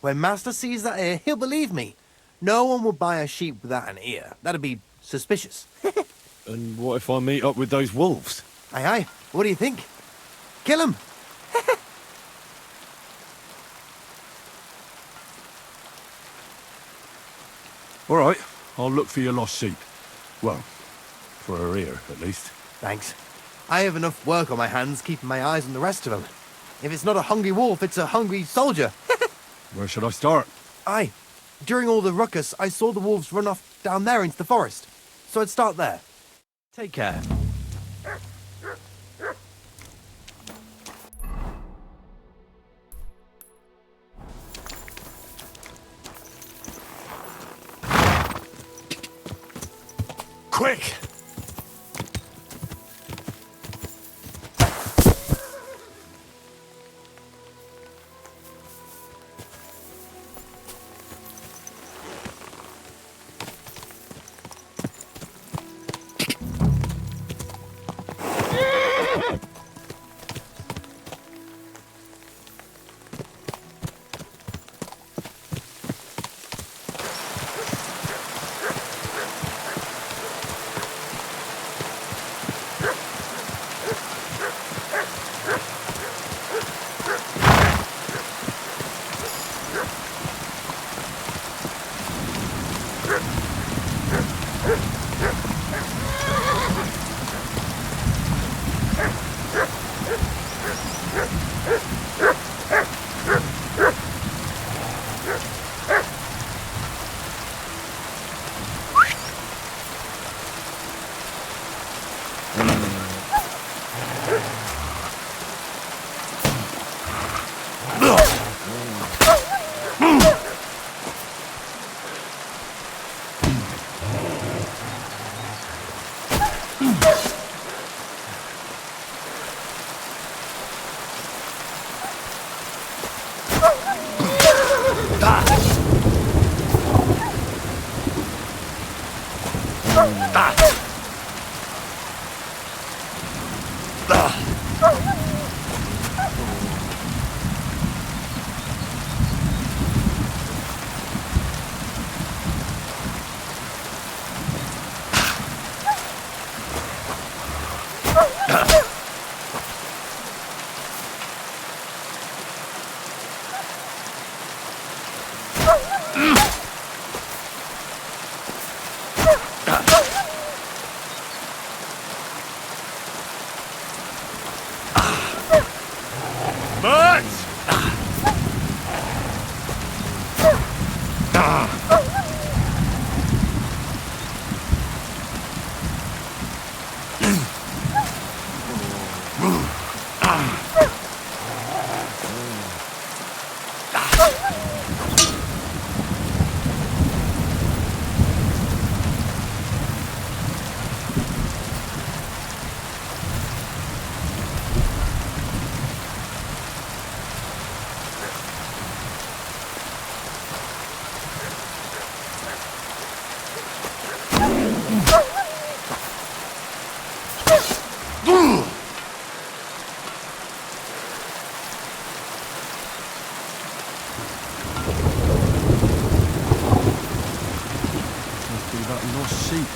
When Master sees that ear, he'll believe me. No one will buy a sheep without an ear. That'd be suspicious. And what if I meet up with those wolves? Aye. What do you think? Kill him. All right, I'll look for your lost sheep. Well, for her ear, at least. Thanks. I have enough work on my hands keeping my eyes on the rest of them. If it's not a hungry wolf, it's a hungry soldier. Where should I start? Aye. During all the ruckus, I saw the wolves run off down there into the forest. So I'd start there. Take care. Quick! about lost sheep.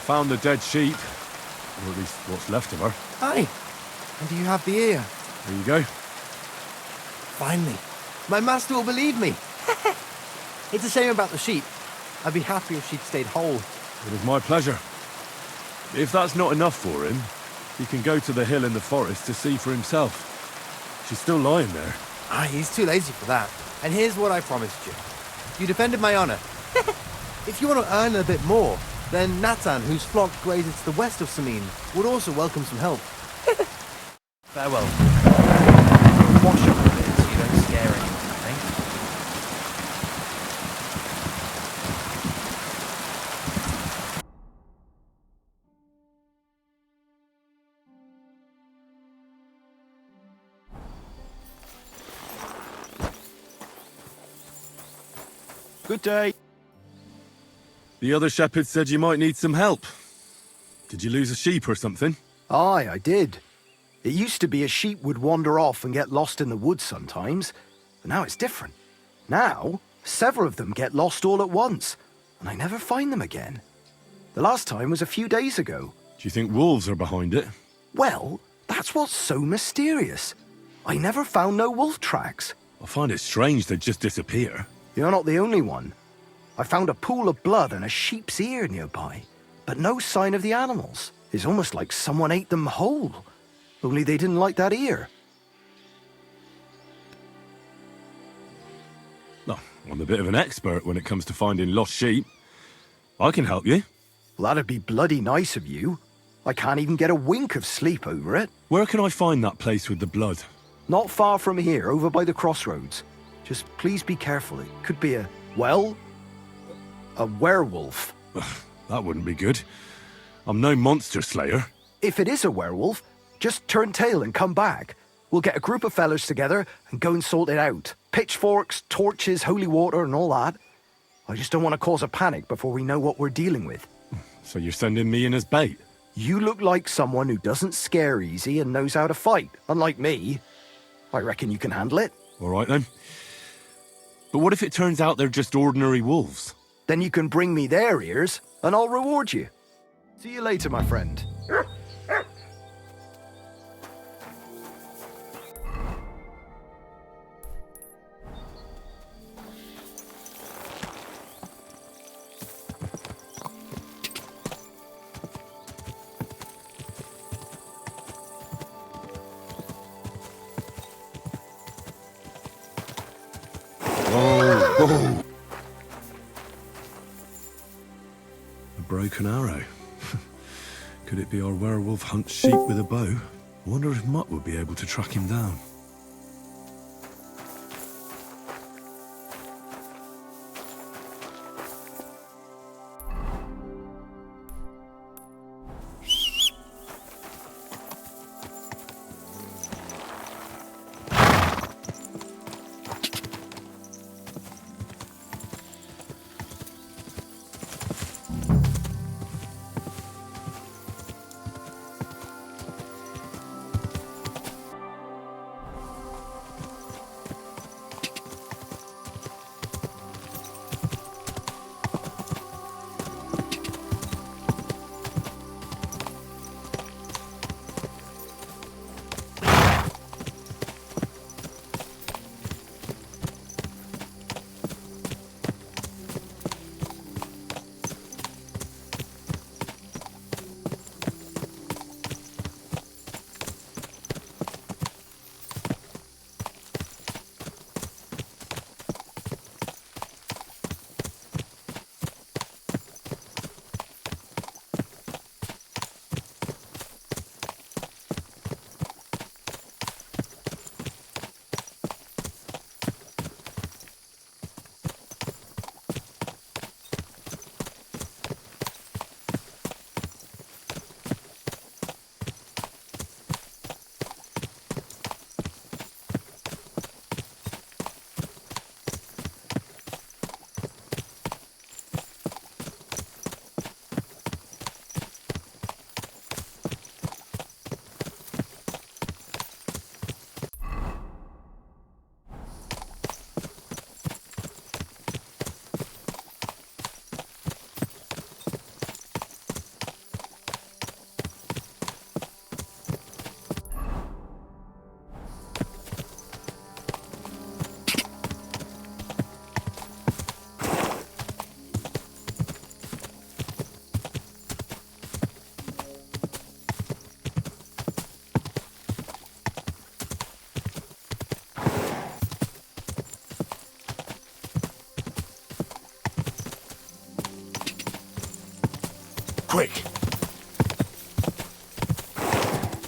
Found the dead sheep, or at least what's left of her. Aye. And do you have the ear? There you go. Finally. My master will believe me. It's a shame about the sheep. I'd be happier if she'd stayed whole. It was my pleasure. If that's not enough for him, he can go to the hill in the forest to see for himself. She's still lying there. Aye, he's too lazy for that. And here's what I promised you. You defended my honor. If you want to earn a bit more, then Natan, whose flock grazes to the west of Samin, would also welcome some help. Farewell. Wash up a bit so you don't scare anyone, eh? Good day. The other shepherd said you might need some help. Did you lose a sheep or something? Aye, I did. It used to be a sheep would wander off and get lost in the woods sometimes, but now it's different. Now, several of them get lost all at once, and I never find them again. The last time was a few days ago. Do you think wolves are behind it? Well, that's what's so mysterious. I never found no wolf tracks. I find it strange they'd just disappear. You're not the only one. I found a pool of blood and a sheep's ear nearby, but no sign of the animals. It's almost like someone ate them whole, only they didn't like that ear. Oh, I'm a bit of an expert when it comes to finding lost sheep. I can help you. Well, that'd be bloody nice of you. I can't even get a wink of sleep over it. Where can I find that place with the blood? Not far from here, over by the crossroads. Just please be careful. It could be a werewolf. That wouldn't be good. I'm no monster slayer. If it is a werewolf, just turn tail and come back. We'll get a group of fellas together and go and sort it out. Pitchforks, torches, holy water and all that. I just don't want to cause a panic before we know what we're dealing with. So you're sending me in as bait? You look like someone who doesn't scare easy and knows how to fight, unlike me. I reckon you can handle it. All right then. But what if it turns out they're just ordinary wolves? Then you can bring me their ears, and I'll reward you. See you later, my friend. Whoa. A broken arrow. Could it be our werewolf hunts sheep with a bow? I wonder if Mutt would be able to track him down.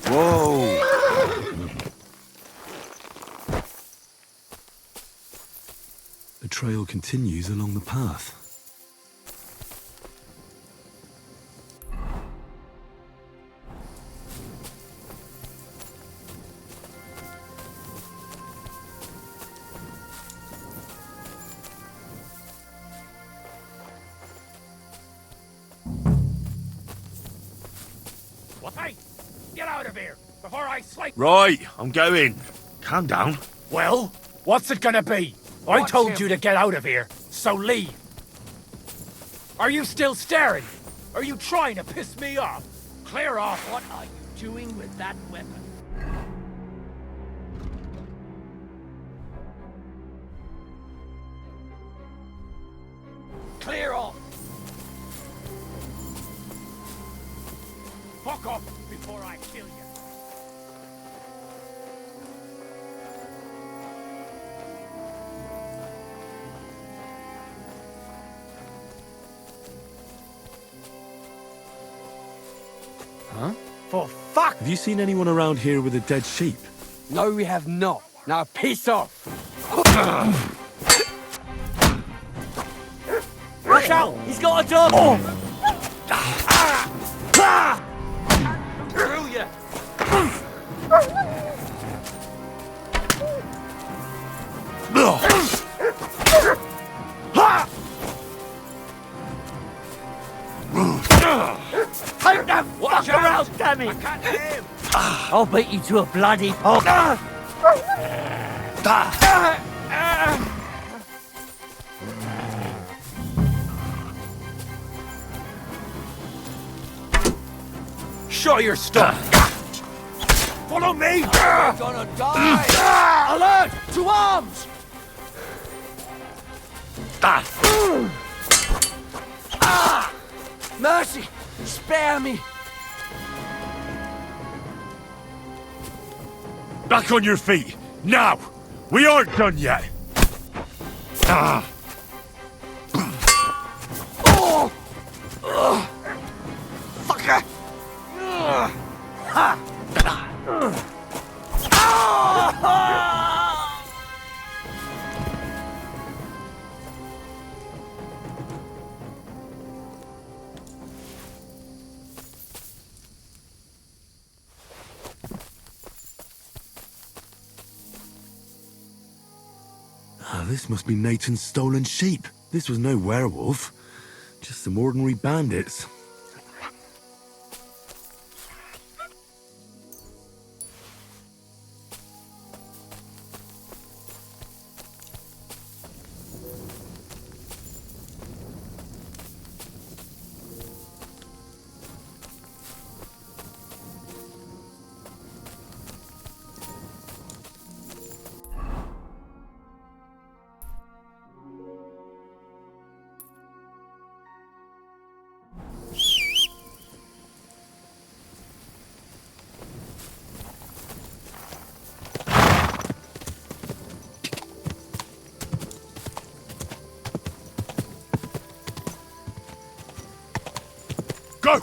Whoa! The trail continues along the path. What? Hey! Get out of here before I slay. Right, I'm going. Calm down. Well, what's it gonna be? I Watch told him. you to get out of here, so leave. Are you still staring? Are you trying to piss me off? Clear off. What are you doing with that weapon? Clear off. Fuck off before I kill you. Huh? For fuck! Have you seen anyone around here with a dead sheep? No, we have not. Now piss off! Watch out! He's got a dog! Screw you! Watch out, damn it! I'll beat you to a bloody pulp! Show your stuff! Follow me! You're gonna die! Alert! To arms! Mercy! Spare me! Back on your feet, now! We aren't done yet! Fucker! This must be Nathan's stolen sheep. This was no werewolf, just some ordinary bandits. Go!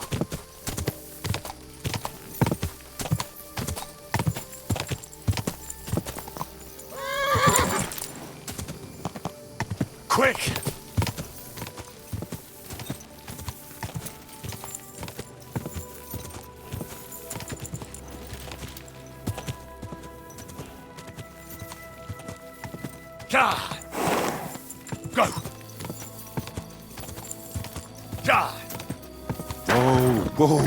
Quick! Ja! Go! Ja! Whoa!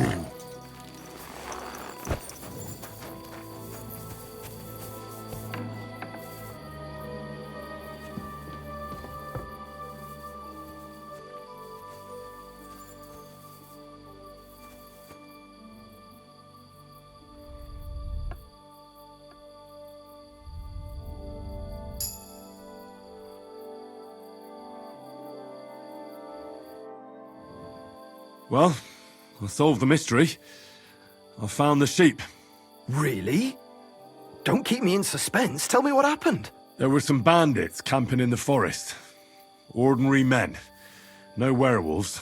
Well, I solved the mystery. I found the sheep. Really? Don't keep me in suspense. Tell me what happened. There were some bandits camping in the forest. Ordinary men. No werewolves.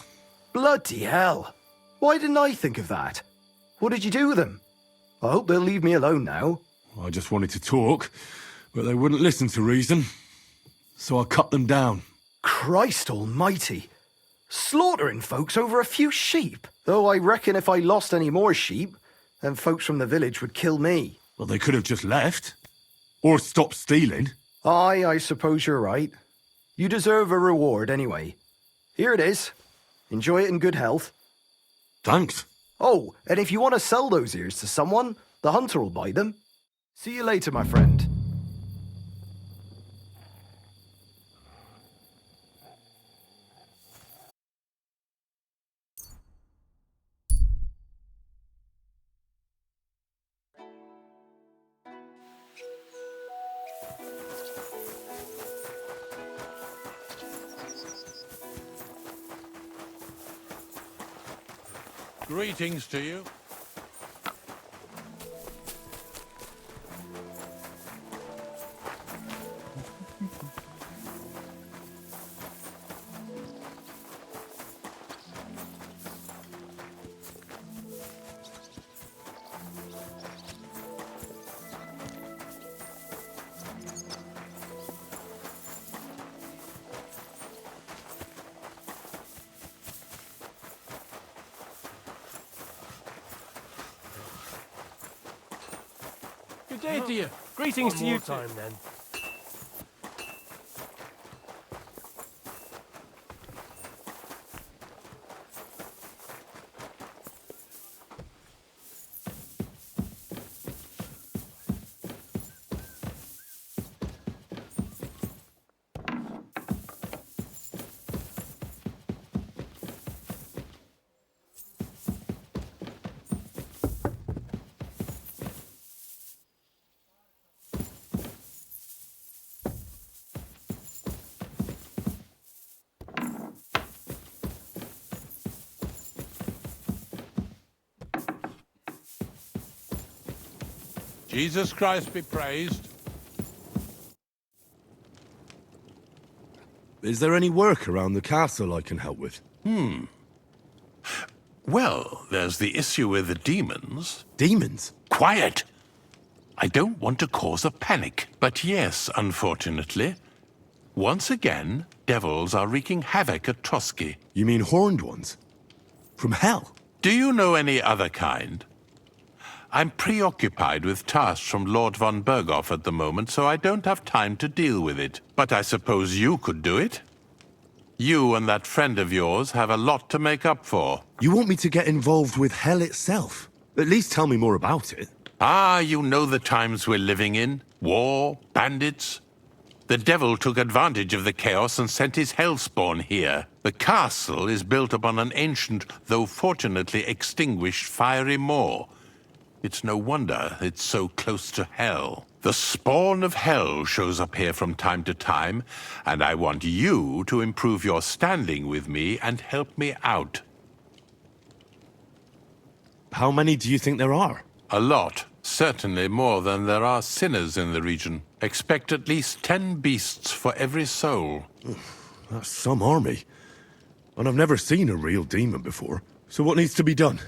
Bloody hell. Why didn't I think of that? What did you do with them? I hope they'll leave me alone now. I just wanted to talk, but they wouldn't listen to reason. So I cut them down. Christ almighty. Slaughtering folks over a few sheep. Though I reckon if I lost any more sheep, then folks from the village would kill me. Well, they could have just left. Or stopped stealing. Aye, I suppose you're right. You deserve a reward anyway. Here it is. Enjoy it in good health. Thanks. Oh, and if you want to sell those ears to someone, the hunter will buy them. See you later, my friend. Greetings to you. Good day to you. Greetings to you too. time then. Jesus Christ be praised. Is there any work around the castle I can help with? Well, there's the issue with the demons. Demons? Quiet! I don't want to cause a panic, but yes, unfortunately. Once again, devils are wreaking havoc at Trosky. You mean horned ones? From hell? Do you know any other kind? I'm preoccupied with tasks from Lord von Berghoff at the moment, so I don't have time to deal with it. But I suppose you could do it? You and that friend of yours have a lot to make up for. You want me to get involved with hell itself? At least tell me more about it. Ah, you know the times we're living in. War, bandits. The devil took advantage of the chaos and sent his hellspawn here. The castle is built upon an ancient, though fortunately extinguished, fiery moor. It's no wonder it's so close to hell. The spawn of hell shows up here from time to time, and I want you to improve your standing with me and help me out. How many do you think there are? A lot. Certainly more than there are sinners in the region. Expect at least 10 beasts for every soul. That's some army. And I've never seen a real demon before. So what needs to be done?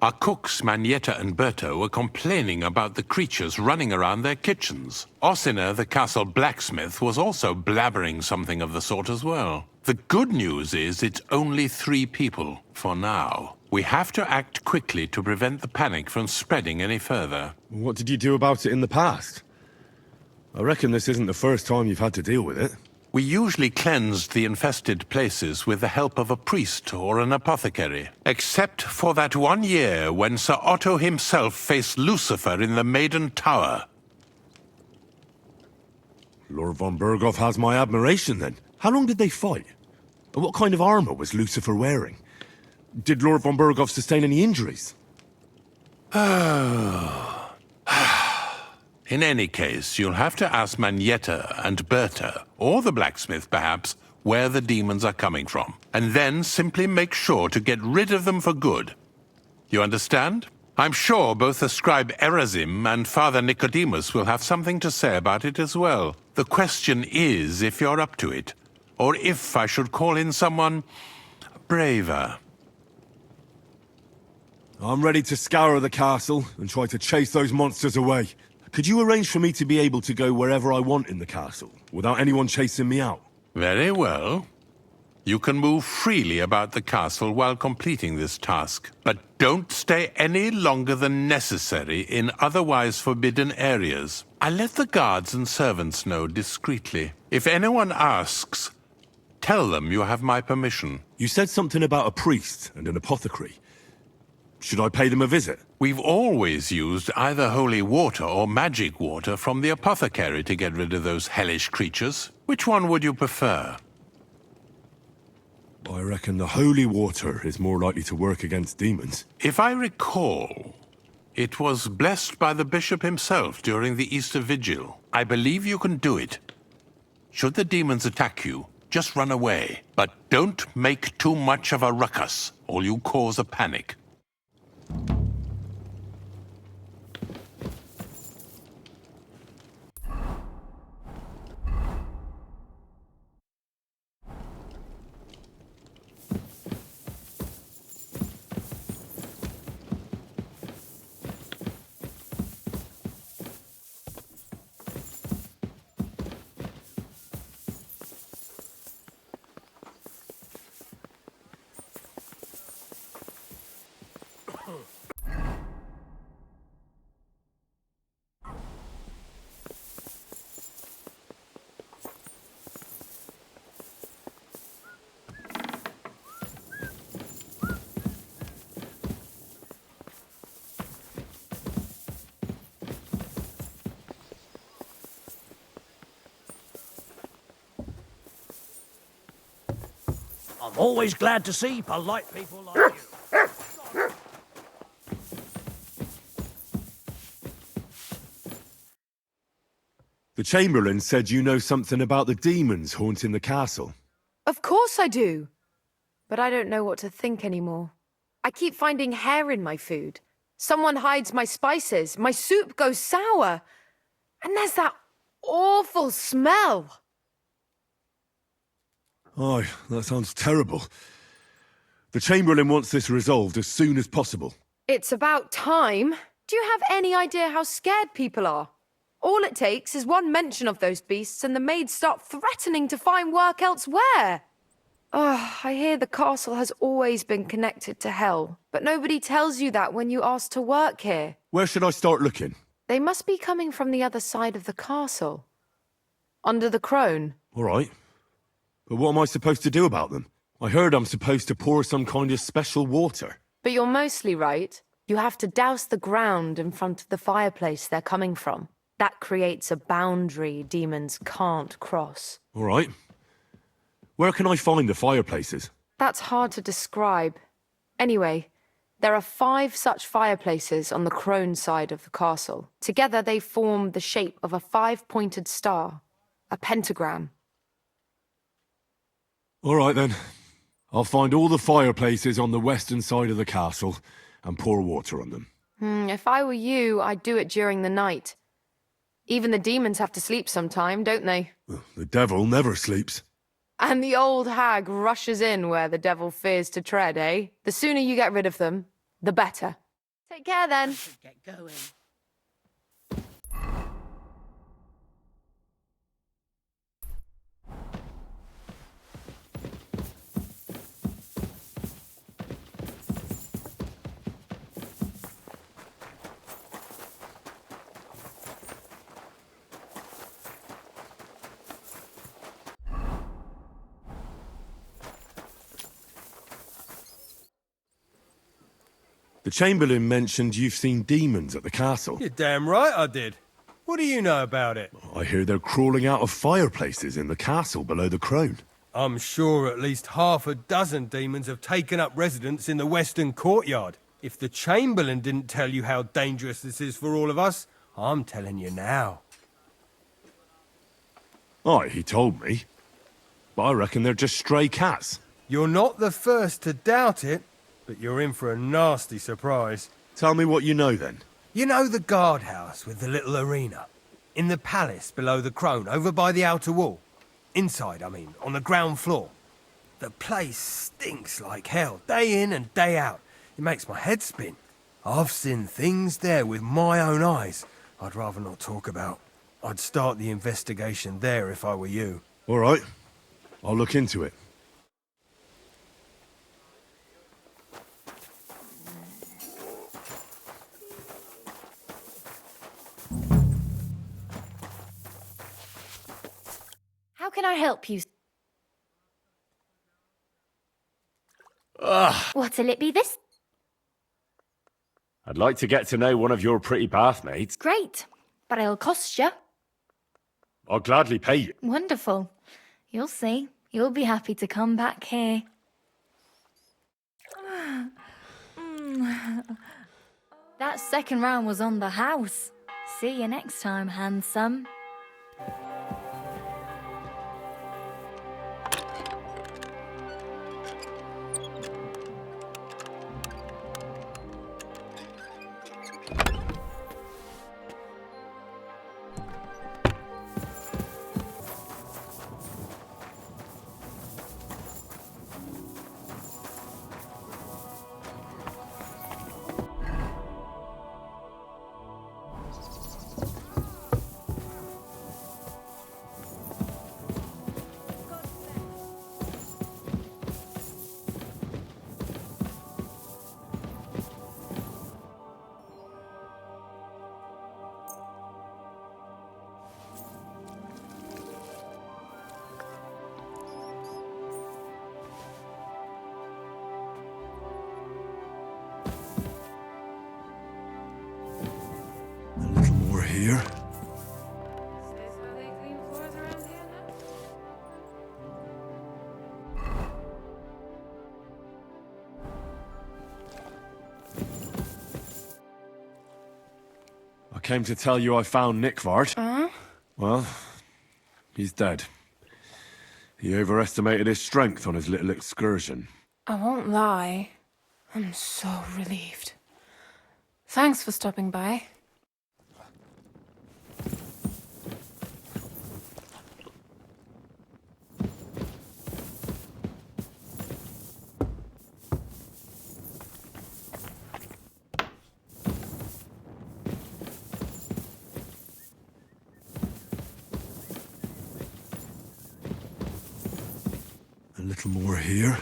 Our cooks, Manietta and Berto, were complaining about the creatures running around their kitchens. Ossina, the castle blacksmith, was also blabbering something of the sort as well. The good news is it's only 3 people, for now. We have to act quickly to prevent the panic from spreading any further. What did you do about it in the past? I reckon this isn't the first time you've had to deal with it. We usually cleansed the infested places with the help of a priest or an apothecary. Except for that one year when Sir Otto himself faced Lucifer in the Maiden Tower. Lord von Berghoff has my admiration, then. How long did they fight? And what kind of armor was Lucifer wearing? Did Lord von Berghoff sustain any injuries? In any case, you'll have to ask Manietta and Berta, or the blacksmith perhaps, where the demons are coming from. And then simply make sure to get rid of them for good. You understand? I'm sure both the scribe Erazim and Father Nicodemus will have something to say about it as well. The question is if you're up to it, or if I should call in someone braver. I'm ready to scour the castle and try to chase those monsters away. Could you arrange for me to be able to go wherever I want in the castle, without anyone chasing me out? Very well. You can move freely about the castle while completing this task, but don't stay any longer than necessary in otherwise forbidden areas. I let the guards and servants know discreetly. If anyone asks, tell them you have my permission. You said something about a priest and an apothecary. Should I pay them a visit? We've always used either holy water or magic water from the apothecary to get rid of those hellish creatures. Which one would you prefer? I reckon the holy water is more likely to work against demons. If I recall, it was blessed by the bishop himself during the Easter Vigil. I believe you can do it. Should the demons attack you, just run away. But don't make too much of a ruckus, or you cause a panic. I'm always glad to see polite people like you. The Chamberlain said you know something about the demons haunting the castle. Of course I do. But I don't know what to think anymore. I keep finding hair in my food. Someone hides my spices. My soup goes sour. And there's that awful smell. Oh, that sounds terrible. The Chamberlain wants this resolved as soon as possible. It's about time. Do you have any idea how scared people are? All it takes is one mention of those beasts and the maids start threatening to find work elsewhere. Oh, I hear the castle has always been connected to hell, but nobody tells you that when you ask to work here. Where should I start looking? They must be coming from the other side of the castle. Under the crone. All right. But what am I supposed to do about them? I heard I'm supposed to pour some kind of special water. But you're mostly right. You have to douse the ground in front of the fireplace they're coming from. That creates a boundary demons can't cross. All right. Where can I find the fireplaces? That's hard to describe. Anyway, there are 5 such fireplaces on the crone side of the castle. Together they form the shape of a 5-pointed star, a pentagram. All right, then. I'll find all the fireplaces on the western side of the castle and pour water on them. If I were you, I'd do it during the night. Even the demons have to sleep sometime, don't they? The devil never sleeps. And the old hag rushes in where the devil fears to tread, eh? The sooner you get rid of them, the better. Take care, then. Get going. The Chamberlain mentioned you've seen demons at the castle. You're damn right I did. What do you know about it? I hear they're crawling out of fireplaces in the castle below the crone. I'm sure at least half a dozen demons have taken up residence in the western courtyard. If the Chamberlain didn't tell you how dangerous this is for all of us, I'm telling you now. Aye, he told me. But I reckon they're just stray cats. You're not the first to doubt it, but you're in for a nasty surprise. Tell me what you know, then. You know the guardhouse with the little arena? In the palace below the crone, over by the outer wall? Inside, I mean, on the ground floor. The place stinks like hell, day in and day out. It makes my head spin. I've seen things there with my own eyes I'd rather not talk about. I'd start the investigation there if I were you. All right. I'll look into it. How can I help you? Ugh. What'll it be this? I'd like to get to know one of your pretty bathmates. Great, but it'll cost you. I'll gladly pay you. Wonderful. You'll see. You'll be happy to come back here. That second round was on the house. See you next time, handsome. Here. I came to tell you I found Nickvart. Well, he's dead. He overestimated his strength on his little excursion. I won't lie. I'm so relieved. Thanks for stopping by. A little more here.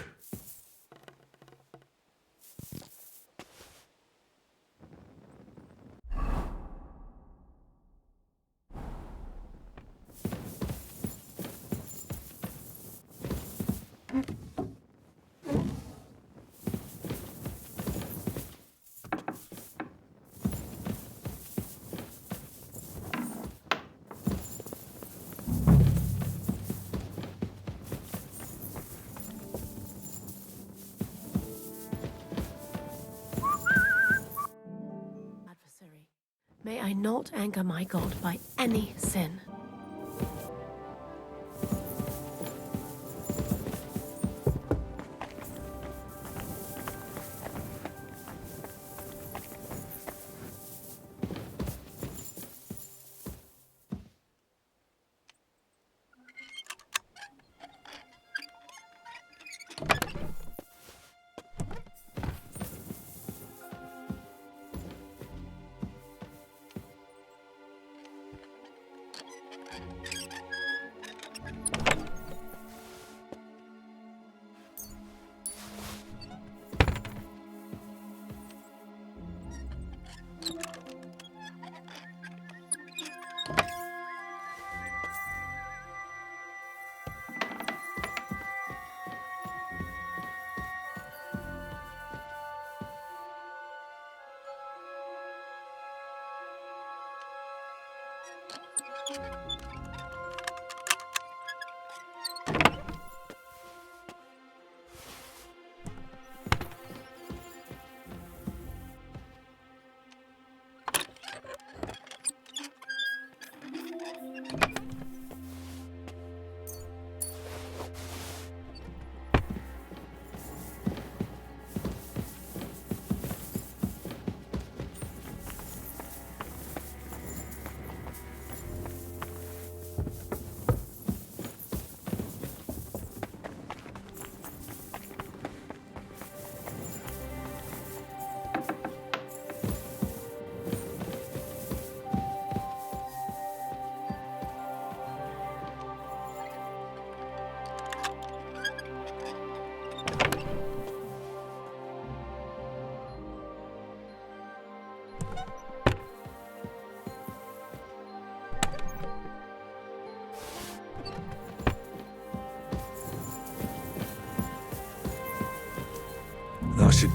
May I not anger my god by any sin.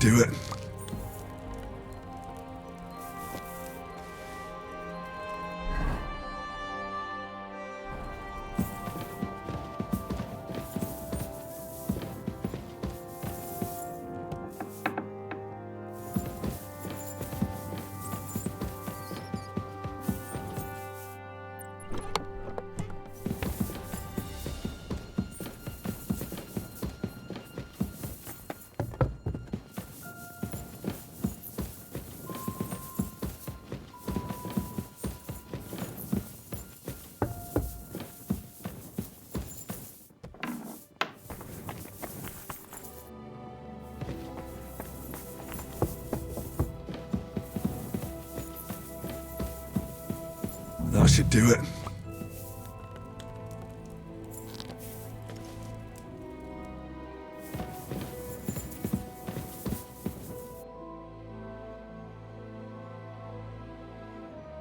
do it. That should do it.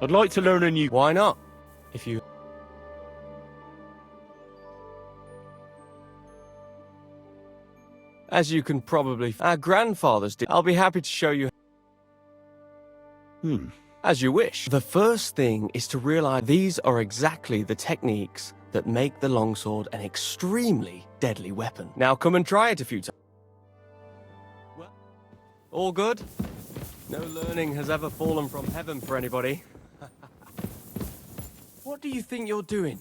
I'd like to learn a new... Why not? If you... As you can probably... Our grandfathers did. I'll be happy to show you... As you wish. The first thing is to realize these are exactly the techniques that make the longsword an extremely deadly weapon. Now come and try it a few times. Well, all good? No learning has ever fallen from heaven for anybody. What do you think you're doing?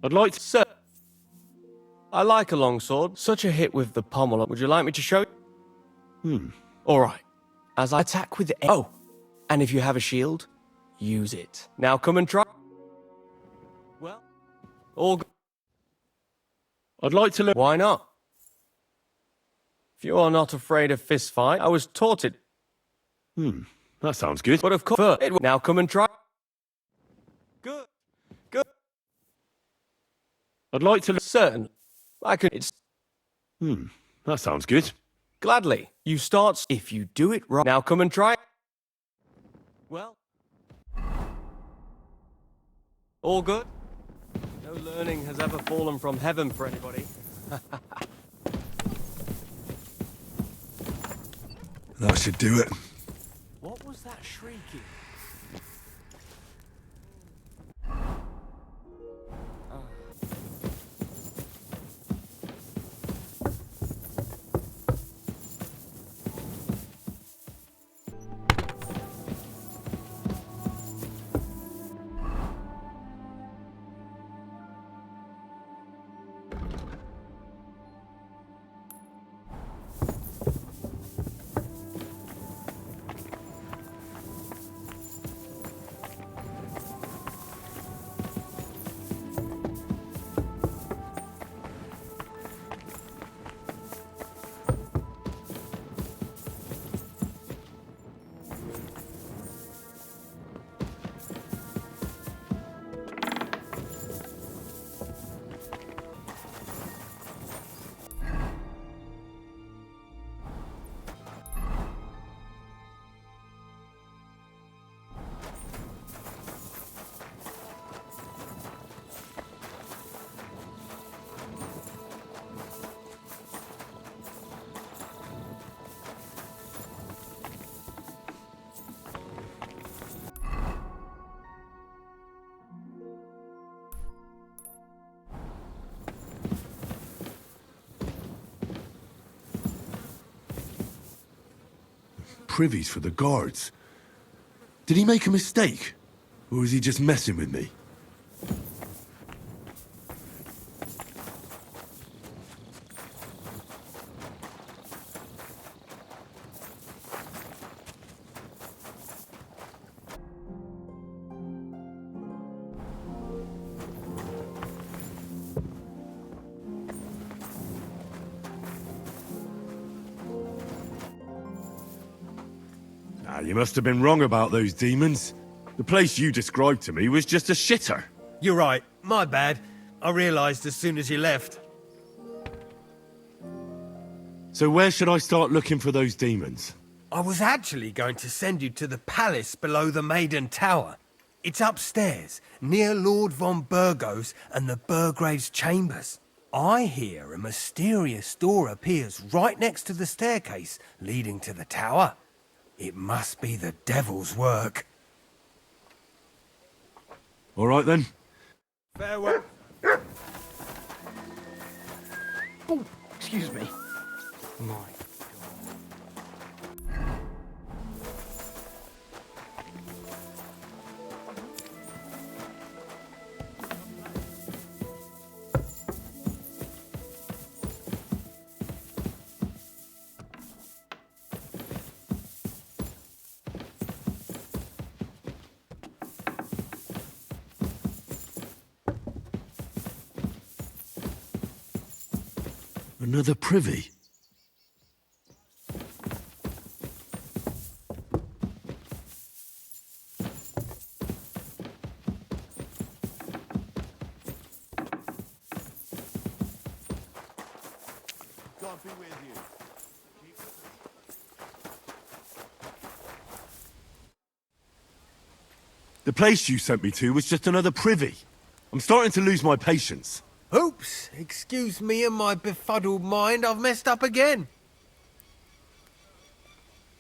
I'd like to... Sir, I like a longsword. Such a hit with the pommel. Would you like me to show you? All right. As I attack with the... Oh, and if you have a shield, use it. Now come and try... Well, all good. I'd like to learn... Why not? If you are not afraid of fist fight, I was taught it. That sounds good. But of course, now come and try... Good. Good. I'd like to... Certain. I could... It's... That sounds good. Gladly. You start... If you do it right... Now come and try... Well... All good? No learning has ever fallen from heaven for anybody. That should do it. What was that shrieking? Privies for the guards. Did he make a mistake? Or is he just messing with me? You must have been wrong about those demons. The place you described to me was just a shitter. You're right. My bad. I realised as soon as you left. So where should I start looking for those demons? I was actually going to send you to the palace below the Maiden Tower. It's upstairs, near Lord von Burgos and the Burgrave's chambers. I hear a mysterious door appears right next to the staircase leading to the tower. It must be the devil's work. All right then. Farewell. Oh, excuse me. My. Another privy? God be with you. The place you sent me to was just another privy. I'm starting to lose my patience. Oops, excuse me and my befuddled mind, I've messed up again.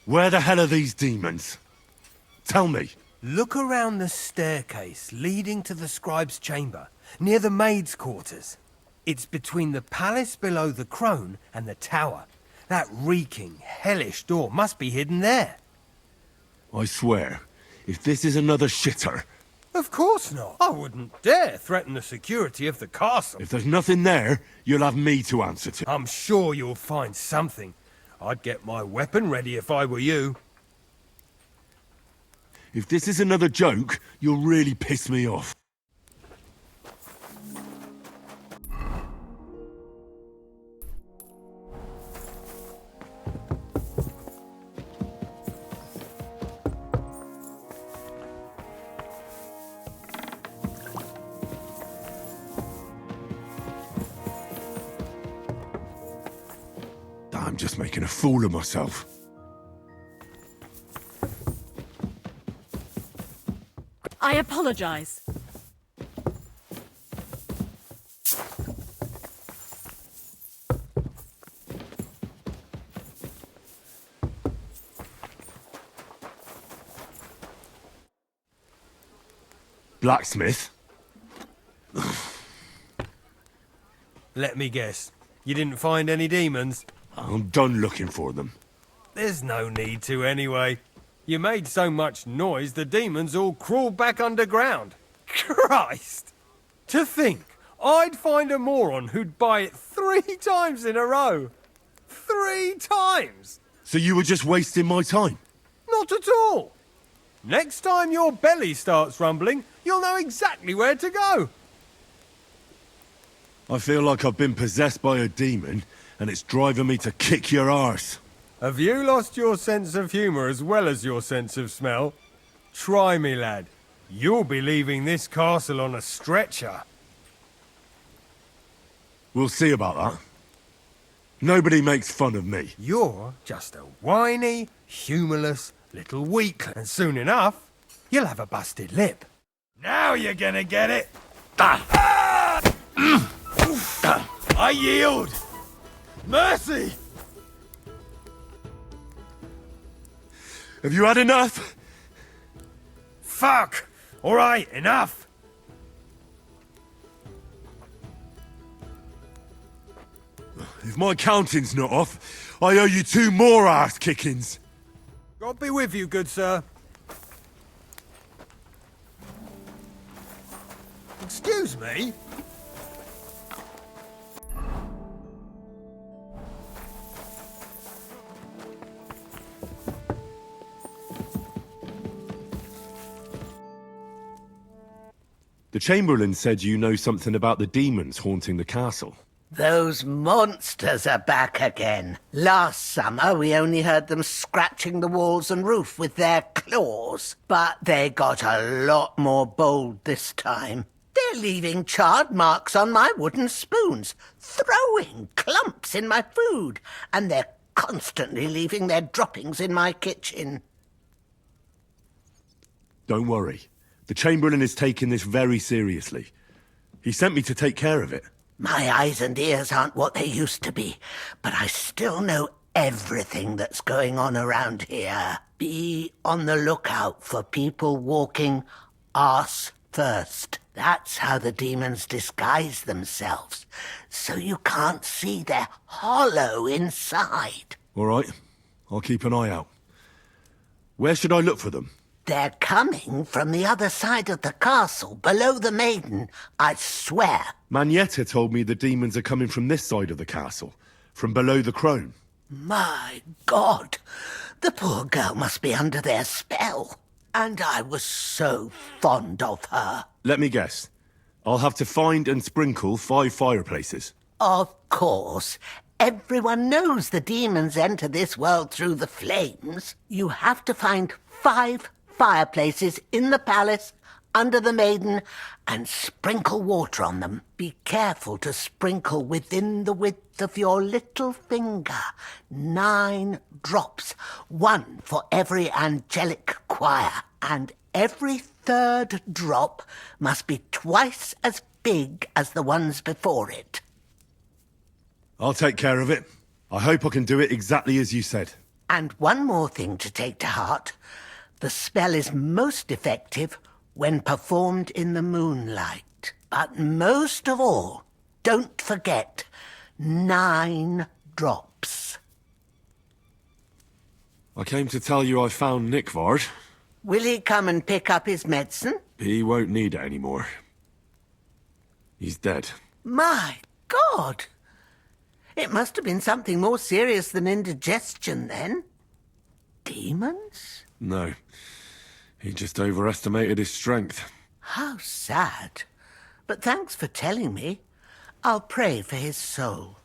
Where the hell are these demons? Tell me. Look around the staircase leading to the scribe's chamber, near the maid's quarters. It's between the palace below the crone and the tower. That reeking, hellish door must be hidden there. I swear, if this is another shitter... Of course not. I wouldn't dare threaten the security of the castle. If there's nothing there, you'll have me to answer to. I'm sure you'll find something. I'd get my weapon ready if I were you. If this is another joke, you'll really piss me off. I'm just making a fool of myself. I apologize. Blacksmith? Let me guess. You didn't find any demons? I'm done looking for them. There's no need to anyway. You made so much noise the demons all crawled back underground. Christ! To think I'd find a moron who'd buy it 3 times in a row. 3 times! So you were just wasting my time? Not at all. Next time your belly starts rumbling, you'll know exactly where to go. I feel like I've been possessed by a demon, and it's driving me to kick your arse. Have you lost your sense of humour as well as your sense of smell? Try me, lad. You'll be leaving this castle on a stretcher. We'll see about that. Nobody makes fun of me. You're just a whiny, humourless little weakling. And soon enough, you'll have a busted lip. Now you're gonna get it. I yield. Mercy! Have you had enough? Fuck! All right, enough. If my counting's not off, I owe you 2 more ass kickings. God be with you, good sir. Excuse me? The Chamberlain said you know something about the demons haunting the castle. Those monsters are back again. Last summer, we only heard them scratching the walls and roof with their claws. But they got a lot more bold this time. They're leaving charred marks on my wooden spoons, throwing clumps in my food, and they're constantly leaving their droppings in my kitchen. Don't worry. The Chamberlain is taking this very seriously. He sent me to take care of it. My eyes and ears aren't what they used to be, but I still know everything that's going on around here. Be on the lookout for people walking arse first. That's how the demons disguise themselves, so you can't see their hollow inside. All right, I'll keep an eye out. Where should I look for them? They're coming from the other side of the castle, below the maiden, I swear. Manietta told me the demons are coming from this side of the castle, from below the crone. My God, the poor girl must be under their spell. And I was so fond of her. Let me guess. I'll have to find and sprinkle 5 fireplaces. Of course. Everyone knows the demons enter this world through the flames. You have to find 5 fireplaces in the palace, under the maiden, and sprinkle water on them. Be careful to sprinkle within the width of your little finger. 9 drops, 1 for every angelic choir, and every 3rd drop must be twice as big as the ones before it. I'll take care of it. I hope I can do it exactly as you said. And one more thing to take to heart. The spell is most effective when performed in the moonlight. But most of all, don't forget 9 drops. I came to tell you I found Nick Vard. Will he come and pick up his medicine? He won't need it anymore. He's dead. My God! It must have been something more serious than indigestion, then. Demons? No. He just overestimated his strength. How sad. But thanks for telling me. I'll pray for his soul.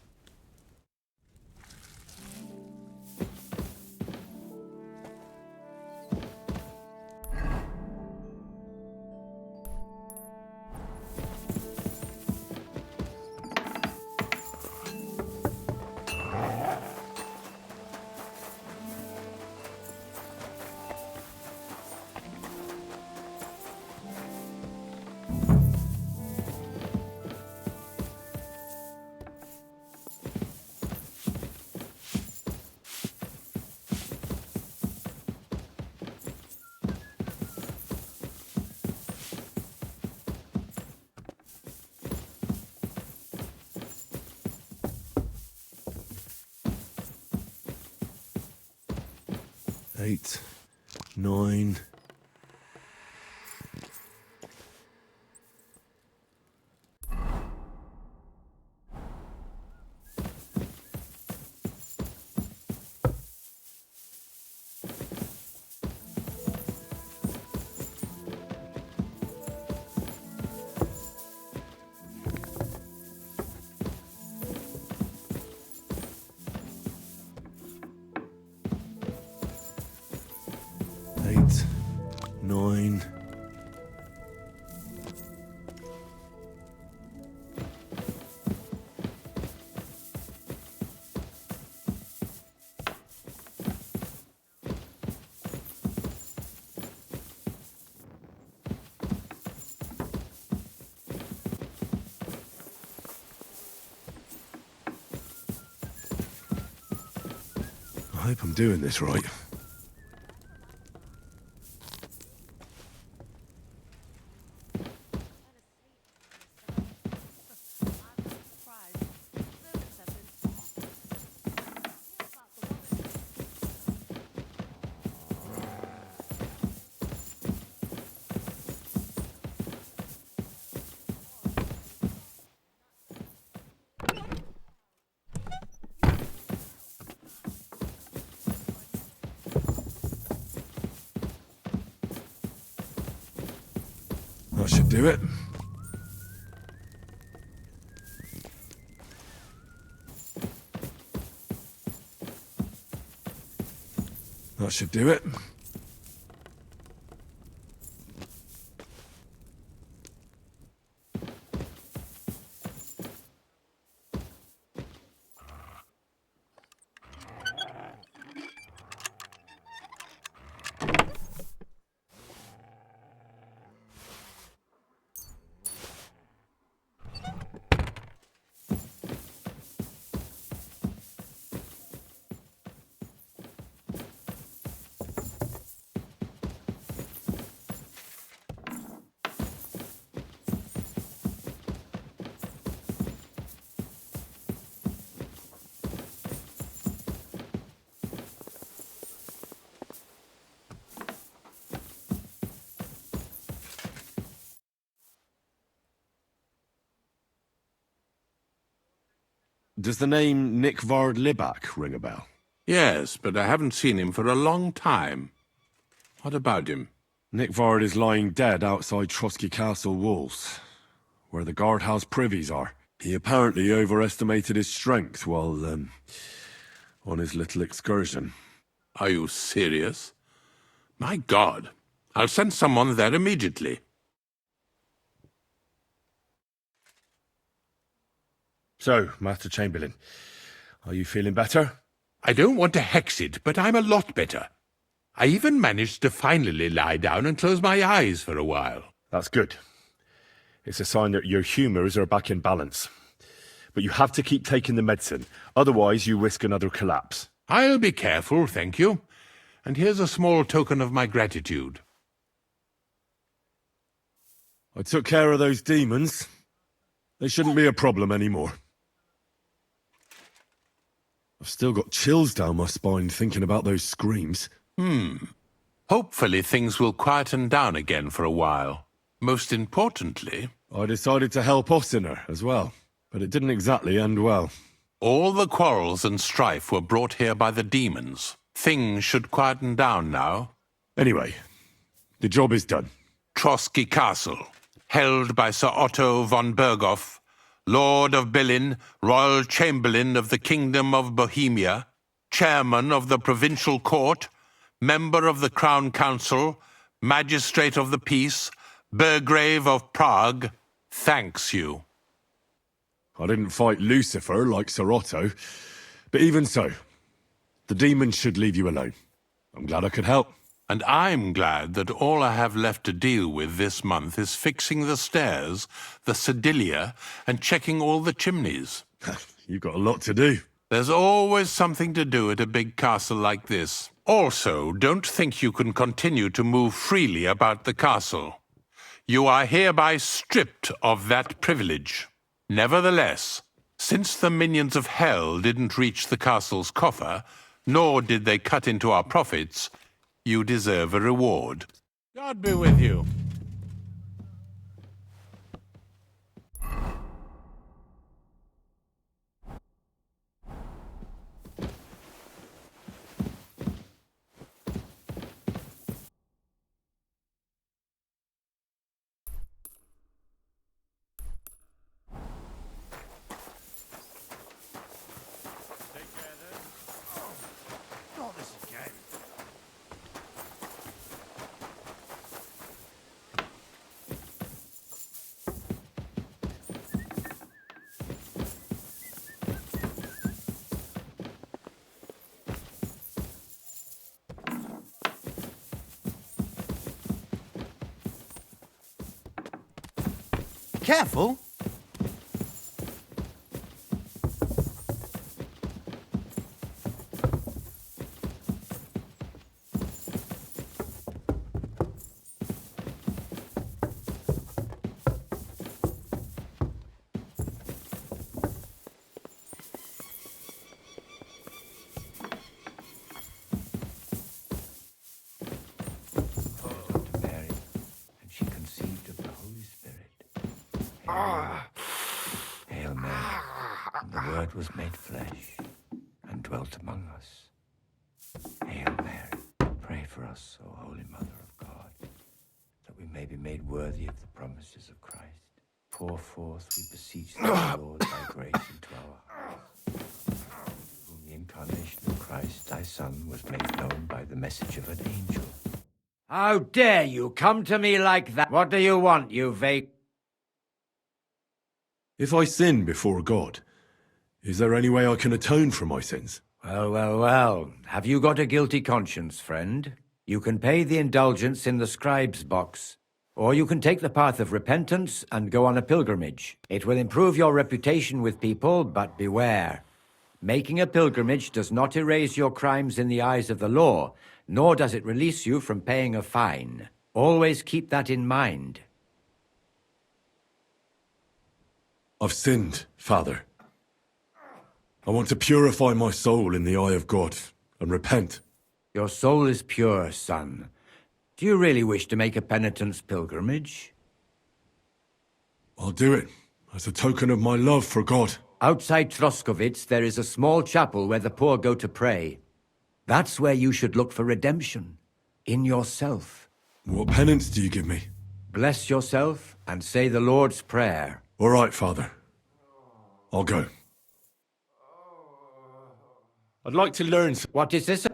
Eight, 9. Eight, 9. I hope I'm doing this right. That should do it. That should do it. Does the name Nick Vard Libak ring a bell? Yes, but I haven't seen him for a long time. What about him? Nick Vard is lying dead outside Trosky Castle walls, where the guardhouse privies are. He apparently overestimated his strength while, on his little excursion. Are you serious? My God. I'll send someone there immediately. So, Master Chamberlain, are you feeling better? I don't want to hex it, but I'm a lot better. I even managed to finally lie down and close my eyes for a while. That's good. It's a sign that your humours are back in balance. But you have to keep taking the medicine, otherwise you risk another collapse. I'll be careful, thank you. And here's a small token of my gratitude. I took care of those demons. They shouldn't be a problem anymore. I've still got chills down my spine thinking about those screams. Hopefully things will quieten down again for a while. Most importantly, I decided to help Ossiner as well, but it didn't exactly end well. All the quarrels and strife were brought here by the demons. Things should quieten down now. Anyway, the job is done. Trosky Castle, held by Sir Otto von Berghoff, Lord of Billin, Royal Chamberlain of the Kingdom of Bohemia, Chairman of the Provincial Court, Member of the Crown Council, Magistrate of the Peace, Burgrave of Prague, thanks you. I didn't fight Lucifer like Sir Otto, but even so, the demons should leave you alone. I'm glad I could help. And I'm glad that all I have left to deal with this month is fixing the stairs, the sedilia, and checking all the chimneys. You've got a lot to do. There's always something to do at a big castle like this. Also, don't think you can continue to move freely about the castle. You are hereby stripped of that privilege. Nevertheless, since the minions of hell didn't reach the castle's coffer, nor did they cut into our profits, you deserve a reward. God be with you. Careful! Hail Mary, and the Word was made flesh and dwelt among us. Hail Mary, pray for us, O Holy Mother of God, that we may be made worthy of the promises of Christ. Pour forth, we beseech thee, Lord, thy grace into our hearts, whom the incarnation of Christ, thy Son, was made known by the message of an angel. How dare you come to me like that? What do you want, you vague... If I sin before God, is there any way I can atone for my sins? Well. Have you got a guilty conscience, friend? You can pay the indulgence in the scribe's box, or you can take the path of repentance and go on a pilgrimage. It will improve your reputation with people, but beware. Making a pilgrimage does not erase your crimes in the eyes of the law, nor does it release you from paying a fine. Always keep that in mind. I've sinned, Father. I want to purify my soul in the eye of God and repent. Your soul is pure, son. Do you really wish to make a penitence pilgrimage? I'll do it as a token of my love for God. Outside Troskovitz, there is a small chapel where the poor go to pray. That's where you should look for redemption. In yourself. What penance do you give me? Bless yourself and say the Lord's Prayer. All right, Father. I'll go. I'd like to learn... What is this?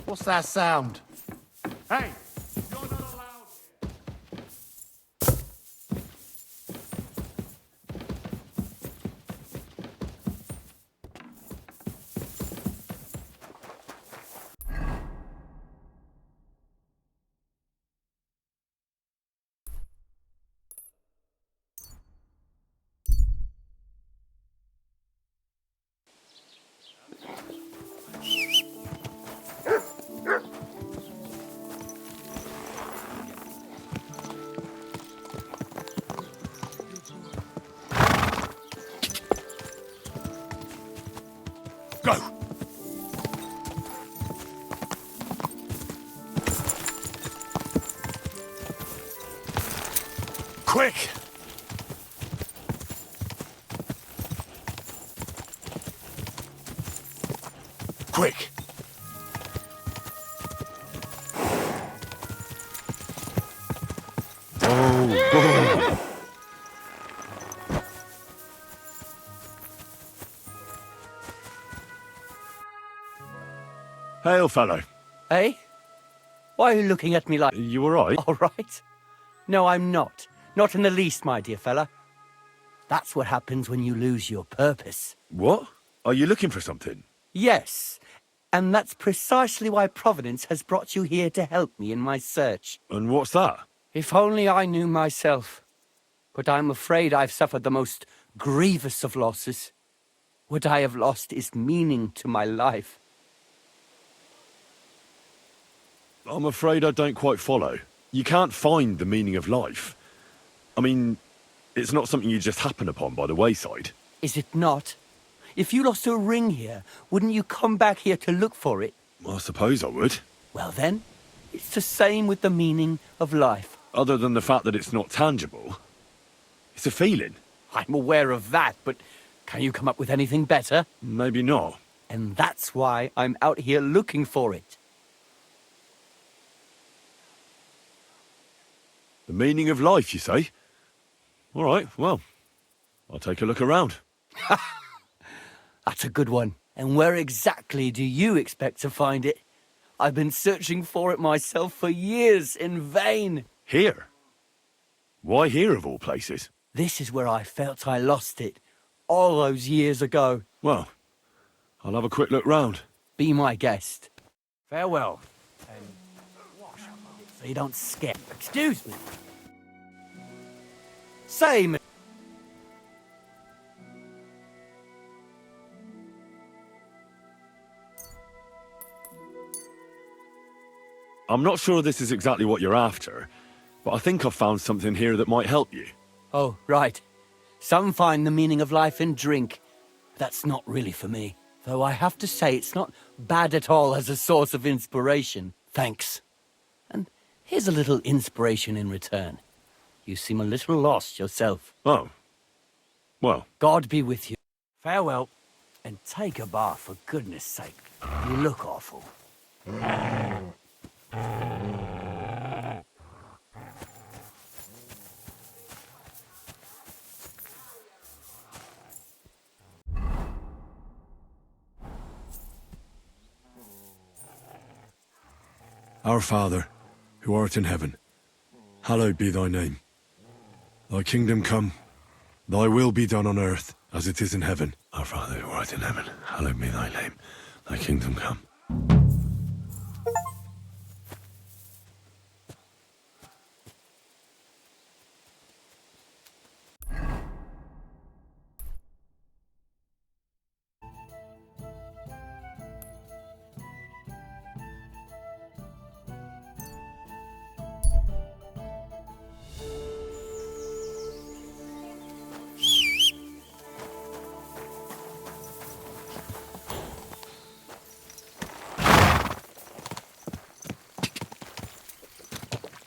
What's that sound? Hey! Go! Quick! Quick! Oh, Hail, fellow. Hey? Why are you looking at me like... You all right? All right? No, I'm not. Not in the least, my dear fella. That's what happens when you lose your purpose. What? Are you looking for something? Yes, and that's precisely why Providence has brought you here to help me in my search. And what's that? If only I knew myself. But I'm afraid I've suffered the most grievous of losses. What I have lost is meaning to my life. I'm afraid I don't quite follow. You can't find the meaning of life. I mean, it's not something you just happen upon by the wayside. Is it not? If you lost a ring here, wouldn't you come back here to look for it? I suppose I would. Well then, it's the same with the meaning of life. Other than the fact that it's not tangible. It's a feeling. I'm aware of that, but can you come up with anything better? Maybe not. And that's why I'm out here looking for it. The meaning of life, you say? All right, well, I'll take a look around. That's a good one. And where exactly do you expect to find it? I've been searching for it myself for years in vain. Here? Why here, of all places? This is where I felt I lost it, all those years ago. Well, I'll have a quick look round. Be my guest. Farewell. So you don't scare. Excuse me. Say me. I'm not sure this is exactly what you're after, but I think I've found something here that might help you. Oh, right. Some find the meaning of life in drink. That's not really for me. Though I have to say it's not bad at all as a source of inspiration. Thanks. And here's a little inspiration in return. You seem a little lost yourself. Oh. Well. God be with you. Farewell. And take a bath, for goodness sake. You look awful. Our Father, who art in heaven, hallowed be thy name. Thy kingdom come, thy will be done on earth as it is in heaven. Our Father who art in heaven, hallowed be thy name. Thy kingdom come.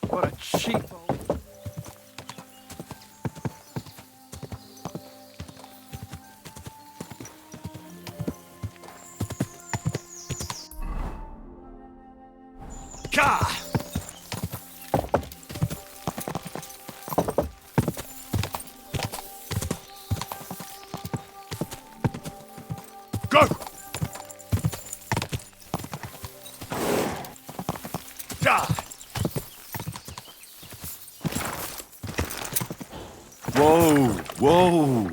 What a cheap old... Gah! Go! Gah! Whoa, whoa.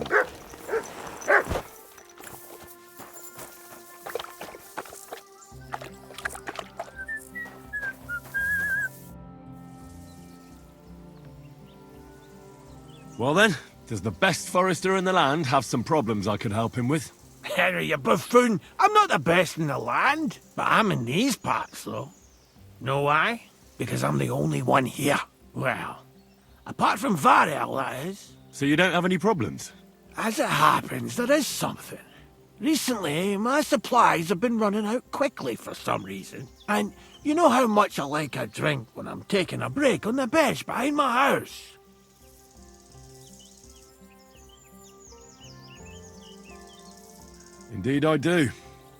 Well then, does the best forester in the land have some problems I could help him with? Henry, you buffoon! I'm not the best in the land, but I'm in these parts, though. Know why? Because I'm the only one here. Well, apart from Varel, that is. So you don't have any problems? As it happens, there is something. Recently, my supplies have been running out quickly for some reason. And you know how much I like a drink when I'm taking a break on the bench behind my house. Indeed I do.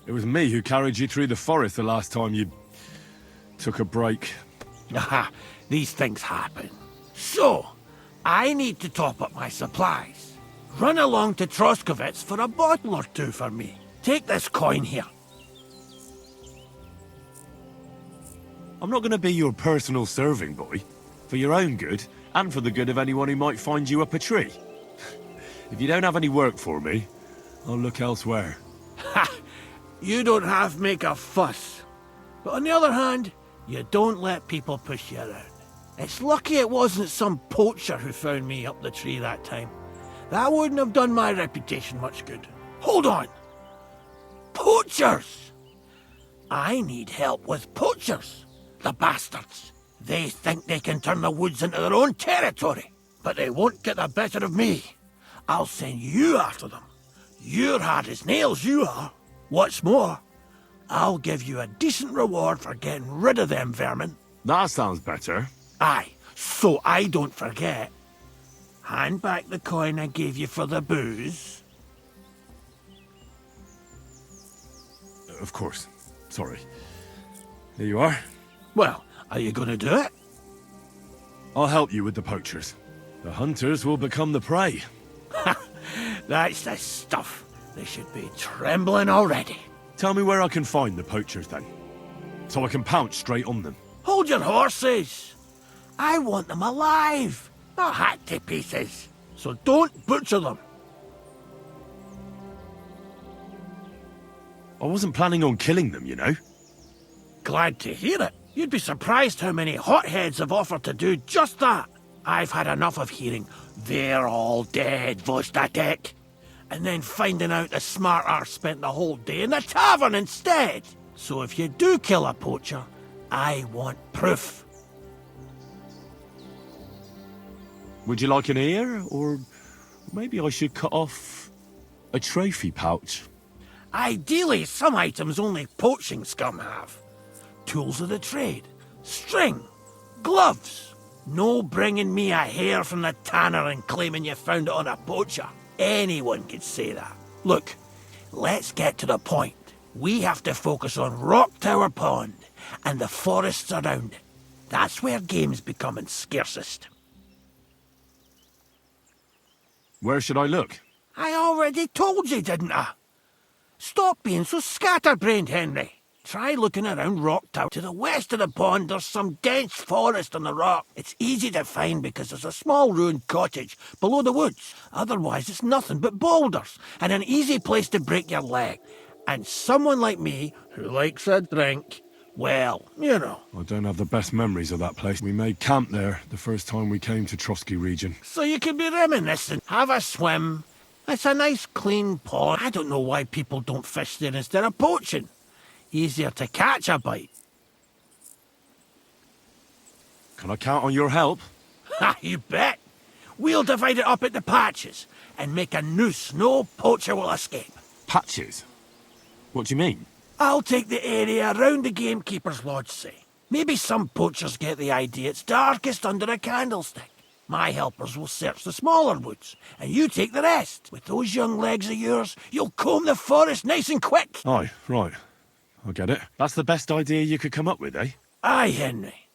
It was me who carried you through the forest the last time you took a break. Aha, these things happen. So, I need to top up my supplies. Run along to Troskovitz for a bottle or two for me. Take this coin here. I'm not going to be your personal serving boy. For your own good, and for the good of anyone who might find you up a tree. If you don't have any work for me, I'll look elsewhere. Ha! You don't have to make a fuss. But on the other hand, you don't let people push you around. It's lucky it wasn't some poacher who found me up the tree that time. That wouldn't have done my reputation much good. Hold on! Poachers! I need help with poachers. The bastards. They think they can turn the woods into their own territory. But they won't get the better of me. I'll send you after them. You're hard as nails, you are. What's more, I'll give you a decent reward for getting rid of them vermin. That sounds better. Aye, so I don't forget. Hand back the coin I gave you for the booze. Of course. Sorry. Here you are. Well, are you going to do it? I'll help you with the poachers. The hunters will become the prey. That's the stuff. They should be trembling already. Tell me where I can find the poachers, then. So I can pounce straight on them. Hold your horses. I want them alive, not hacked to pieces. So don't butcher them. I wasn't planning on killing them, you know. Glad to hear it. You'd be surprised how many hotheads have offered to do just that. I've had enough of hearing, "They're all dead, Vostatek," and then finding out the smart arse spent the whole day in the tavern instead. So if you do kill a poacher, I want proof. Would you like an ear? Or maybe I should cut off a trophy pouch? Ideally, some items only poaching scum have. Tools of the trade, string, gloves. No bringing me a hair from the tanner and claiming you found it on a poacher. Anyone could say that. Look, let's get to the point. We have to focus on Rock Tower Pond and the forests around it. That's where game's becoming scarcest. Where should I look? I already told you, didn't I? Stop being so scatterbrained, Henry. Try looking around Rock Tower. To the west of the pond, there's some dense forest on the rock. It's easy to find because there's a small ruined cottage below the woods. Otherwise, it's nothing but boulders and an easy place to break your leg. And someone like me, who likes a drink, well, you know. I don't have the best memories of that place. We made camp there the first time we came to Trosky region. So you can be reminiscent, have a swim. It's a nice clean pond. I don't know why people don't fish there instead of poaching. Easier to catch a bite. Can I count on your help? Ha, you bet. We'll divide it up into patches and make a noose no poacher will escape. Patches? What do you mean? I'll take the area around the gamekeeper's lodge, say. Maybe some poachers get the idea it's darkest under a candlestick. My helpers will search the smaller woods, and you take the rest. With those young legs of yours, you'll comb the forest nice and quick. Aye, right. I get it. That's the best idea you could come up with, eh? Aye, Henry.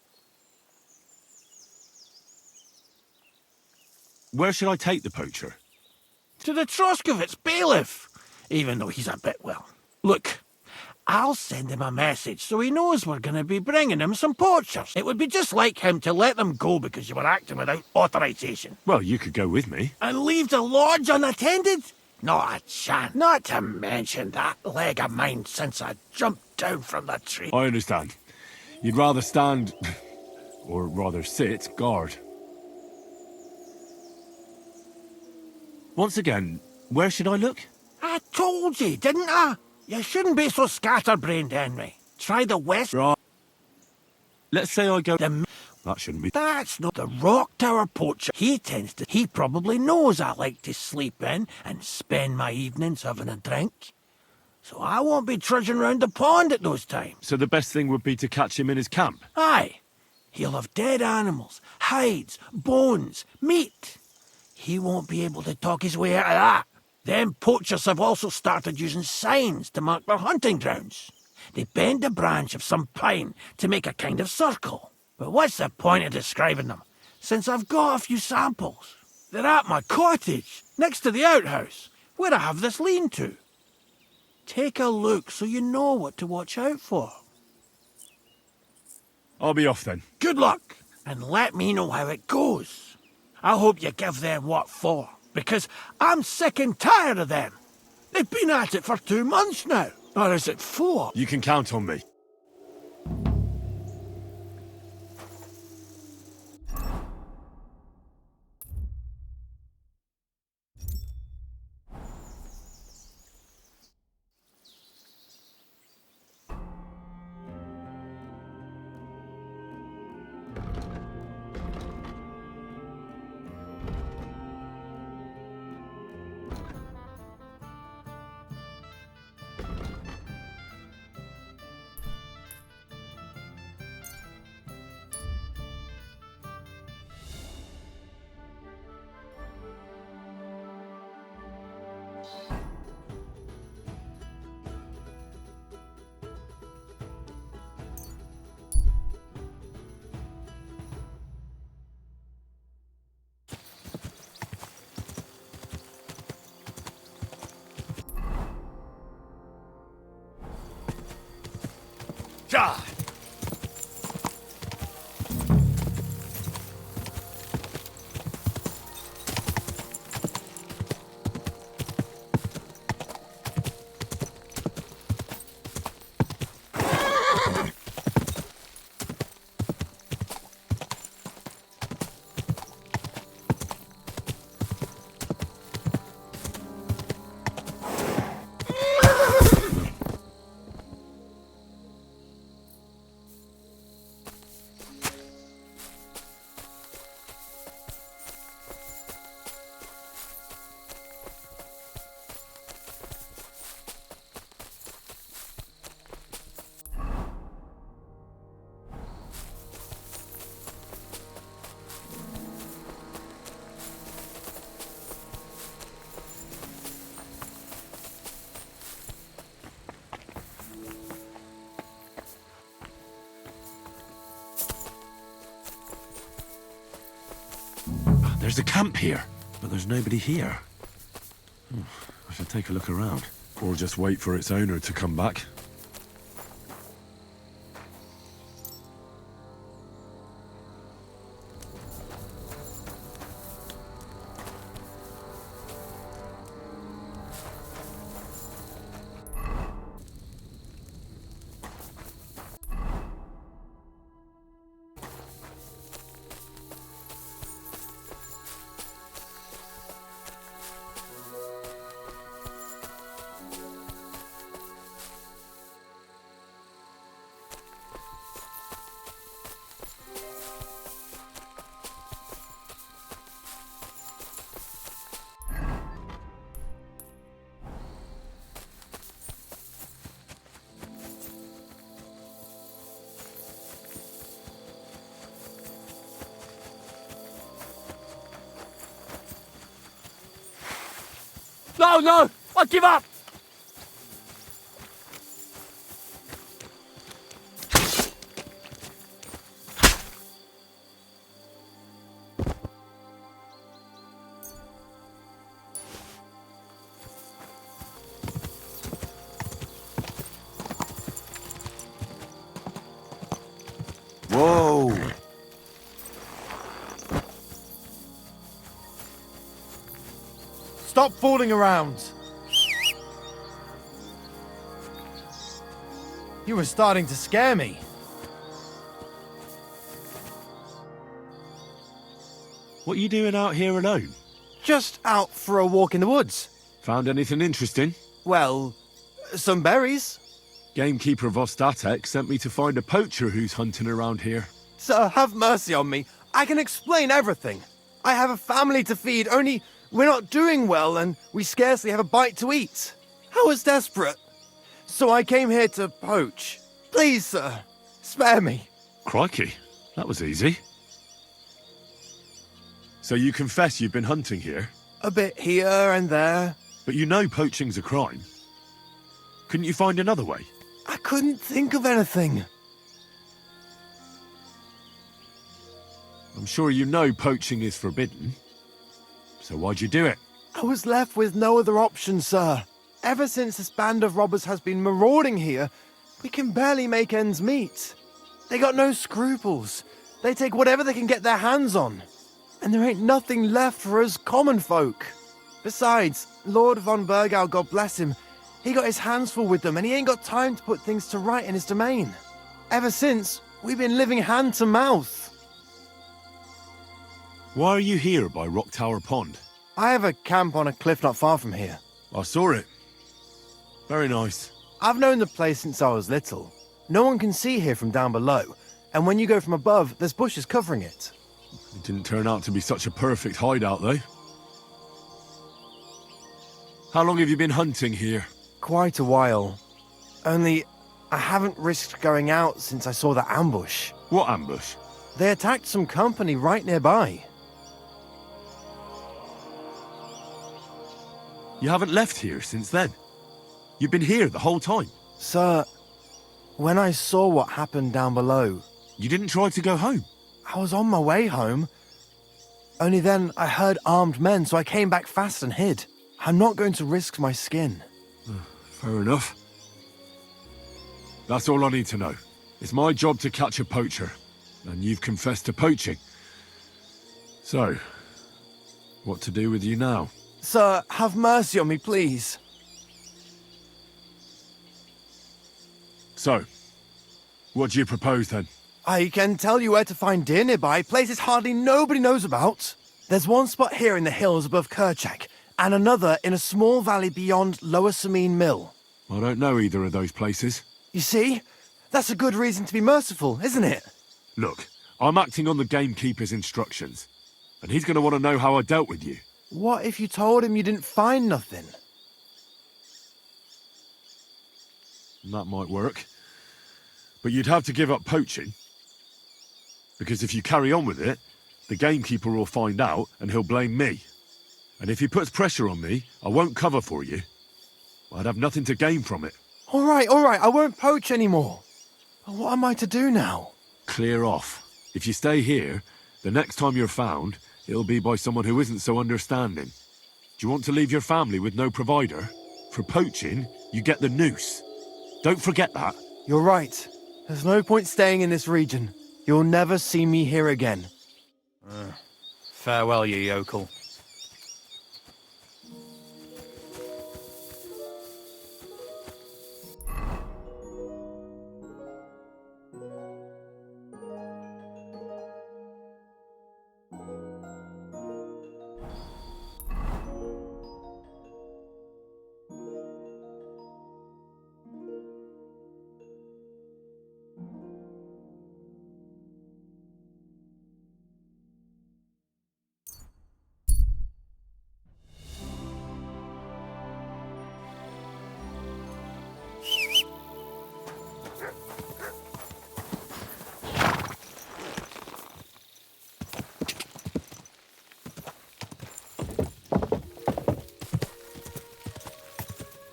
Where should I take the poacher? To the Troskovitz bailiff, even though he's a bit, well... Look, I'll send him a message so he knows we're going to be bringing him some poachers. It would be just like him to let them go because you were acting without authorization. Well, you could go with me. And leave the lodge unattended? Not a chance. Not to mention that leg of mine since I jumped down from the tree. I understand. You'd rather stand, or rather sit, guard. Once again, where should I look? I told you, didn't I? You shouldn't be so scatterbrained, Henry. Try the west. Right. Let's say I go... That shouldn't be... That's not the Rock Tower poacher. He probably knows I like to sleep in and spend my evenings having a drink. So I won't be trudging round the pond at those times. So the best thing would be to catch him in his camp? Aye. He'll have dead animals, hides, bones, meat. He won't be able to talk his way out of that. Them poachers have also started using signs to mark their hunting grounds. They bend a branch of some pine to make a kind of circle. But what's the point of describing them, since I've got a few samples? They're at my cottage, next to the outhouse, where I have this lean-to. Take a look so you know what to watch out for. I'll be off then. Good luck, and let me know how it goes. I hope you give them what for, because I'm sick and tired of them. They've been at it for 2 months now. Or is it 4? You can count on me. Ja! There's a camp here, but there's nobody here. I should take a look around. Or just wait for its owner to come back. no! I give up! Whoa! Stop fooling around! You were starting to scare me. What are you doing out here alone? Just out for a walk in the woods. Found anything interesting? Well, some berries. Gamekeeper of Ostatek sent me to find a poacher who's hunting around here. Sir, have mercy on me. I can explain everything. I have a family to feed, only we're not doing well and we scarcely have a bite to eat. I was desperate. So I came here to poach. Please, sir, spare me. Crikey, that was easy. So you confess you've been hunting here? A bit here and there. But you know poaching's a crime. Couldn't you find another way? I couldn't think of anything. I'm sure you know poaching is forbidden. So why'd you do it? I was left with no other option, sir. Ever since this band of robbers has been marauding here, we can barely make ends meet. They got no scruples. They take whatever they can get their hands on. And there ain't nothing left for us common folk. Besides, Lord von Burgau, God bless him, he got his hands full with them and he ain't got time to put things to right in his domain. Ever since, we've been living hand to mouth. Why are you here by Rock Tower Pond? I have a camp on a cliff not far from here. I saw it. Very nice. I've known the place since I was little. No one can see here from down below, and when you go from above, there's bushes covering it. It didn't turn out to be such a perfect hideout, though. How long have you been hunting here? Quite a while. Only, I haven't risked going out since I saw that ambush. What ambush? They attacked some company right nearby. You haven't left here since then? You've been here the whole time? Sir, when I saw what happened down below... You didn't try to go home? I was on my way home. Only then I heard armed men, so I came back fast and hid. I'm not going to risk my skin. Fair enough. That's all I need to know. It's my job to catch a poacher, and you've confessed to poaching. So, what to do with you now? Sir, have mercy on me, please. So, what do you propose then? I can tell you where to find deer nearby, places hardly nobody knows about. There's one spot here in the hills above Kerchak, and another in a small valley beyond Lower Sameen Mill. I don't know either of those places. You see? That's a good reason to be merciful, isn't it? Look, I'm acting on the gamekeeper's instructions, and he's going to want to know how I dealt with you. What if you told him you didn't find nothing? That might work. But you'd have to give up poaching. Because if you carry on with it, the gamekeeper will find out and he'll blame me. And if he puts pressure on me, I won't cover for you. I'd have nothing to gain from it. All right, I won't poach anymore. But what am I to do now? Clear off. If you stay here, the next time you're found, it'll be by someone who isn't so understanding. Do you want to leave your family with no provider? For poaching, you get the noose. Don't forget that. You're right. There's no point staying in this region. You'll never see me here again. Farewell, you yokel.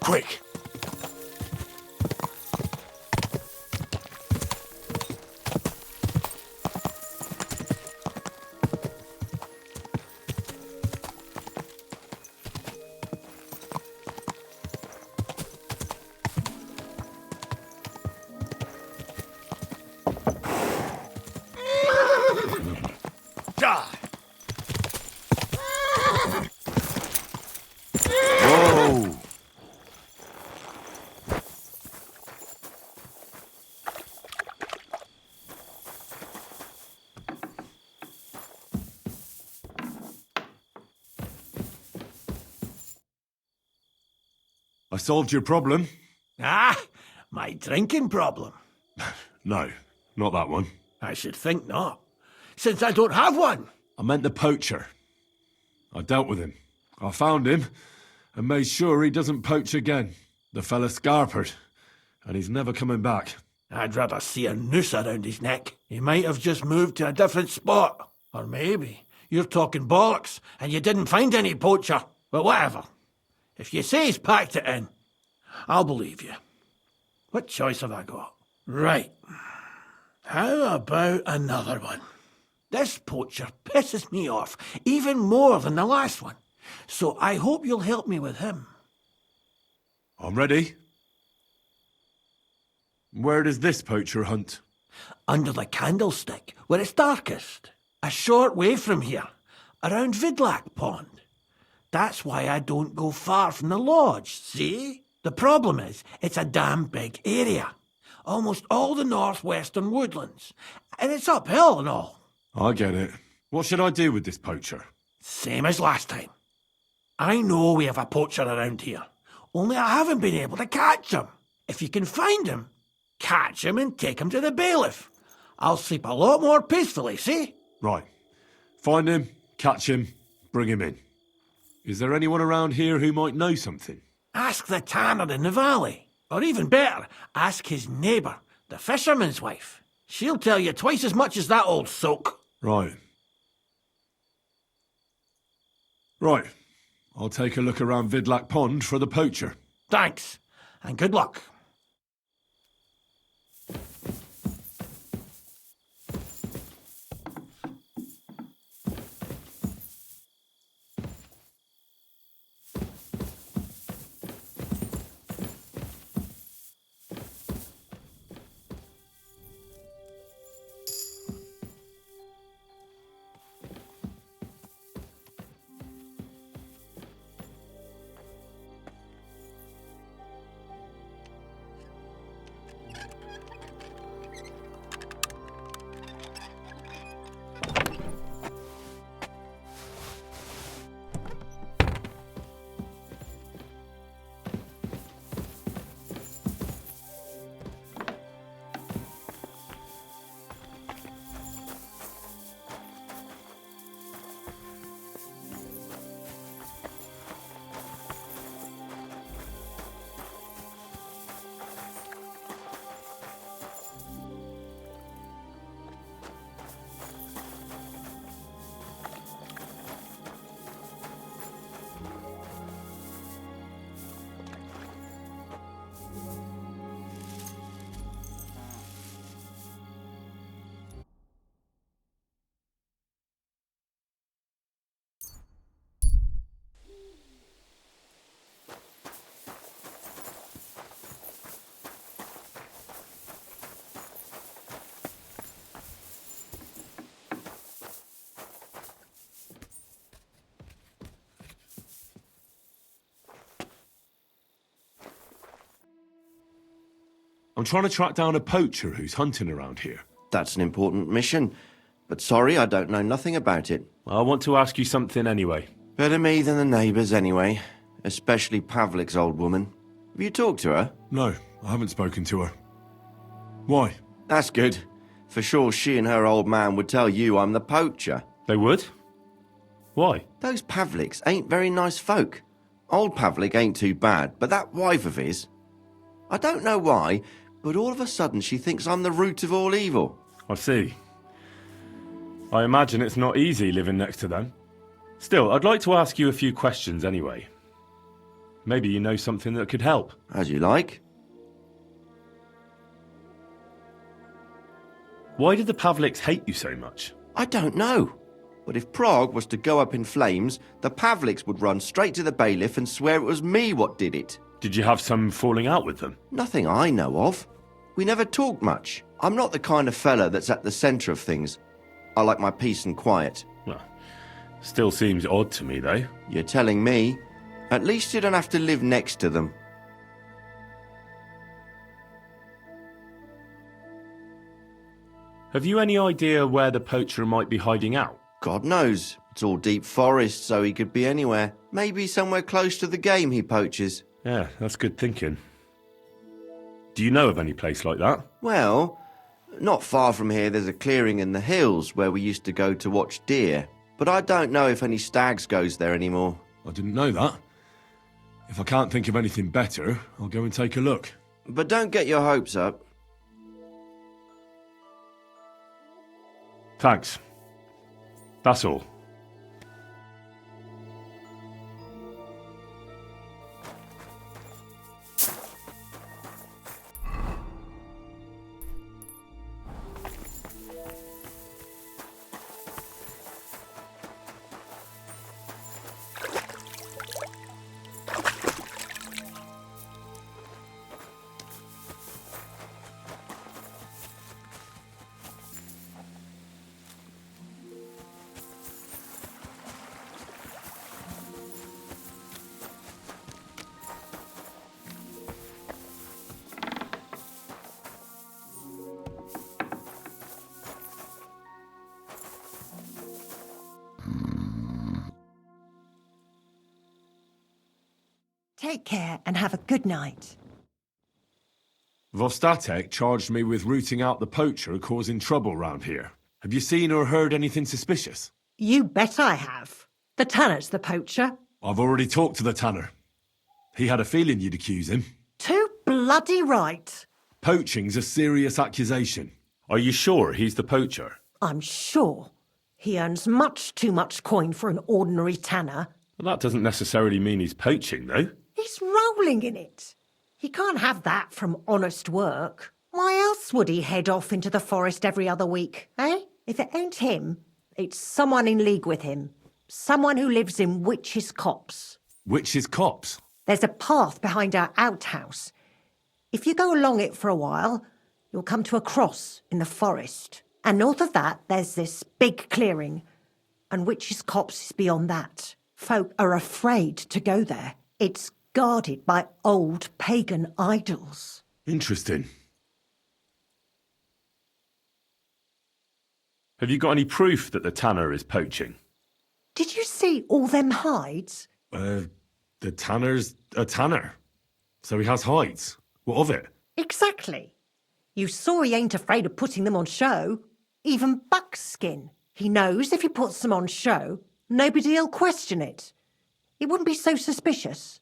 Quick! Whoa! I solved your problem. Ah, my drinking problem. No, not that one. I should think not, since I don't have one. I meant the poacher. I dealt with him. I found him and made sure he doesn't poach again. The fella scarpered, and he's never coming back. I'd rather see a noose around his neck. He might have just moved to a different spot. Or maybe you're talking bollocks and you didn't find any poacher. But whatever. If you say he's packed it in, I'll believe you. What choice have I got? Right. How about another one? This poacher pisses me off even more than the last one. So I hope you'll help me with him. I'm ready. Where does this poacher hunt? Under the candlestick, where it's darkest. A short way from here, around Vidlac Pond. That's why I don't go far from the lodge, see? The problem is, it's a damn big area. Almost all the northwestern woodlands. And it's uphill and all. I get it. What should I do with this poacher? Same as last time. I know we have a poacher around here. Only I haven't been able to catch him. If you can find him, catch him and take him to the bailiff. I'll sleep a lot more peacefully, see? Right. Find him, catch him, bring him in. Is there anyone around here who might know something? Ask the tanner in the valley. Or even better, ask his neighbour, the fisherman's wife. She'll tell you twice as much as that old soak. Right. Right. I'll take a look around Vidlac Pond for the poacher. Thanks, and good luck. I'm trying to track down a poacher who's hunting around here. That's an important mission. But sorry, I don't know nothing about it. I want to ask you something anyway. Better me than the neighbours anyway. Especially Pavlik's old woman. Have you talked to her? No, I haven't spoken to her. Why? That's good. For sure she and her old man would tell you I'm the poacher. They would? Why? Those Pavliks ain't very nice folk. Old Pavlik ain't too bad, but that wife of his... I don't know why, but all of a sudden she thinks I'm the root of all evil. I see. I imagine it's not easy living next to them. Still, I'd like to ask you a few questions anyway. Maybe you know something that could help. As you like. Why did the Pavliks hate you so much? I don't know. But if Prague was to go up in flames, the Pavliks would run straight to the bailiff and swear it was me what did it. Did you have some falling out with them? Nothing I know of. We never talked much. I'm not the kind of fella that's at the centre of things. I like my peace and quiet. Well, still seems odd to me, though. You're telling me? At least you don't have to live next to them. Have you any idea where the poacher might be hiding out? God knows. It's all deep forest, so he could be anywhere. Maybe somewhere close to the game he poaches. Yeah, that's good thinking. Do you know of any place like that? Well, not far from here there's a clearing in the hills where we used to go to watch deer. But I don't know if any stags goes there anymore. I didn't know that. If I can't think of anything better, I'll go and take a look. But don't get your hopes up. Thanks. That's all. Take care and have a good night. Vostatek charged me with rooting out the poacher causing trouble round here. Have you seen or heard anything suspicious? You bet I have. The tanner's the poacher. I've already talked to the tanner. He had a feeling you'd accuse him. Too bloody right. Poaching's a serious accusation. Are you sure he's the poacher? I'm sure. He earns much too much coin for an ordinary tanner. Well, that doesn't necessarily mean he's poaching, though. He's rolling in it. He can't have that from honest work. Why else would he head off into the forest every other week, eh? If it ain't him, it's someone in league with him. Someone who lives in Witch's Copse. Witch's Copse? There's a path behind our outhouse. If you go along it for a while, you'll come to a cross in the forest. And north of that, there's this big clearing. And Witch's Copse is beyond that. Folk are afraid to go there. It's guarded by old pagan idols. Interesting. Have you got any proof that the tanner is poaching? Did you see all them hides? The tanner's a tanner. So he has hides. What of it? Exactly. You saw he ain't afraid of putting them on show. Even buckskin. He knows if he puts them on show, nobody'll question it. It wouldn't be so suspicious.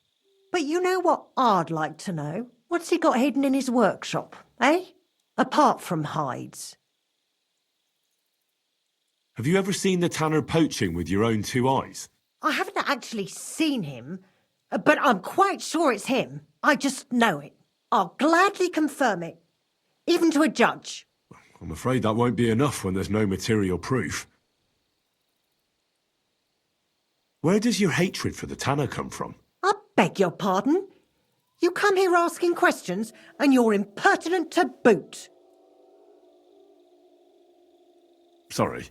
But you know what I'd like to know? What's he got hidden in his workshop, eh? Apart from hides. Have you ever seen the tanner poaching with your own two eyes? I haven't actually seen him, but I'm quite sure it's him. I just know it. I'll gladly confirm it, even to a judge. I'm afraid that won't be enough when there's no material proof. Where does your hatred for the tanner come from? I beg your pardon? You come here asking questions, and you're impertinent to boot. Sorry,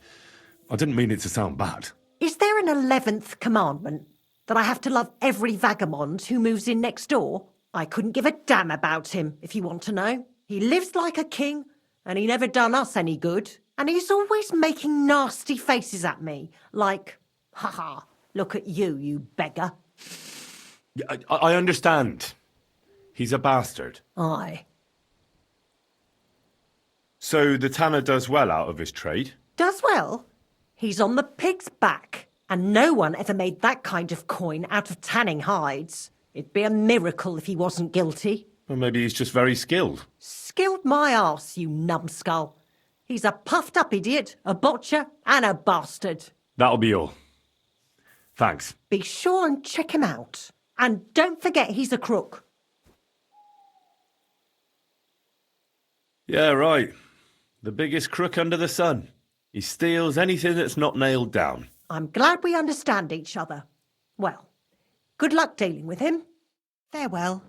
I didn't mean it to sound bad. Is there an 11th commandment? That I have to love every vagabond who moves in next door? I couldn't give a damn about him, if you want to know. He lives like a king, and he never done us any good. And he's always making nasty faces at me, like, ha, look at you, you beggar. I understand. He's a bastard. Aye. So the tanner does well out of his trade? Does well. He's on the pig's back, and no one ever made that kind of coin out of tanning hides. It'd be a miracle if he wasn't guilty. Well, maybe he's just very skilled. Skilled my arse, you numbskull. He's a puffed-up idiot, a botcher, and a bastard. That'll be all. Thanks. Be sure and check him out. And don't forget he's a crook. Yeah, right. The biggest crook under the sun. He steals anything that's not nailed down. I'm glad we understand each other. Well, good luck dealing with him. Farewell.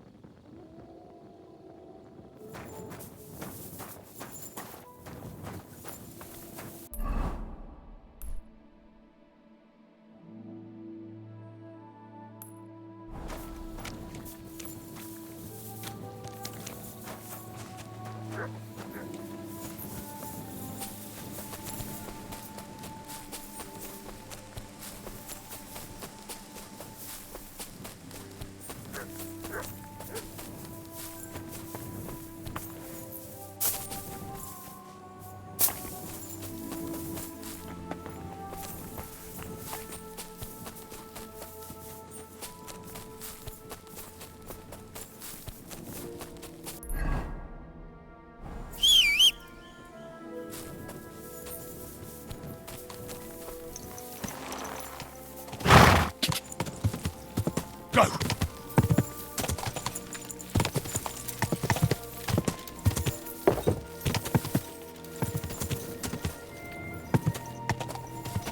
Go!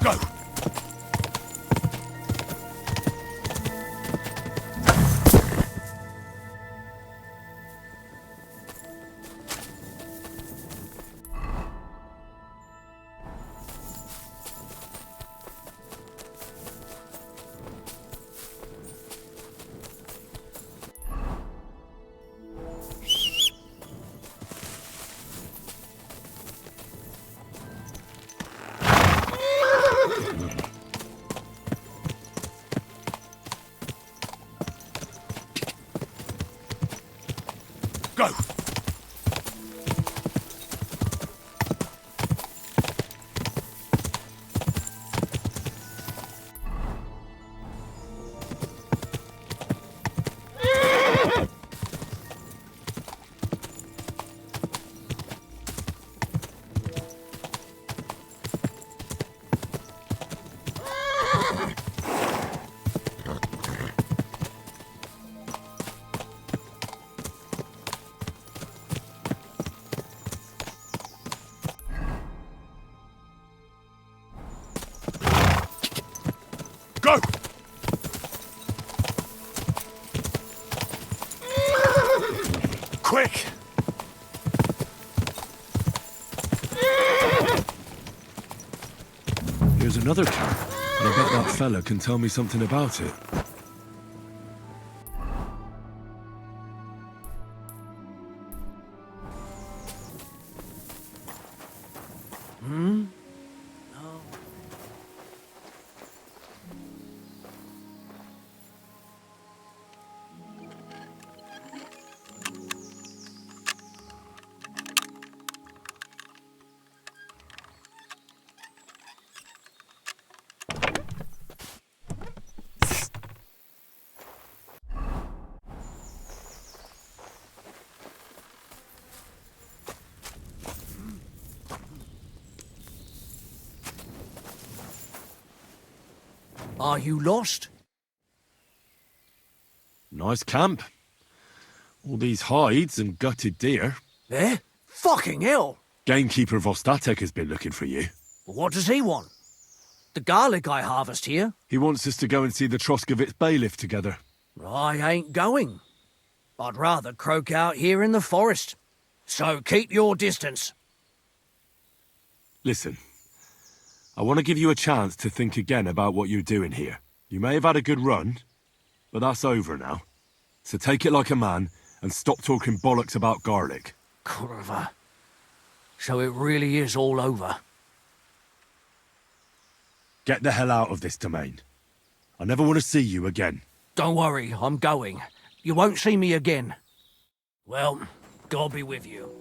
Go! Go! Go! Quick! Here's another car. And I bet that fella can tell me something about it. Hmm? Are you lost? Nice camp. All these hides and gutted deer. Eh? Fucking hell! Gamekeeper Vostatek has been looking for you. What does he want? The garlic I harvest here? He wants us to go and see the Troskovitz bailiff together. I ain't going. I'd rather croak out here in the forest. So keep your distance. Listen, I want to give you a chance to think again about what you're doing here. You may have had a good run, but that's over now. So take it like a man and stop talking bollocks about garlic. Kurva. So it really is all over. Get the hell out of this domain. I never want to see you again. Don't worry, I'm going. You won't see me again. Well, God be with you.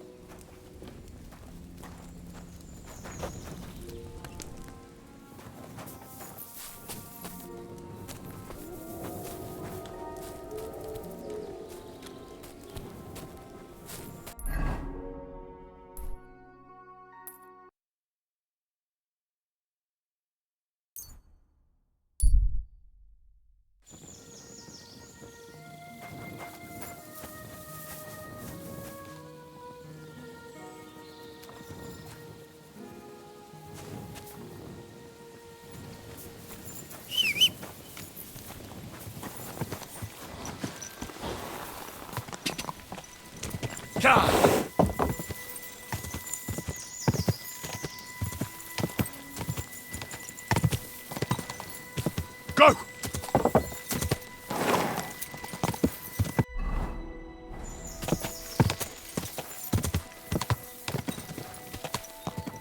Go!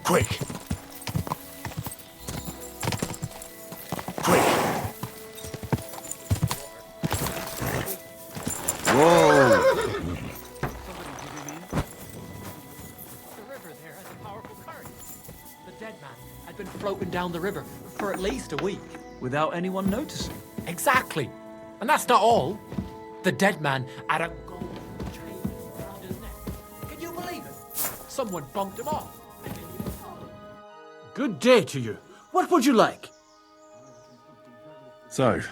Quick! Floating down the river for at least a week without anyone noticing. Exactly. And that's not all. The dead man had a gold chain around his neck. Can you believe it? Someone bumped him off. Good day to you. What would you like? So,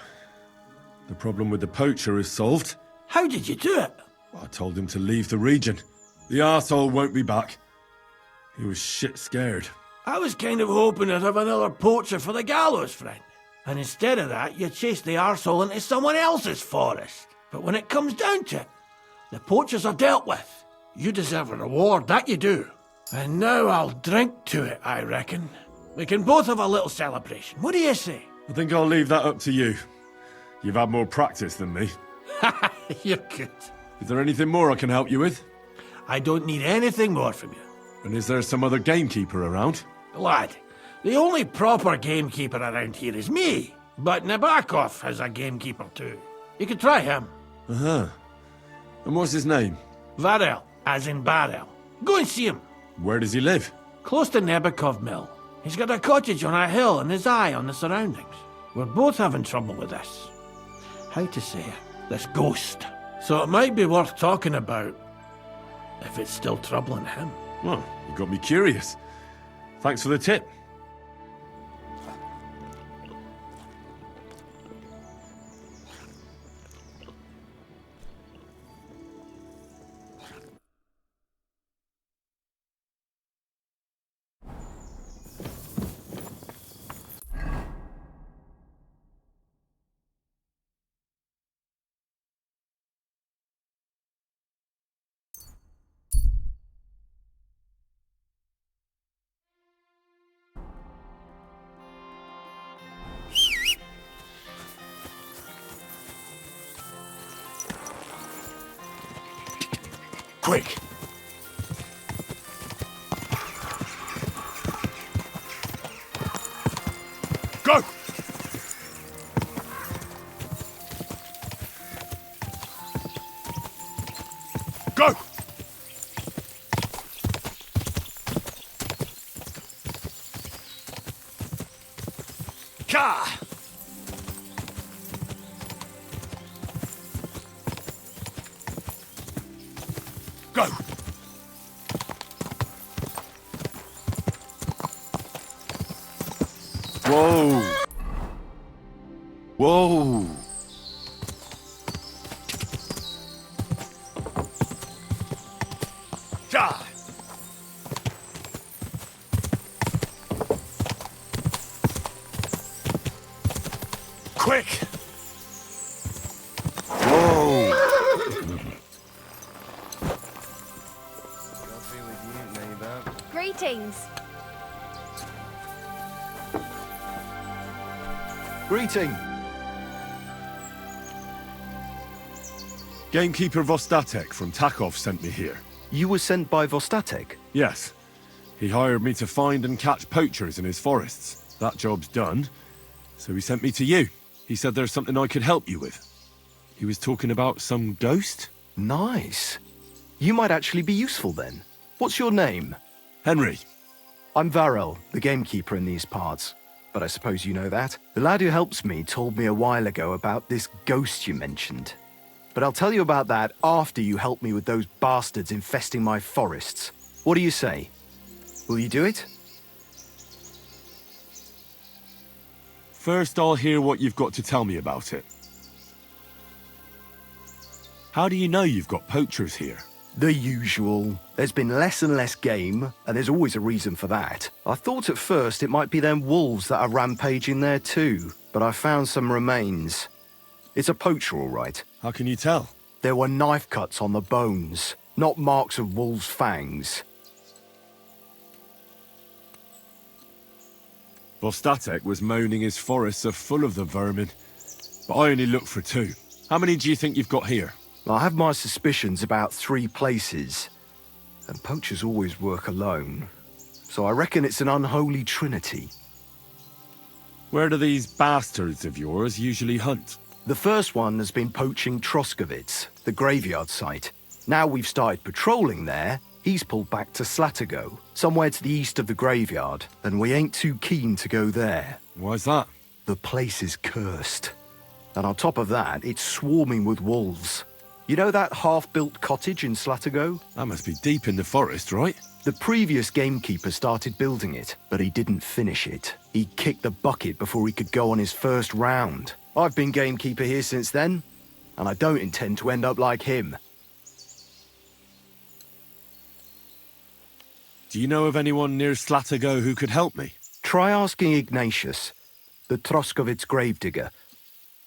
the problem with the poacher is solved. How did you do it? I told him to leave the region. The arsehole won't be back. He was shit scared. I was kind of hoping I'd have another poacher for the gallows, friend. And instead of that, you chased the arsehole into someone else's forest. But when it comes down to it, the poachers are dealt with. You deserve a reward, that you do. And now I'll drink to it, I reckon. We can both have a little celebration. What do you say? I think I'll leave that up to you. You've had more practice than me. You're good. Is there anything more I can help you with? I don't need anything more from you. And is there some other gamekeeper around? Lad, the only proper gamekeeper around here is me. But Nabokov has a gamekeeper too. You could try him. Uh-huh. And what's his name? Varel, as in barrel. Go and see him. Where does he live? Close to Nabokov Mill. He's got a cottage on a hill and his eye on the surroundings. We're both having trouble with this. How to say it? This ghost. So it might be worth talking about if it's still troubling him. Well, you got me curious. Thanks for the tip. Quick! Go! Go! Ka! Go! Whoa! Whoa! Ja! Quick! Whoa! Greetings. Greeting. Gamekeeper Vostatek from Takov sent me here. You were sent by Vostatek? Yes. He hired me to find and catch poachers in his forests. That job's done, so he sent me to you. He said there's something I could help you with. He was talking about some ghost? Nice. You might actually be useful then. What's your name? Henry. I'm Varel, the gamekeeper in these parts. But I suppose you know that. The lad who helps me told me a while ago about this ghost you mentioned. But I'll tell you about that after you help me with those bastards infesting my forests. What do you say? Will you do it? First, I'll hear what you've got to tell me about it. How do you know you've got poachers here? The usual. There's been less and less game, and there's always a reason for that. I thought at first it might be them wolves that are rampaging there too, but I found some remains. It's a poacher, all right. How can you tell? There were knife cuts on the bones. not marks of wolves' fangs. Vostatek was moaning his forests are full of the vermin, but I only looked for 2. How many do you think you've got here? I have my suspicions about 3 places, and poachers always work alone, so I reckon it's an unholy trinity. Where do these bastards of yours usually hunt? The first one has been poaching Troskovitz, the graveyard site. Now we've started patrolling there, he's pulled back to Slatigo, somewhere to the east of the graveyard, and we ain't too keen to go there. Why's that? The place is cursed. And on top of that, it's swarming with wolves. You know that half-built cottage in Slatigo? That must be deep in the forest, right? The previous gamekeeper started building it, but he didn't finish it. He kicked the bucket before he could go on his first round. I've been gamekeeper here since then, and I don't intend to end up like him. Do you know of anyone near Slatigo who could help me? Try asking Ignatius, the Troskovitz gravedigger.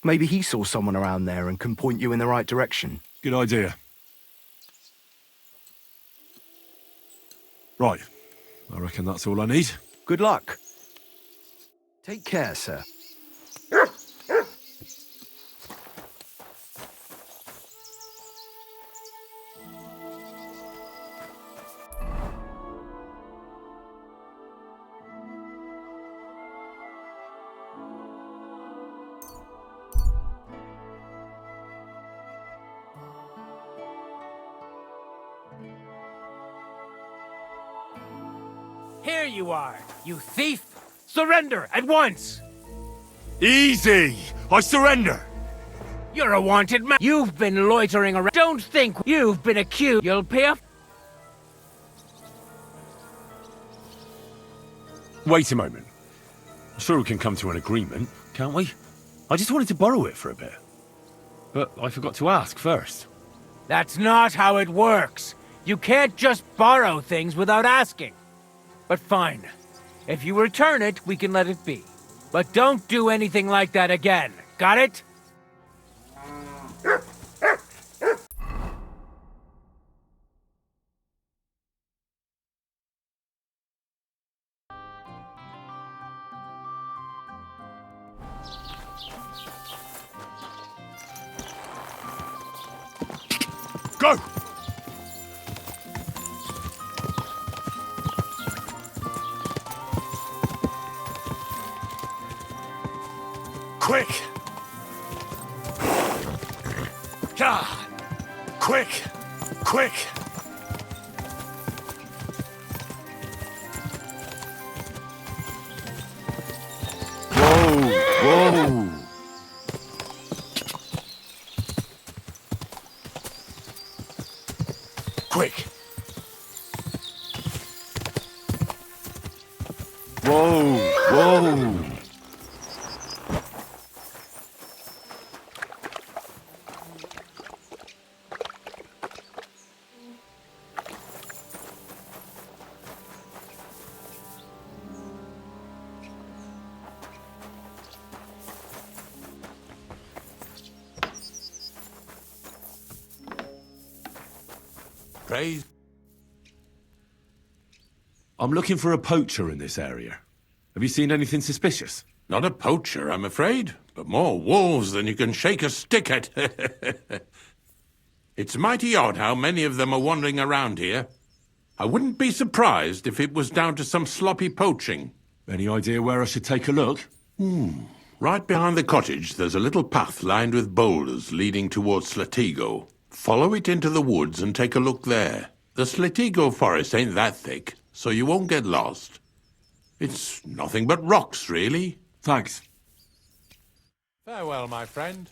Maybe he saw someone around there and can point you in the right direction. Good idea. Right. I reckon that's all I need. Good luck. Take care, sir. Here you are, you thief! Surrender at once! Easy! I surrender! You're a wanted man! You've been loitering around. Don't think you've been accused. You'll pay up. Wait a moment. I'm sure we can come to an agreement, can't we? I just wanted to borrow it for a bit. But I forgot to ask first. That's not how it works. You can't just borrow things without asking. But fine. If you return it, we can let it be. But don't do anything like that again. Got it? Go! Quick! God! Quick! Quick! Whoa! Whoa! Quick! Whoa! Whoa! Praise. I'm looking for a poacher in this area. Have you seen anything suspicious? Not a poacher, I'm afraid, but more wolves than you can shake a stick at. It's mighty odd how many of them are wandering around here. I wouldn't be surprised if it was down to some sloppy poaching. Any idea where I should take a look? Right behind the cottage, there's a little path lined with boulders leading towards Slatigo. Follow it into the woods and take a look there. The Slatigo forest ain't that thick, so you won't get lost. It's nothing but rocks, really. Thanks. Farewell, my friend.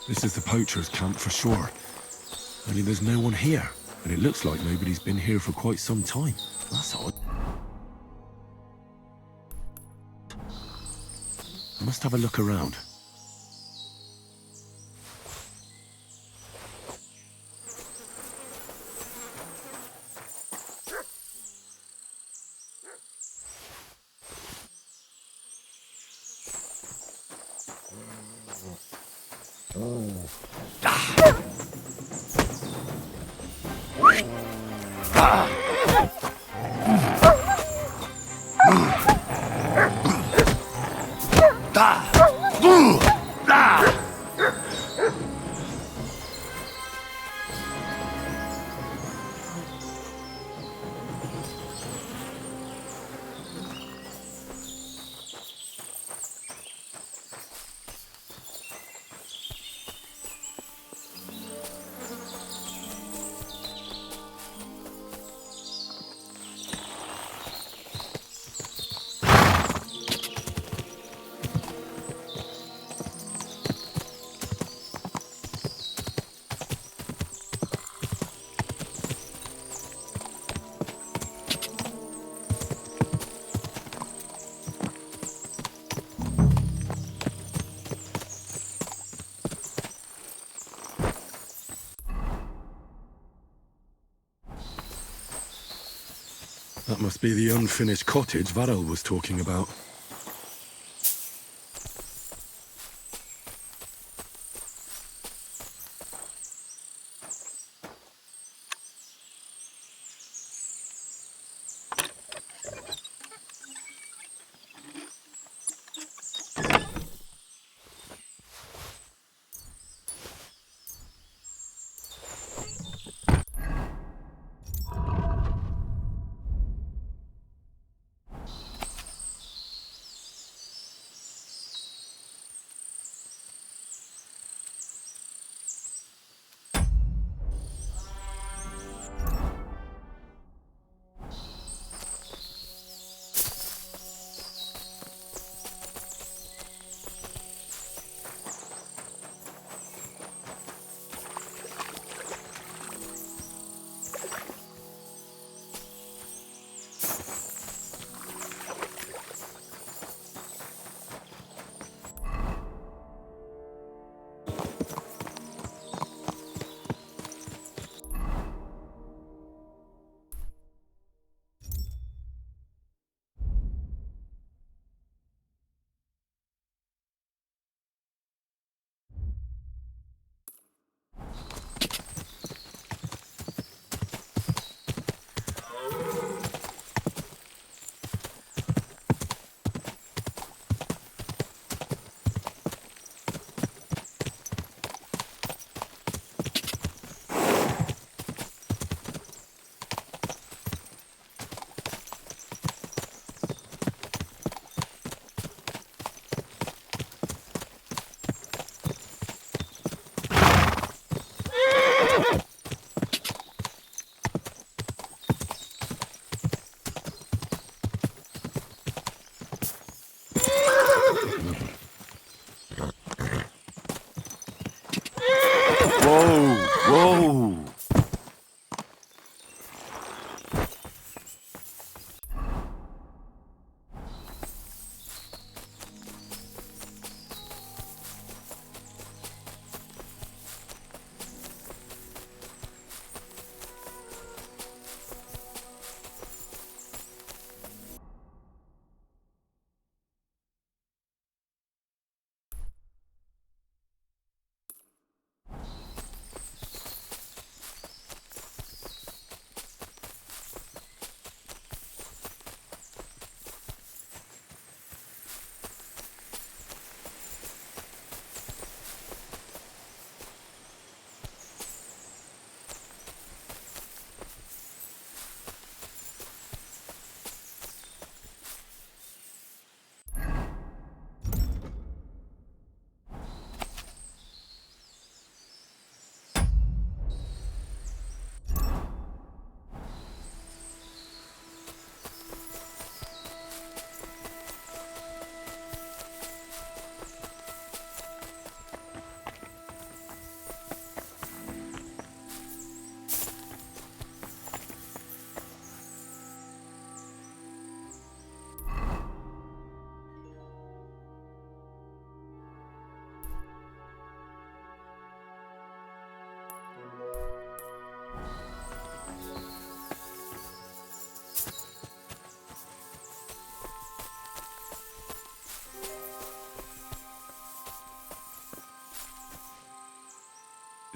This is the poacher's camp for sure. Only there's no one here, and it looks like nobody's been here for quite some time. That's odd. I must have a look around. That must be the unfinished cottage Varel was talking about.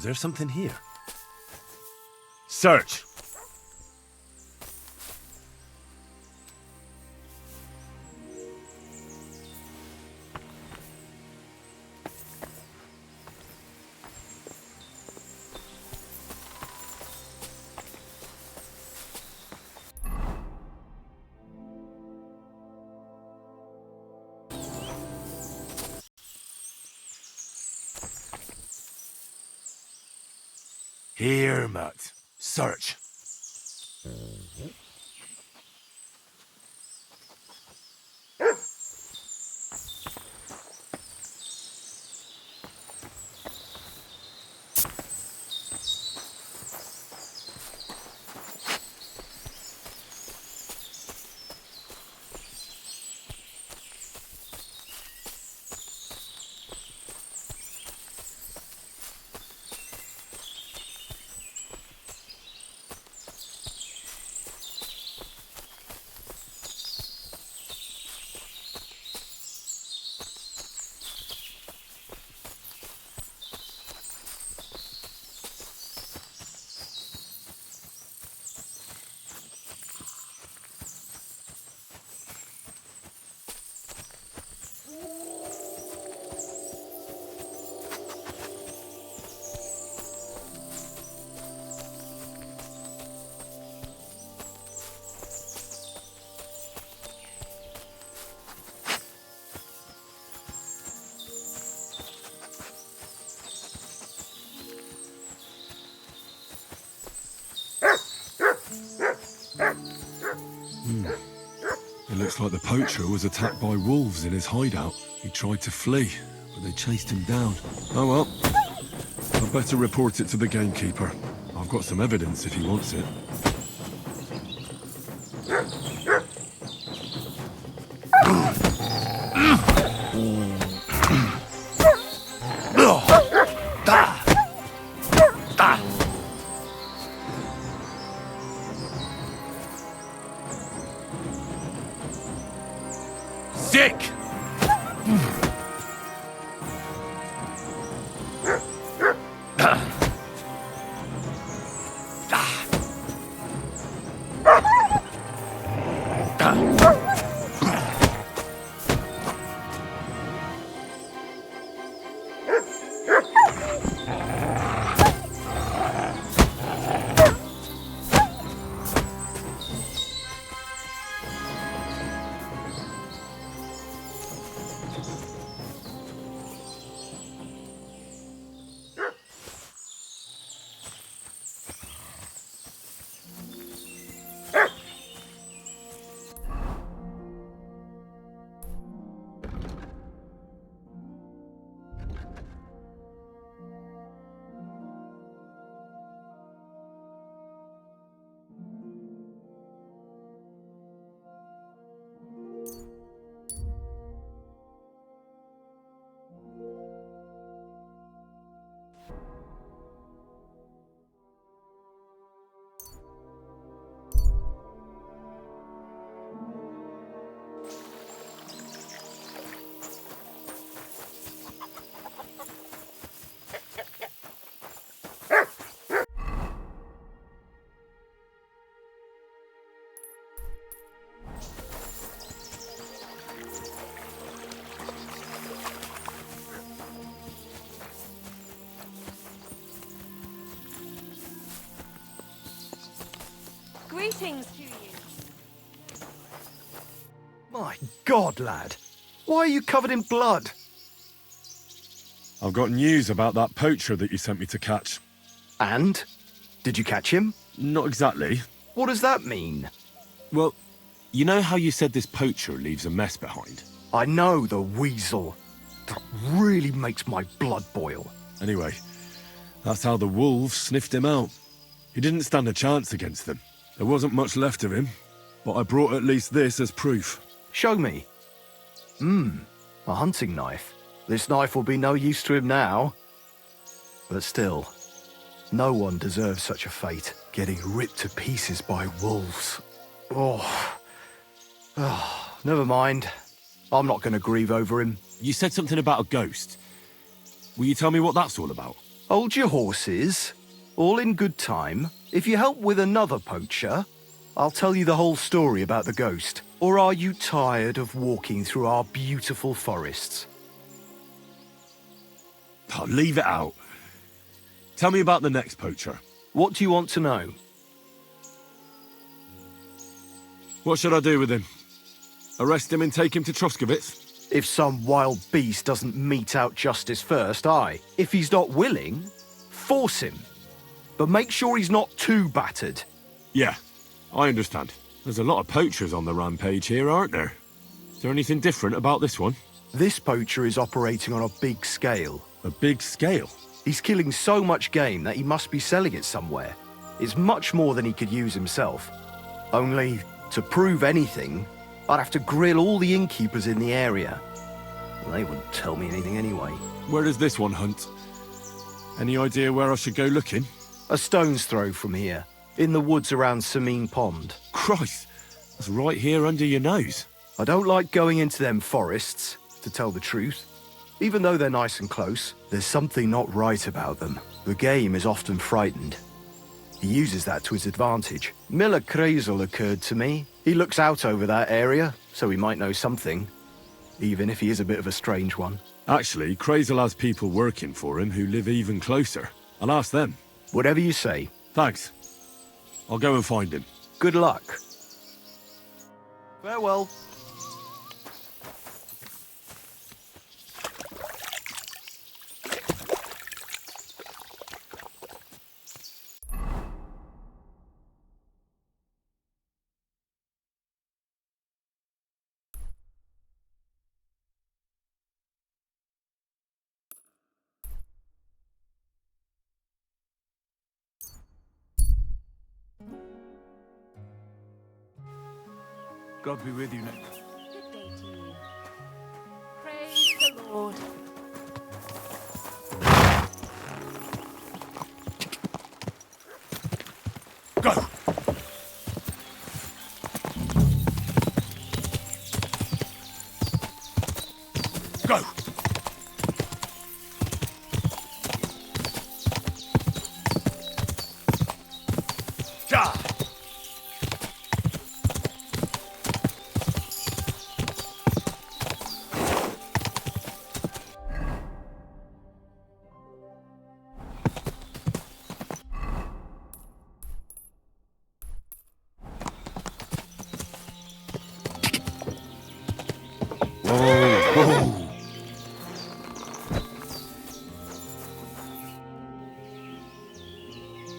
Is there something here? Search! Here, Matt. Search. It looks like the poacher was attacked by wolves in his hideout. He tried to flee, but they chased him down. Oh well. I'd better report it to the gamekeeper. I've got some evidence if he wants it. Sick! Greetings to you. My God, lad. Why are you covered in blood? I've got news about that poacher that you sent me to catch. And? Did you catch him? Not exactly. What does that mean? Well, you know how you said this poacher leaves a mess behind? I know, the weasel. That really makes my blood boil. Anyway, that's how the wolves sniffed him out. He didn't stand a chance against them. There wasn't much left of him, but I brought at least this as proof. Show me. A hunting knife. This knife will be no use to him now. But still, no one deserves such a fate, getting ripped to pieces by wolves. Oh, never mind. I'm not going to grieve over him. You said something about a ghost. Will you tell me what that's all about? Hold your horses. All in good time. If you help with another poacher, I'll tell you the whole story about the ghost. Or are you tired of walking through our beautiful forests? Oh, leave it out. Tell me about the next poacher. What do you want to know? What should I do with him? Arrest him and take him to Troskowitz? If some wild beast doesn't mete out justice first, aye. If he's not willing, force him. But make sure he's not too battered. Yeah, I understand. There's a lot of poachers on the rampage here, aren't there? Is there anything different about this one? This poacher is operating on a big scale. A big scale? He's killing so much game that he must be selling it somewhere. It's much more than he could use himself. Only, to prove anything, I'd have to grill all the innkeepers in the area. They wouldn't tell me anything anyway. Where does this one hunt? Any idea where I should go looking? A stone's throw from here, in the woods around Sameen Pond. Christ, that's right here under your nose. I don't like going into them forests, to tell the truth. Even though they're nice and close, there's something not right about them. The game is often frightened. He uses that to his advantage. Miller Kreisel occurred to me. He looks out over that area, so he might know something. Even if he is a bit of a strange one. Actually, Kreisel has people working for him who live even closer. I'll ask them. Whatever you say. Thanks. I'll go and find him. Good luck. Farewell. God be with you, Nick. Good day to you. Praise the Lord. Go! Go! Ja!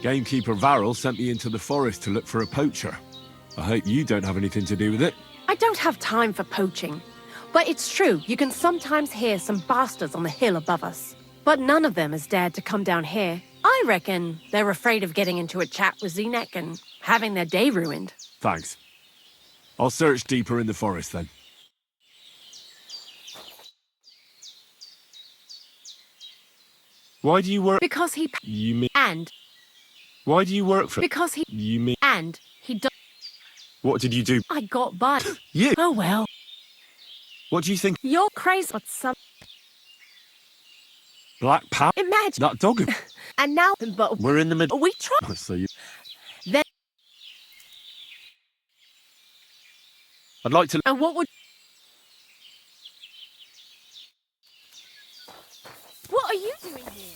Gamekeeper Varrel sent me into the forest to look for a poacher. I hope you don't have anything to do with it. I don't have time for poaching. But it's true, you can sometimes hear some bastards on the hill above us. But none of them has dared to come down here. I reckon they're afraid of getting into a chat with Zenek and having their day ruined. Thanks. I'll search deeper in the forest then. Why do you work? Because he... You mean... And... Why do you work for... Because he... You mean... And he... What did you do? I got by. You? Oh well. What do you think? You're crazy. But some... Black Power? Imagine... That dog... And now... But... We're in the middle... We try... So you... Then... I'd like to... And what would... What are you doing here?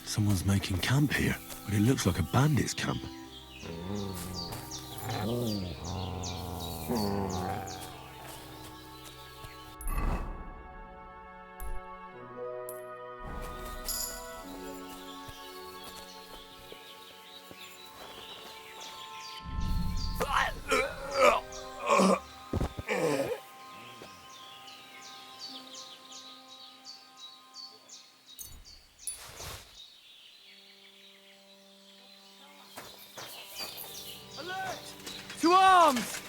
Someone's making camp here, but it looks like a bandit's camp. arms!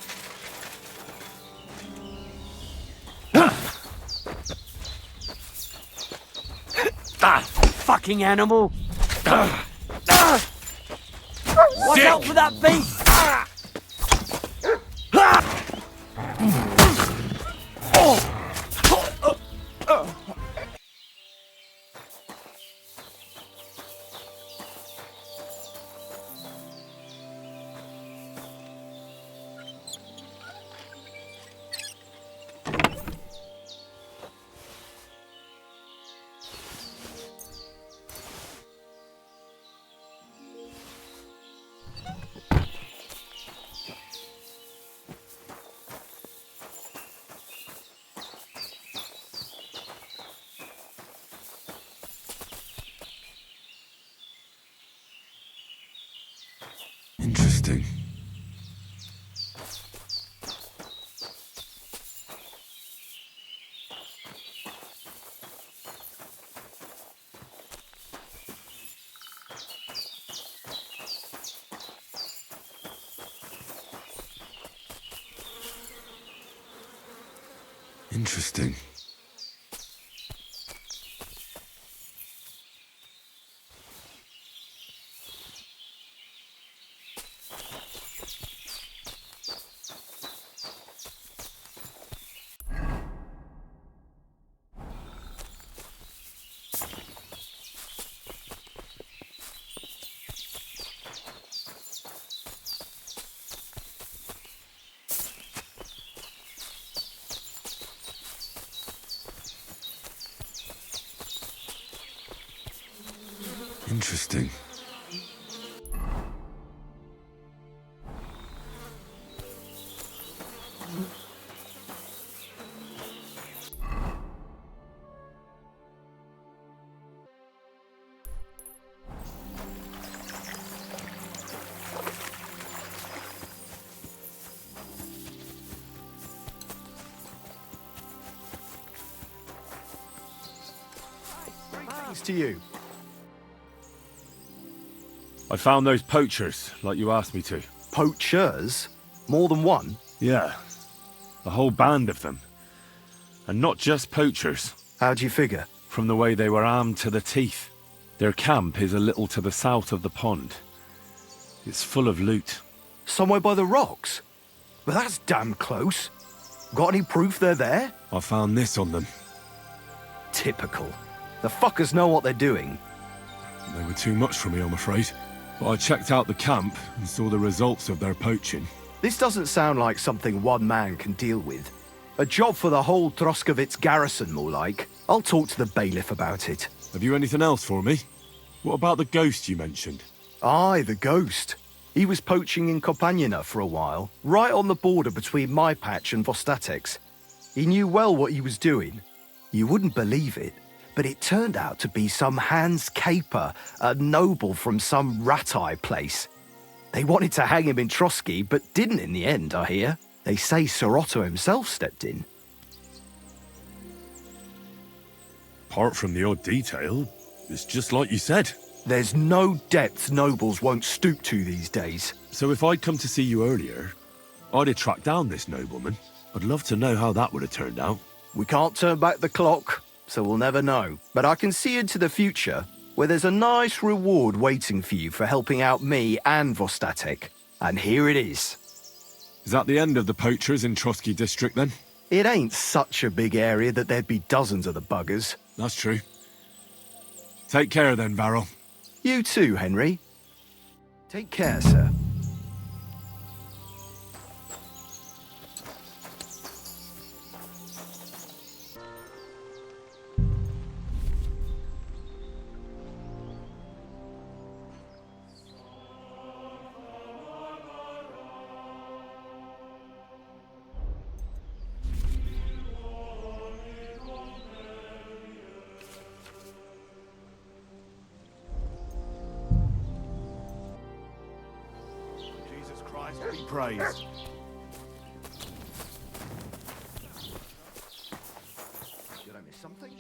Fucking animal! Watch out for that beast! Interesting. Interesting. Interesting. Thanks to you. I found those poachers, like you asked me to. Poachers? More than one? Yeah. A whole band of them. And not just poachers. How do you figure? From the way they were armed to the teeth. Their camp is a little to the south of the pond. It's full of loot. Somewhere by the rocks? But that's damn close. Got any proof they're there? I found this on them. Typical. The fuckers know what they're doing. They were too much for me, I'm afraid. But I checked out the camp and saw the results of their poaching. This doesn't sound like something one man can deal with. A job for the whole Troskovitz garrison, more like. I'll talk to the bailiff about it. Have you anything else for me? What about the ghost you mentioned? Aye, the ghost. He was poaching in Kopanina for a while, right on the border between my patch and Vostatek's. He knew well what he was doing. You wouldn't believe it, but it turned out to be some Hans Caper, a noble from some rat-eye place. They wanted to hang him in Trosky, but didn't in the end, I hear. They say Sir Otto himself stepped in. Apart from the odd detail, it's just like you said. There's no depth nobles won't stoop to these days. So if I'd come to see you earlier, I'd have tracked down this nobleman. I'd love to know how that would have turned out. We can't turn back the clock, so we'll never know. But I can see into the future, where there's a nice reward waiting for you for helping out me and Vostatek. And here it is. Is that the end of the poachers in Trosky district, then? It ain't such a big area that there'd be dozens of the buggers. That's true. Take care then, Varro. You too, Henry. Take care, sir. Be praised. Did I miss something?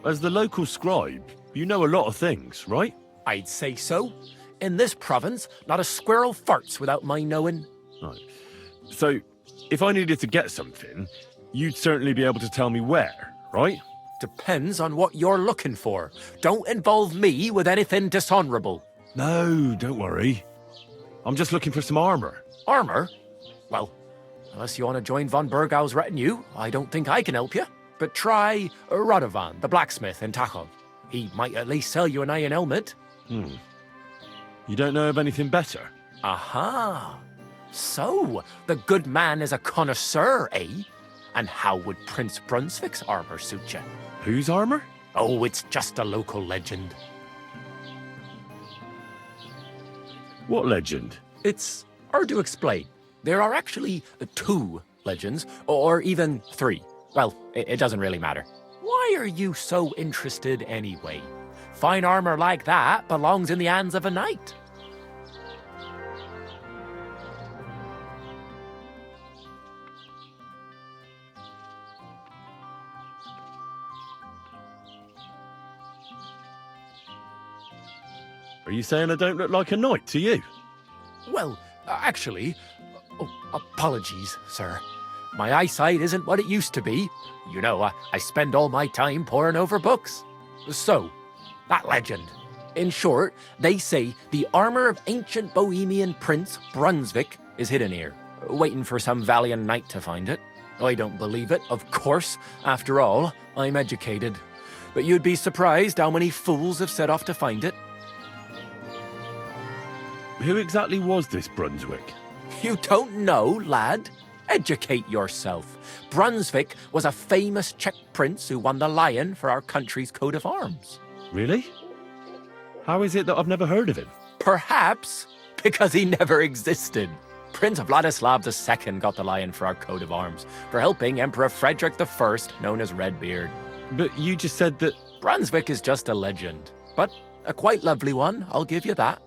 as the local scribe, you know a lot of things, right? I'd say so. In this province, not a squirrel farts without my knowing. Right. So, if I needed to get something, you'd certainly be able to tell me where, right? Depends on what you're looking for. Don't involve me with anything dishonorable. No, don't worry. I'm just looking for some armor. Armor? Well, unless you want to join von Burgau's retinue, I don't think I can help you. But try Radovan, the blacksmith in Tachov. He might at least sell you an iron helmet. You don't know of anything better? Aha! So, the good man is a connoisseur, eh? And how would Prince Brunswick's armor suit you? Whose armor? Oh, it's just a local legend. What legend? It's hard to explain. There are actually 2 legends, or even 3. Well, it doesn't really matter. Why are you so interested anyway? Fine armor like that belongs in the hands of a knight. Are you saying I don't look like a knight to you? Well, actually... Oh, apologies, sir. My eyesight isn't what it used to be. You know, I spend all my time poring over books. So, that legend. In short, they say the armor of ancient Bohemian Prince Brunswick is hidden here, waiting for some valiant knight to find it. I don't believe it, of course. After all, I'm educated. But you'd be surprised how many fools have set off to find it. Who exactly was this Brunswick? You don't know, lad? Educate yourself. Brunswick was a famous Czech prince who won the lion for our country's coat of arms. Really? How is it that I've never heard of him? Perhaps because he never existed. Prince Vladislav II got the lion for our coat of arms for helping Emperor Frederick I, known as Redbeard. But you just said that... Brunswick is just a legend, but a quite lovely one, I'll give you that.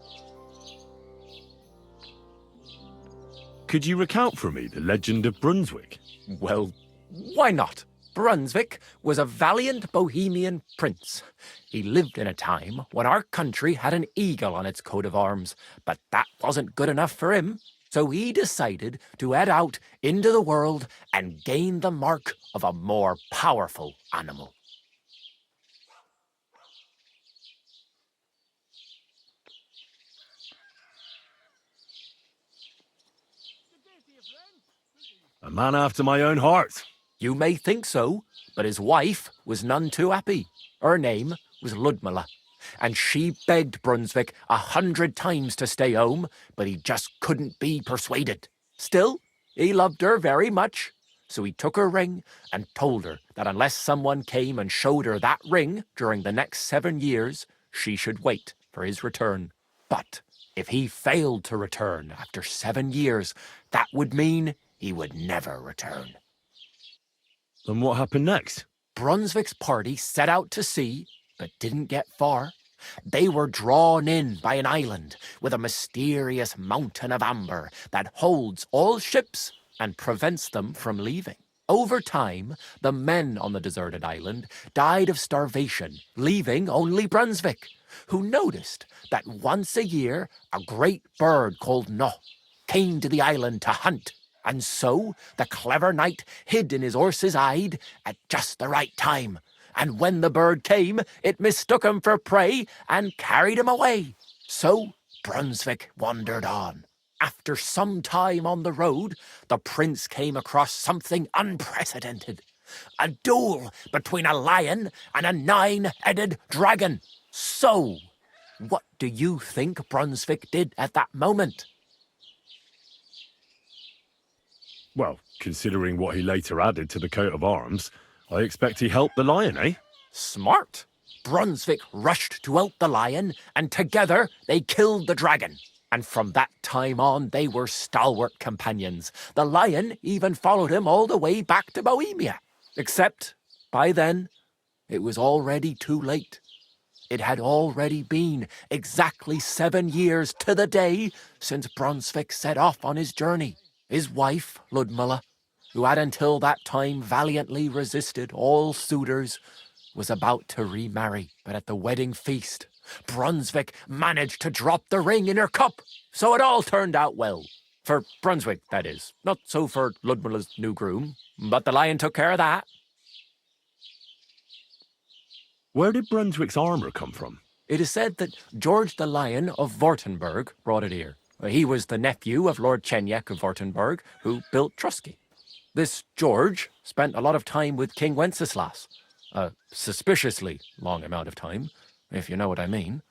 Could you recount for me the legend of Brunswick? Well, why not? Brunswick was a valiant Bohemian prince. He lived in a time when our country had an eagle on its coat of arms, but that wasn't good enough for him. So he decided to head out into the world and gain the mark of a more powerful animal. A man after my own heart. You may think so, but his wife was none too happy. Her name was Ludmilla, and she begged Brunswick 100 times to stay home, but he just couldn't be persuaded. Still, he loved her very much, so he took her ring and told her that unless someone came and showed her that ring during the next 7 years, she should wait for his return. But if he failed to return after 7 years, that would mean he would never return. And what happened next? Brunswick's party set out to sea, but didn't get far. They were drawn in by an island with a mysterious mountain of amber that holds all ships and prevents them from leaving. Over time, the men on the deserted island died of starvation, leaving only Brunswick, who noticed that once a year a great bird called No came to the island to hunt. And so the clever knight hid in his horse's hide at just the right time. And when the bird came, it mistook him for prey and carried him away. So Brunswick wandered on. After some time on the road, the prince came across something unprecedented. A duel between a lion and a 9-headed dragon. So, what do you think Brunswick did at that moment? Well, considering what he later added to the coat of arms, I expect he helped the lion, eh? Smart. Brunswick rushed to help the lion, and together they killed the dragon. And from that time on, they were stalwart companions. The lion even followed him all the way back to Bohemia. Except, by then, it was already too late. It had already been exactly 7 years to the day since Brunswick set off on his journey. His wife, Ludmilla, who had until that time valiantly resisted all suitors, was about to remarry, but at the wedding feast, Brunswick managed to drop the ring in her cup, so it all turned out well. For Brunswick, that is. Not so for Ludmilla's new groom, but the lion took care of that. Where did Brunswick's armour come from? It is said that George the Lion of Württemberg brought it here. He was the nephew of Lord Chenyek of Württemberg, who built Trosky. This George spent a lot of time with King Wenceslas. A suspiciously long amount of time, if you know what I mean.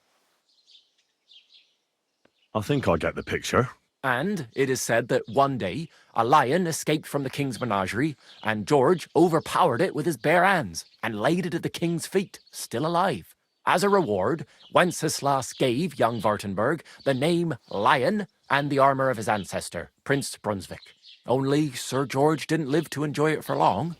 I think I get the picture. And it is said that one day, a lion escaped from the king's menagerie, and George overpowered it with his bare hands and laid it at the king's feet, still alive. As a reward, Wenceslas gave young Württemberg the name Lion and the armour of his ancestor, Prince Brunswick. Only Sir George didn't live to enjoy it for long.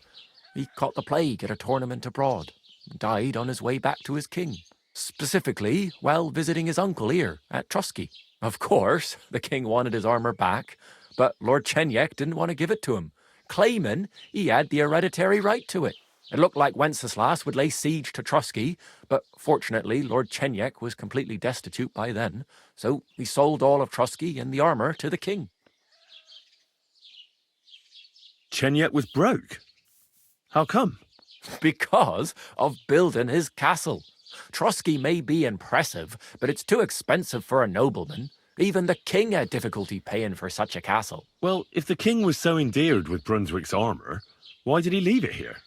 He caught the plague at a tournament abroad, and died on his way back to his king. Specifically, while visiting his uncle here at Trosky. Of course, the king wanted his armour back, but Lord Chenyek didn't want to give it to him, claiming he had the hereditary right to it. It looked like Wenceslas would lay siege to Trosky, but fortunately Lord Chenyek was completely destitute by then, so he sold all of Trosky and the armour to the king. Chenyek was broke? How come? Because of building his castle. Trosky may be impressive, but it's too expensive for a nobleman. Even the king had difficulty paying for such a castle. Well, if the king was so endeared with Brunswick's armour, why did he leave it here?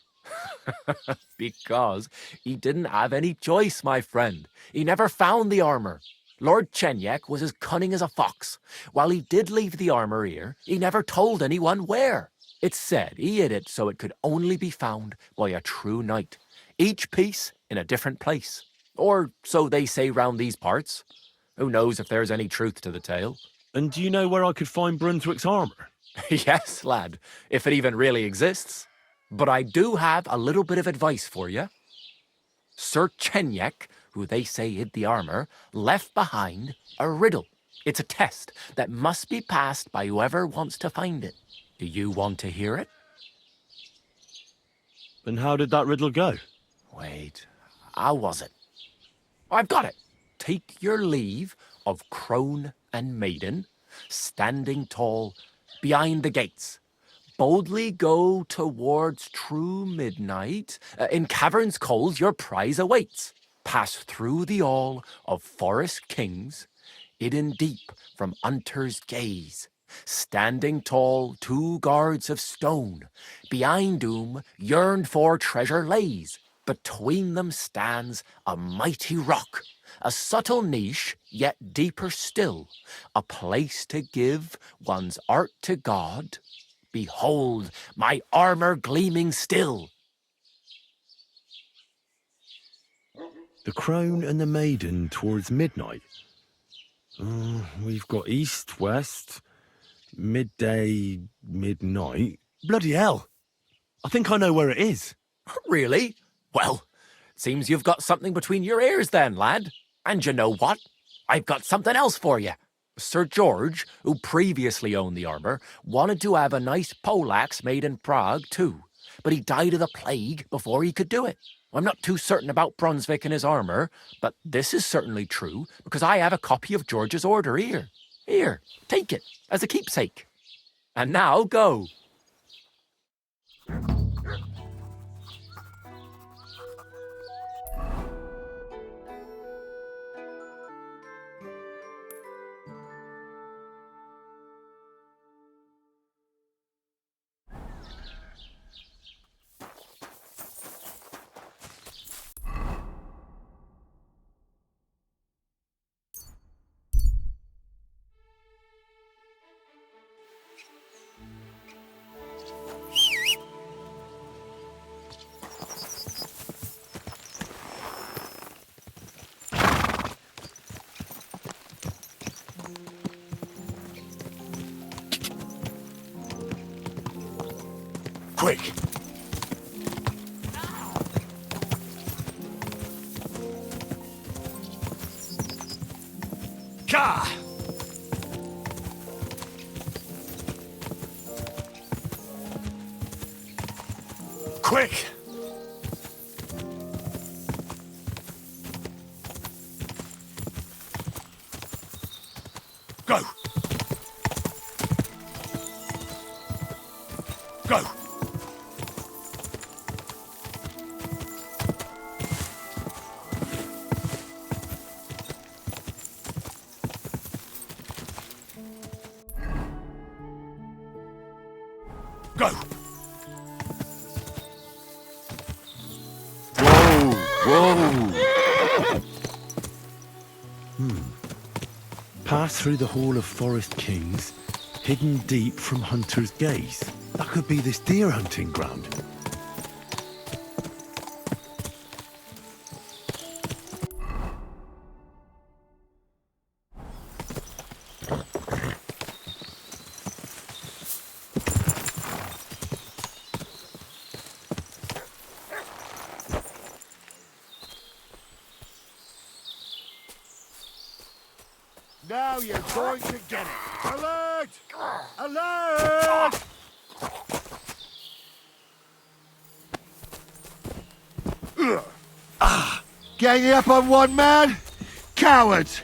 Because he didn't have any choice, my friend. He never found the armour. Lord Chenyek was as cunning as a fox. While he did leave the armour here, he never told anyone where. It's said he hid it so it could only be found by a true knight. Each piece in a different place. Or so they say round these parts. Who knows if there's any truth to the tale? And do you know where I could find Brunswick's armour? Yes, lad, if it even really exists. But I do have a little bit of advice for you. Sir Chenyek, who they say hid the armour, left behind a riddle. It's a test that must be passed by whoever wants to find it. Do you want to hear it? And how did that riddle go? Wait, how was it? I've got it. Take your leave of crone and maiden, standing tall behind the gates. Boldly go towards true midnight. In caverns cold your prize awaits. Pass through the all of forest kings, hidden deep from hunter's gaze. Standing tall, 2 guards of stone, behind whom yearned for treasure lays. Between them stands a mighty rock, a subtle niche, yet deeper still, a place to give one's art to God. Behold, my armour gleaming still. The crone and the maiden towards midnight. We've got east, west, midday, midnight. Bloody hell! I think I know where it is. Really? Well, seems you've got something between your ears then, lad. And you know what? I've got something else for you. Sir George, who previously owned the armour, wanted to have a nice poleaxe made in Prague too, but he died of the plague before he could do it. I'm not too certain about Brunswick and his armour, but this is certainly true, because I have a copy of George's order here. Here, take it, as a keepsake. And now, go. Quick! Ka! Quick! Go! Go! Go! Whoa! Pass through the Hall of Forest Kings, hidden deep from hunter's gaze. That could be this deer hunting ground. Now you're going to get it. Alert! Alert! Ganging up on one man? Cowards!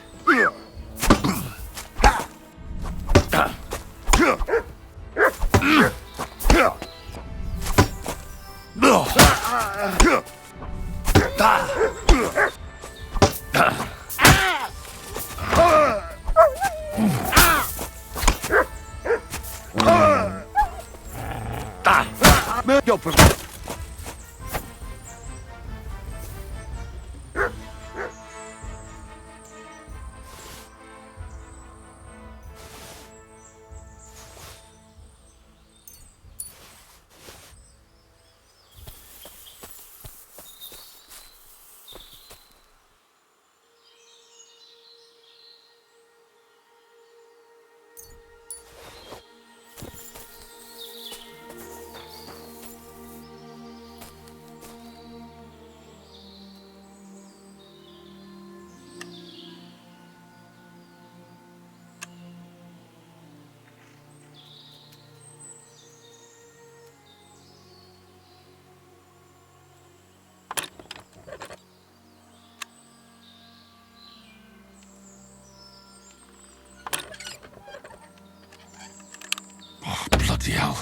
Bloody hell.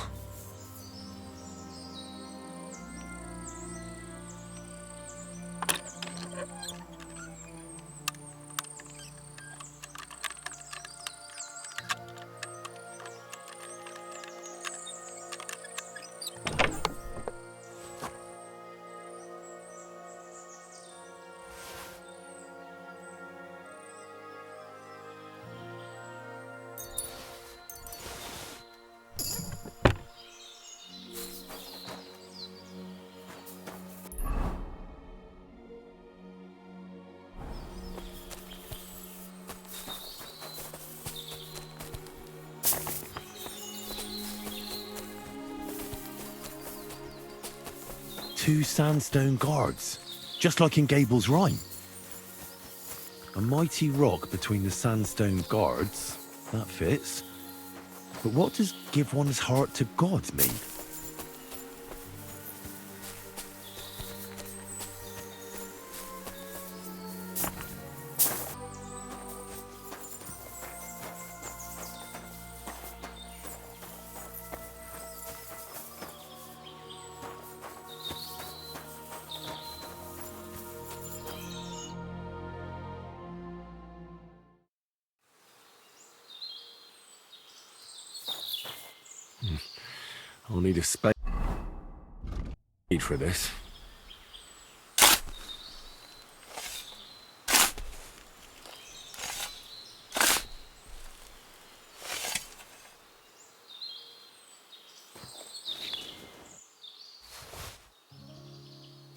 Two sandstone guards, just like in Gable's rhyme. A mighty rock between the sandstone guards, that fits. But what does give one's heart to God mean? I'll need a spade for this.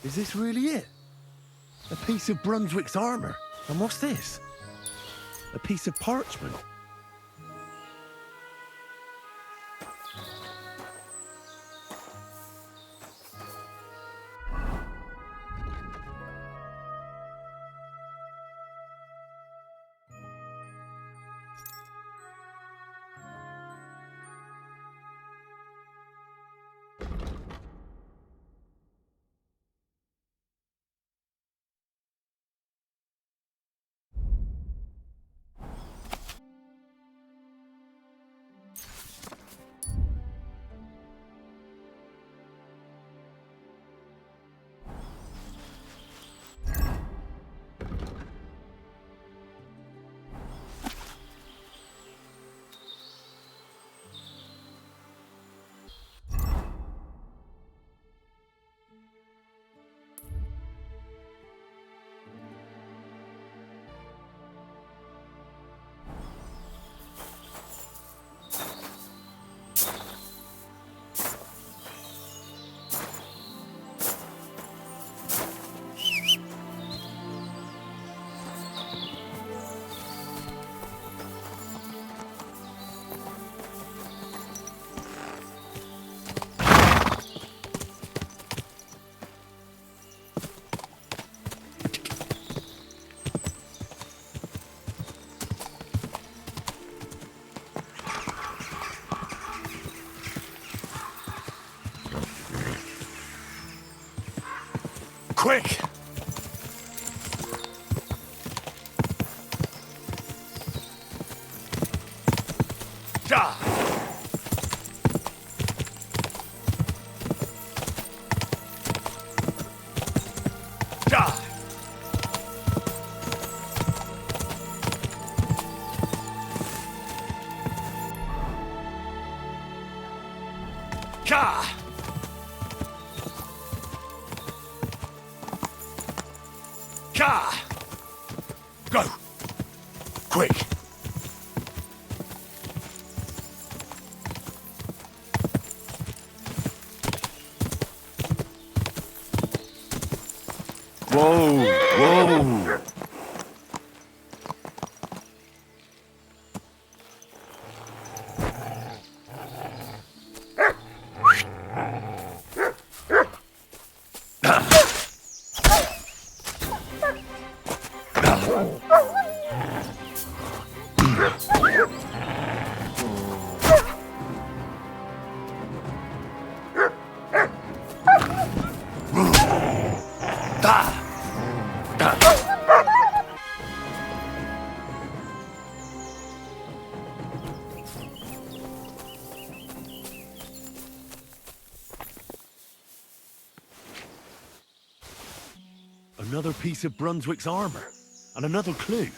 Is this really it? A piece of Brunswick's armour? And what's this? A piece of parchment? Quick! Die! Die! Ka! Ka! Go! Quick! Whoa! Whoa! Another piece of Brunswick's armor, and another clue.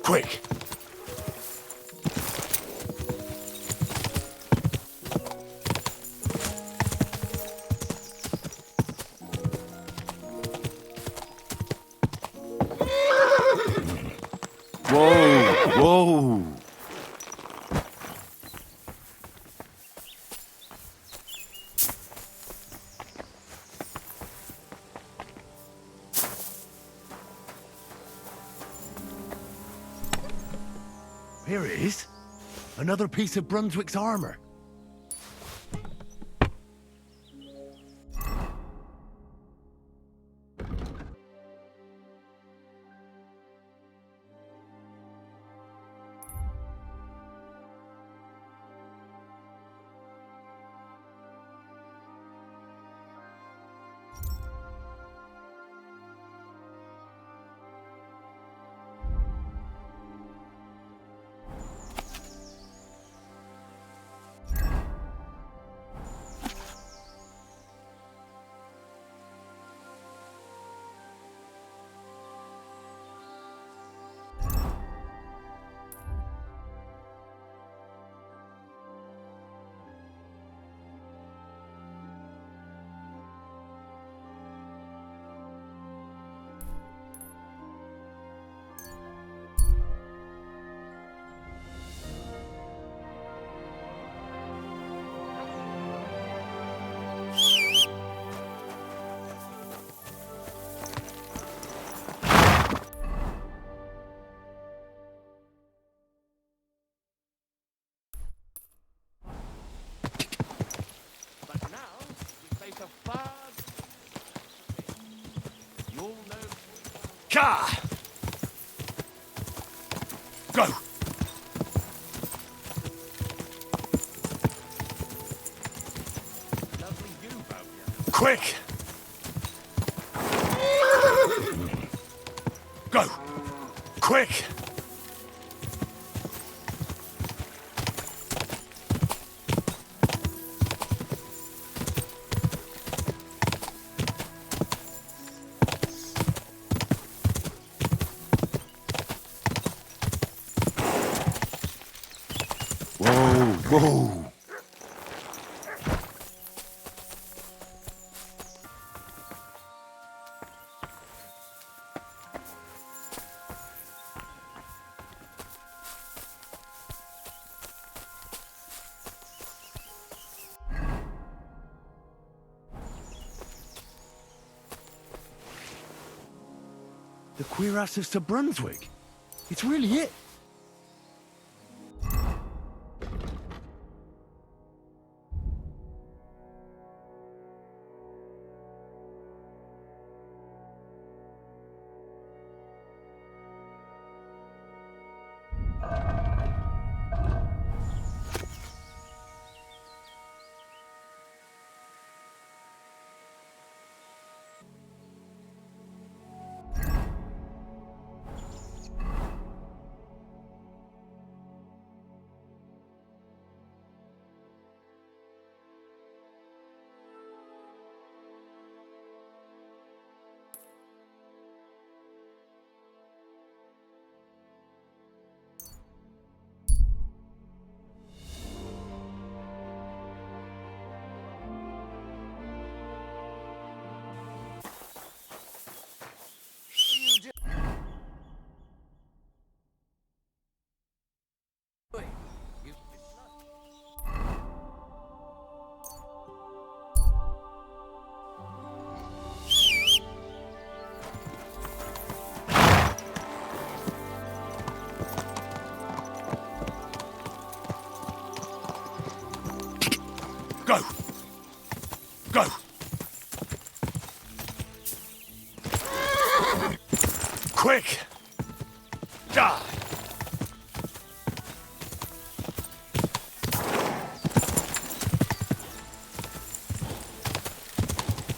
Quick! Whoa! Whoa! Here it is. Another piece of Brunswick's armor. Ka! Go! Quick! Go! Quick! Whoa! The cuirass to Brunswick. It's really it. Go! Go! Quick! Die!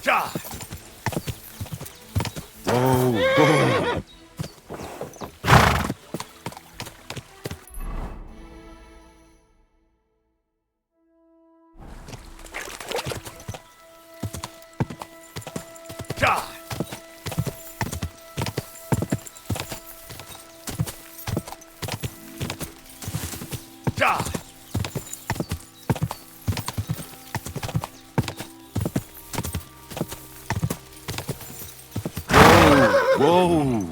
Die! Whoa! Die! Die! Whoa!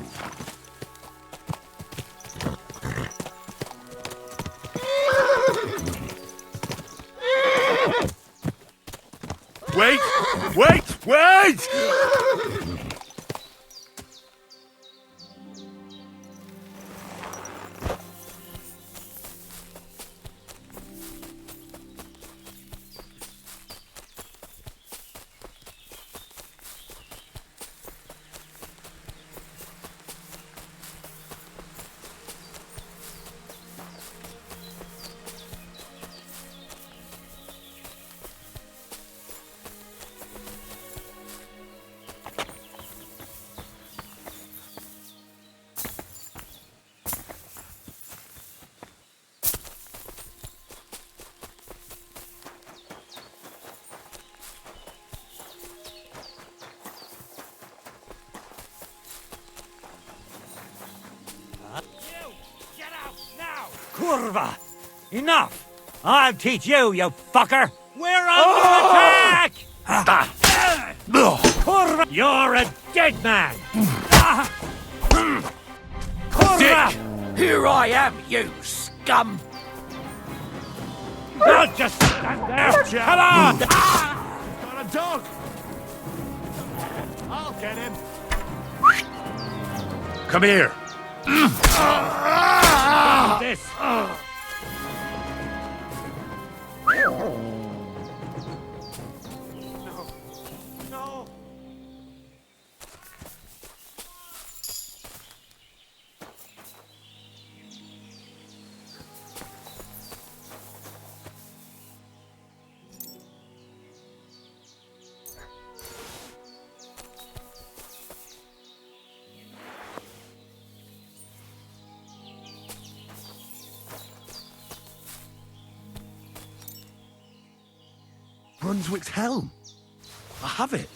Wait! Wait! Wait! Kurva! Enough! I'll teach you, you fucker! We're under attack! Kurva! You're a dead man! Kurva! Here I am, you scum! Don't just stand there! Come on! Got a dog! I'll get him! Come here. This! Brunswick's helm. I have it.